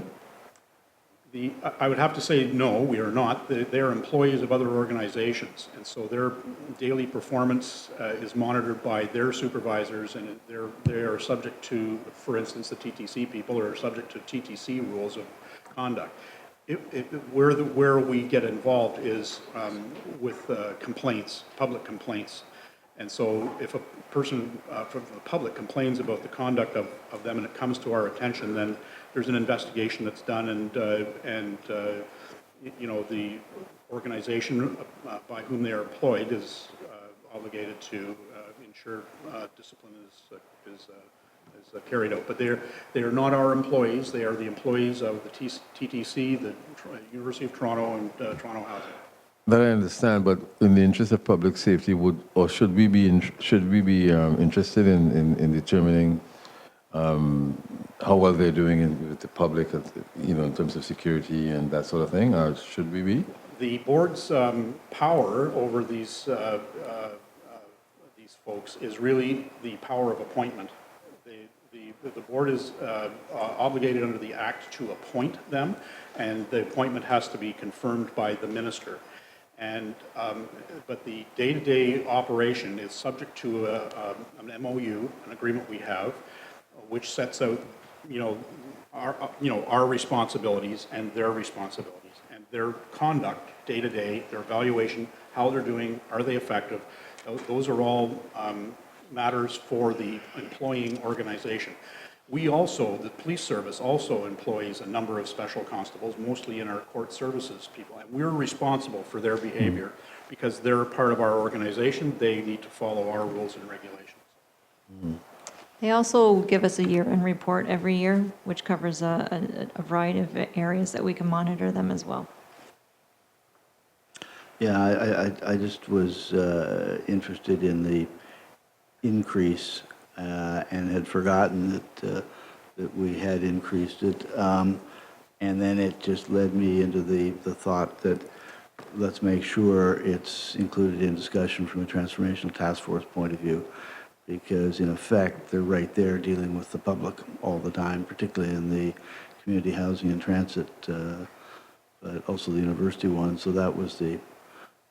I would have to say, no, we are not. They're employees of other organizations, and so their daily performance is monitored by their supervisors, and they are subject to, for instance, the TTC people are subject to TTC rules of conduct. Where we get involved is with complaints, public complaints. And so if a person from the public complains about the conduct of them and it comes to our attention, then there's an investigation that's done, and you know, the organization by whom they are employed is obligated to ensure discipline is carried out. But they are not our employees. They are the employees of the TTC, the University of Toronto, and Toronto Housing. That I understand, but in the interest of public safety, should we be interested in determining how well they're doing with the public, you know, in terms of security and that sort of thing, or should we be? The board's power over these folks is really the power of appointment. The board is obligated under the Act to appoint them, and the appointment has to be confirmed by the minister. And but the day-to-day operation is subject to an MOU, an agreement we have, which sets out, our responsibilities and their responsibilities, and their conduct day-to-day, their evaluation, how they're doing, are they effective? Those are all matters for the employing organization. We also, the police service also employs a number of special constables, mostly in our court services people, and we're responsible for their behavior because they're part of our organization. They need to follow our rules and regulations. They also give us a year-end report every year, which covers a variety of areas that we can monitor them as well. Yeah, I just was interested in the increase and had forgotten that we had increased it. And then it just led me into the thought that let's make sure it's included in discussion from a transformational task force point of view, because in effect, they're right there dealing with the public all the time, particularly in the community housing and transit, but also the university one. So that was the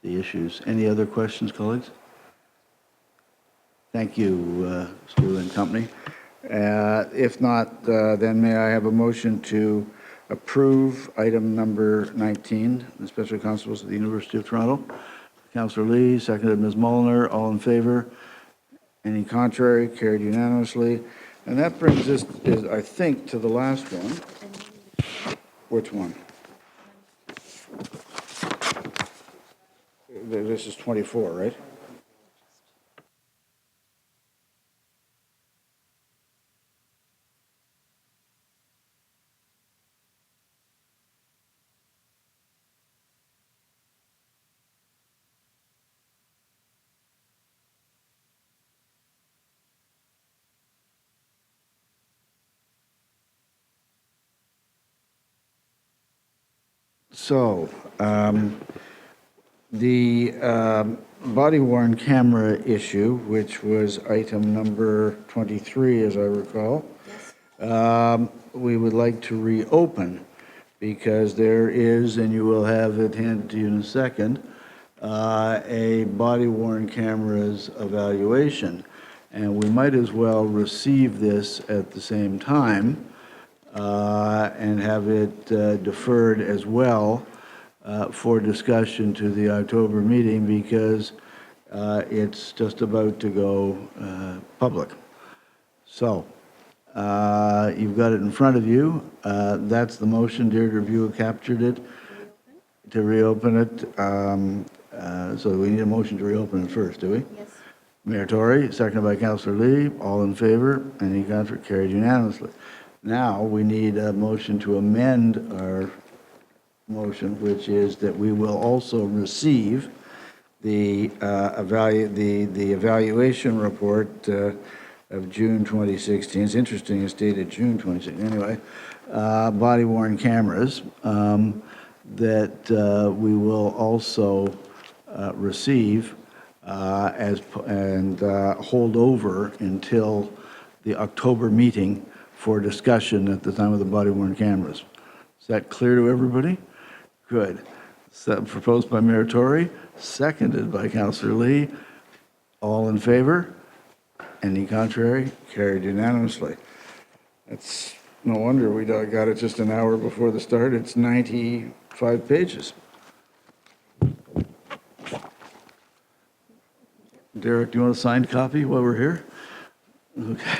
issues. Any other questions, colleagues? Thank you, Stu and company. If not, then may I have a motion to approve item number 19, the Special Constables at the University of Toronto? Councillor Lee, seconded Ms. Mulliner. All in favor? Any contrary? Carried unanimously. And that brings us, I think, to the last one. Which one? This is 24, right? So, the body-worn camera issue, which was item number 23, as I recall, we would like to reopen because there is, and you will have it handed to you in a second, a body-worn cameras evaluation. And we might as well receive this at the same time and have it deferred as well for discussion to the October meeting, because it's just about to go public. So, you've got it in front of you. That's the motion. Deirdre View captured it to reopen it. So we need a motion to reopen it first, do we? Yes. Mayor Tory, seconded by Councillor Lee. All in favor? Any contrary? Carried unanimously. Now, we need a motion to amend our motion, which is that we will also receive the evaluation report of June 2016. It's interesting, it's dated June 2016. Anyway, body-worn cameras that we will also receive and hold over until the October meeting for discussion at the time of the body-worn cameras. Is that clear to everybody? Good. So, proposed by Mayor Tory, seconded by Councillor Lee. All in favor? Any contrary? Carried unanimously. It's no wonder we got it just an hour before the start. It's 95 pages. Derek, do you want a signed copy while we're here? Okay.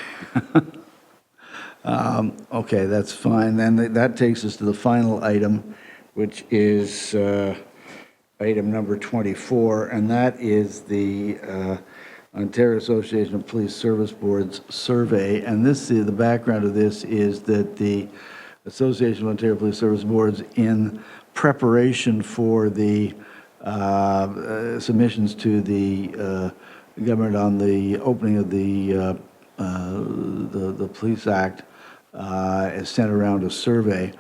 Okay, that's fine. Then that takes us to the final item, which is item number 24, and that is the Ontario Association of Police Service Boards survey. And the background of this is that the Association of Ontario Police Service Boards, in preparation for the submissions to the government on the opening of the Police Act, has sent around a survey.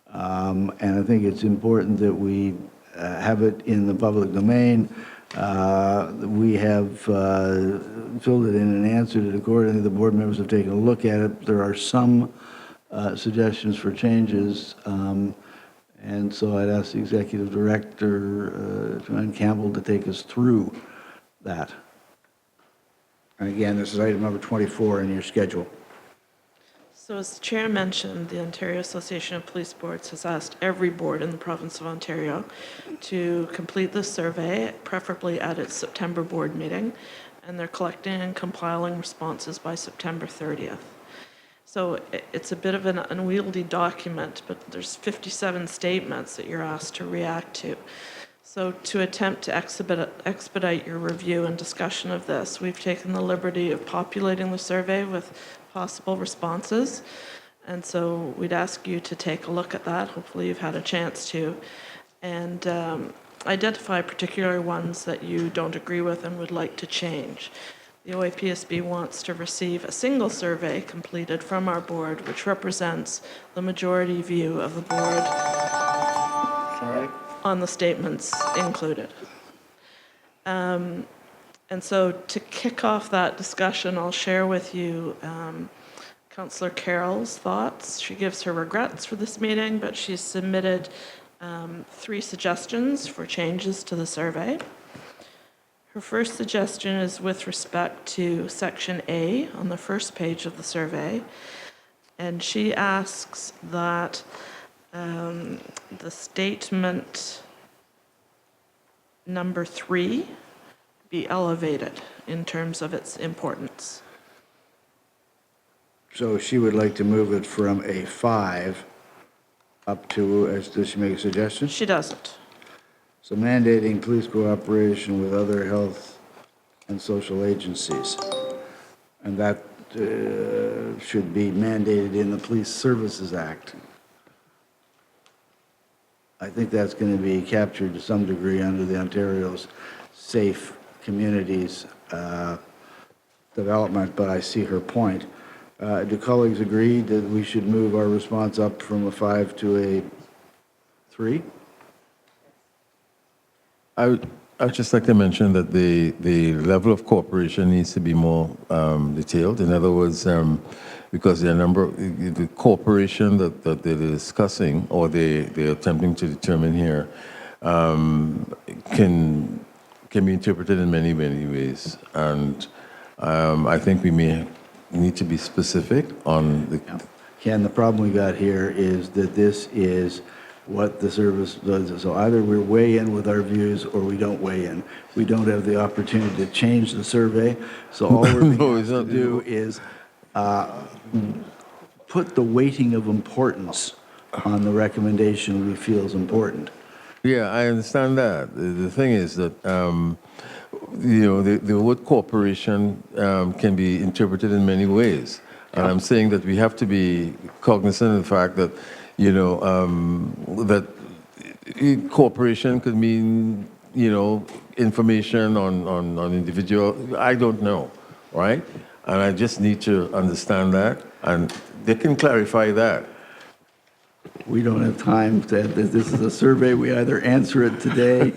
And I think it's important that we have it in the public domain. We have filled it in and answered it accordingly. The board members have taken a look at it. There are some suggestions for changes. And so I'd ask the Executive Director, Joanne Campbell, to take us through that. And again, this is item number 24 in your schedule. So as the chair mentioned, the Ontario Association of Police Boards has asked every board in the province of Ontario to complete this survey, preferably at its September board meeting, and they're collecting and compiling responses by September 30th. So it's a bit of an unwieldy document, but there's 57 statements that you're asked to react to. So to attempt to expedite your review and discussion of this, we've taken the liberty of populating the survey with possible responses. And so we'd ask you to take a look at that. Hopefully you've had a chance to. And identify particular ones that you don't agree with and would like to change. The OAPSB wants to receive a single survey completed from our board, which represents the majority view of the board on the statements included. And so to kick off that discussion, I'll share with you Councillor Carroll's thoughts. She gives her regrets for this meeting, but she's submitted 3 suggestions for changes to the survey. Her first suggestion is with respect to Section A on the first page of the survey, and she asks that the statement number 3 be elevated in terms of its importance. So she would like to move it from a 5 up to, does she make a suggestion? She doesn't. So mandating police cooperation with other health and social agencies. And that should be mandated in the Police Services Act. I think that's going to be captured to some degree under the Ontario's Safe Communities development, but I see her point. Do colleagues agree that we should move our response up from a 5 to a 3? I would just like to mention that the level of cooperation needs to be more detailed. In other words, because there are a number of the cooperation that they're discussing or they're attempting to determine here can be interpreted in many, many ways. And I think we may need to be specific on the... Ken, the problem we got here is that this is what the service does. So either we're way in with our views or we don't weigh in. We don't have the opportunity to change the survey. So all we're being asked to do is put the weighting of importance on the recommendation we feel is important. Yeah, I understand that. The thing is that, the word cooperation can be interpreted in many ways. And I'm saying that we have to be cognizant of the fact that, that cooperation could mean, information on individual. I don't know, right? And I just need to understand that, and they can clarify that. We don't have time to, this is a survey, we either answer it today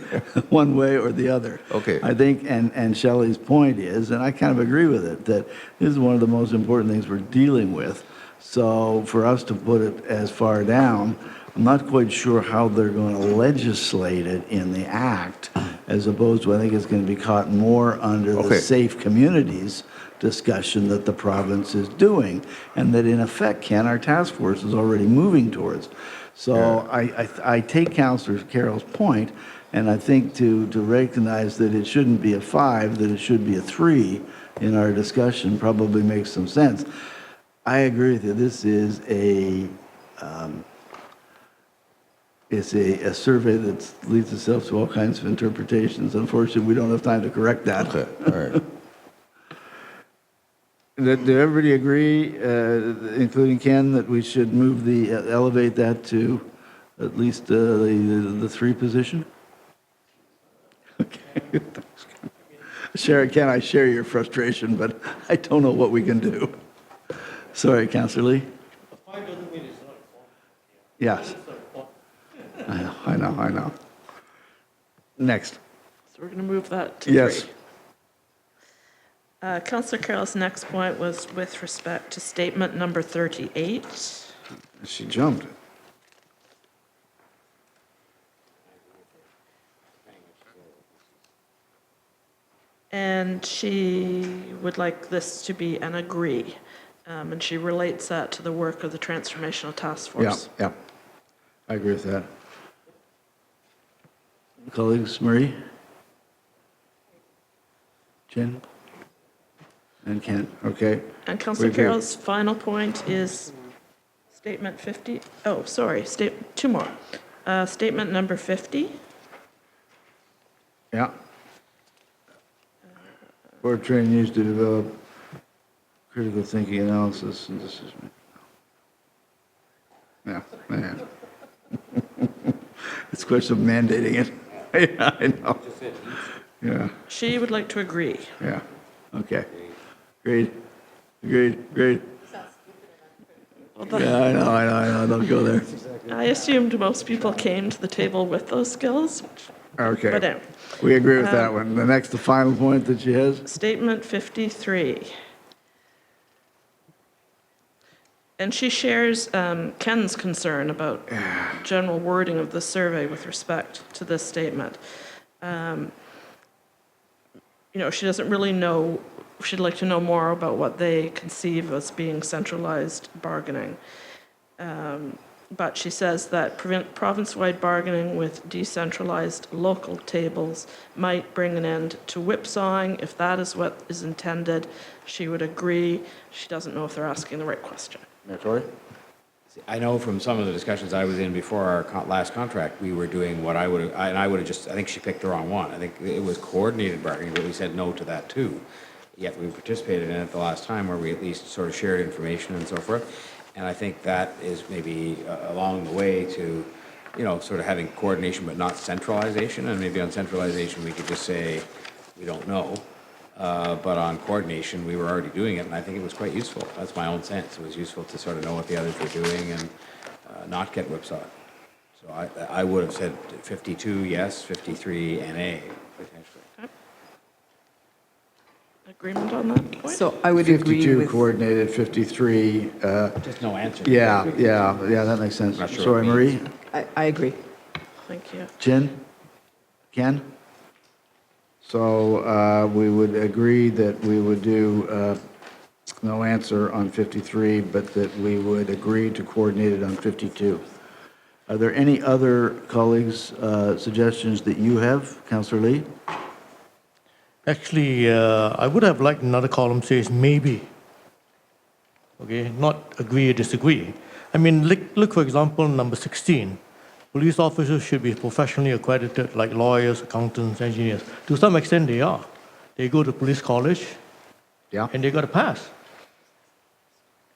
one way or the other. Okay. I think, and Shelley's point is, and I kind of agree with it, that this is one of the most important things we're dealing with. So for us to put it as far down, I'm not quite sure how they're going to legislate it in the act, as opposed to, I think it's going to be caught more under the safe communities discussion that the province is doing, and that in effect, Ken, our task force is already moving towards. So I take Councillor Carroll's point, and I think to recognize that it shouldn't be a 5, that it should be a 3 in our discussion probably makes some sense. I agree with you. This is it's a survey that leads itself to all kinds of interpretations. Unfortunately, we don't have time to correct that. Okay, all right. Did everybody agree, including Ken, that we should move elevate that to at least the 3 position? Okay. Ken, I share your frustration, but I don't know what we can do. Sorry, Councillor Lee. Yes. I know. Next. So we're going to move that to Yes. 3. Councillor Carroll's next point was with respect to statement number 38. She jumped. And she would like this to be an agree. And she relates that to the work of the Transformational Task Force. Yeah. I agree with that. Colleagues, Marie? Jen? And Ken, okay. And Councillor We're good. Carroll's final point is statement 50. Oh, sorry, 2 more. Statement number 50. Yeah. Board training needs to develop critical thinking, analysis, and decision. Yeah. It's a question of mandating it. Yeah, I know. Yeah. She would like to agree. Yeah. Okay. Agreed. Yeah, I know. Don't go there. I assumed most people came to the table with those skills. Okay. But anyway. We agree with that one. The final point that she has? Statement 53. And she shares Ken's concern about general wording of the survey with respect to this statement. She doesn't really know, she'd like to know more about what they conceive as being centralized bargaining. But she says that province-wide bargaining with decentralized local tables might bring an end to whipsawing. If that is what is intended, she would agree. She doesn't know if they're asking the right question. Tori? I know from some of the discussions I was in before our last contract, we were doing what I would have just, I think she picked the wrong one. I think it was coordinated bargaining, but we said no to that too. Yet we participated in it the last time where we at least sort of shared information and so forth. And I think that is maybe along the way to, sort of having coordination but not centralization. And maybe on centralization we could just say, we don't know. But on coordination, we were already doing it, and I think it was quite useful. That's my own sense. It was useful to sort of know what the others were doing and not get whipsawed. So I would have said 52 yes, 53 NA, potentially. Okay. Agreement on that point? So I would agree 52 with... coordinated, 53. Just no answer. Yeah, that makes sense. Not sure Sorry, what it Marie? I agree. Thank you. Jen? Ken? So we would agree that we would do no answer on 53, but that we would agree to coordinate it on 52. Are there any other colleagues' suggestions that you have, Councillor Lee? Actually, I would have liked another column says maybe. Okay, not agree or disagree. I mean, look for example, number 16. Police officers should be professionally accredited like lawyers, accountants, engineers. To some extent, they are. They go to police college, and they got to pass.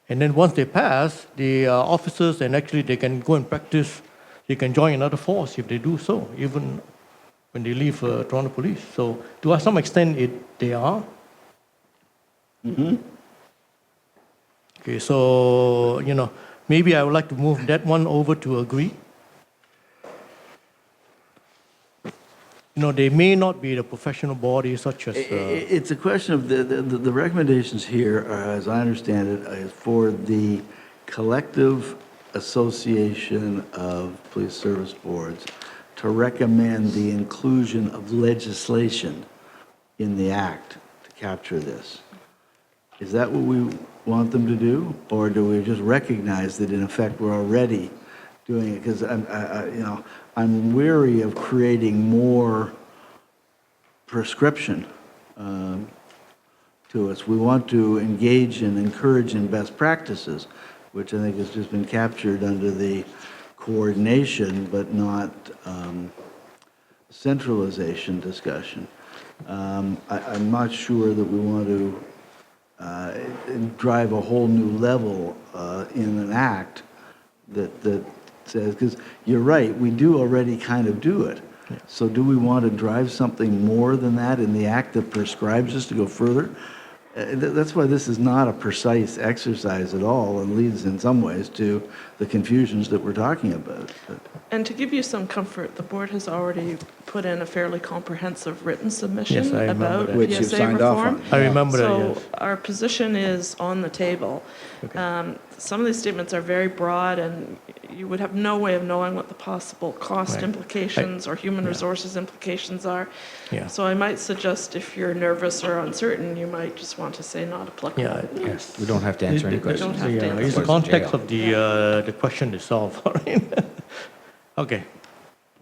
And then once they pass, the officers, and actually they can go and practice, they can join another force if they do so, even when they leave Toronto Police. So to some extent, they are. Mm-hmm. Okay, so, maybe I would like to move that one over to agree. They may not be the professional body such as... It's a question of the recommendations here, as I understand it, is for the collective Association of Police Service Boards to recommend the inclusion of legislation in the act to capture this. Is that what we want them to do? Or do we just recognize that in effect we're already doing it? Because I'm weary of creating more prescription to us. We want to engage and encourage in best practices, which I think has just been captured under the coordination but not centralization discussion. I'm not sure that we want to drive a whole new level in an act that says, because you're right, we do already kind of do it. So do we want to drive something more than that in the act that prescribes us to go further? That's why this is not a precise exercise at all and leads in some ways to the confusions that we're talking about. And to give you some comfort, the board has already put in a fairly comprehensive written submission Yes, I remember about that. Which you've PSA signed off reform. on. I remember that, So yes. our position is on the table. Some of these statements are very broad, and you would have no way of knowing what the possible cost Right. implications or human resources implications are. Yeah. So I might suggest if you're nervous or uncertain, you might just want to say not applicable. Yeah. Yes, we don't have to answer any questions. have to answer. It's the Goes to context jail. of the question itself. Okay.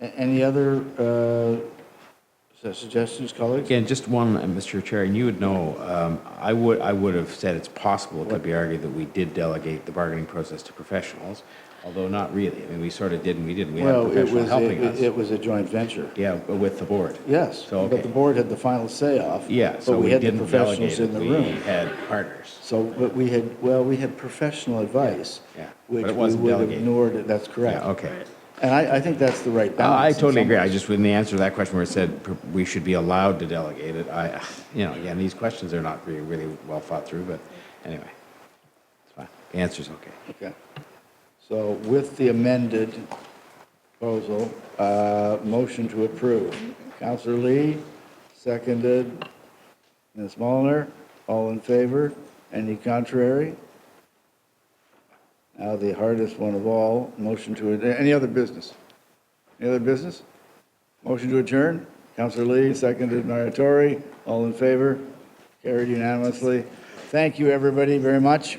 Any other suggestions, colleagues? Again, just one, Mr. Chair, and you would know, I would have said it's possible, it could be argued that we did delegate the bargaining process to professionals, although not really. I mean, we sort of did and we didn't. We had a Well, professional helping us. it was a joint venture. Yeah, but with the board. Yes, So, okay. but the board had the final say-off. Yeah, so but we had the didn't delegate professionals it. in the We room. had partners. So, but we had professional advice, Yeah, which but it we wasn't would have delegated. ignored. That's correct. Yeah, okay. And I think that's the right I balance. in totally some agree. I ways. just, in the answer to that question where it said we should be allowed to delegate it, again, these questions are not really well thought through, but anyway, it's fine. The answer's okay. Okay. So with the amended proposal, motion to approve. Councillor Lee, seconded. Ms. Mulliner, all in favor? Any contrary? Now the hardest one of all, motion to, any other business? Any other business? Motion to adjourn? Councillor Lee, seconded by Auditorium, all in favor? Carried unanimously. Thank you, everybody, very much.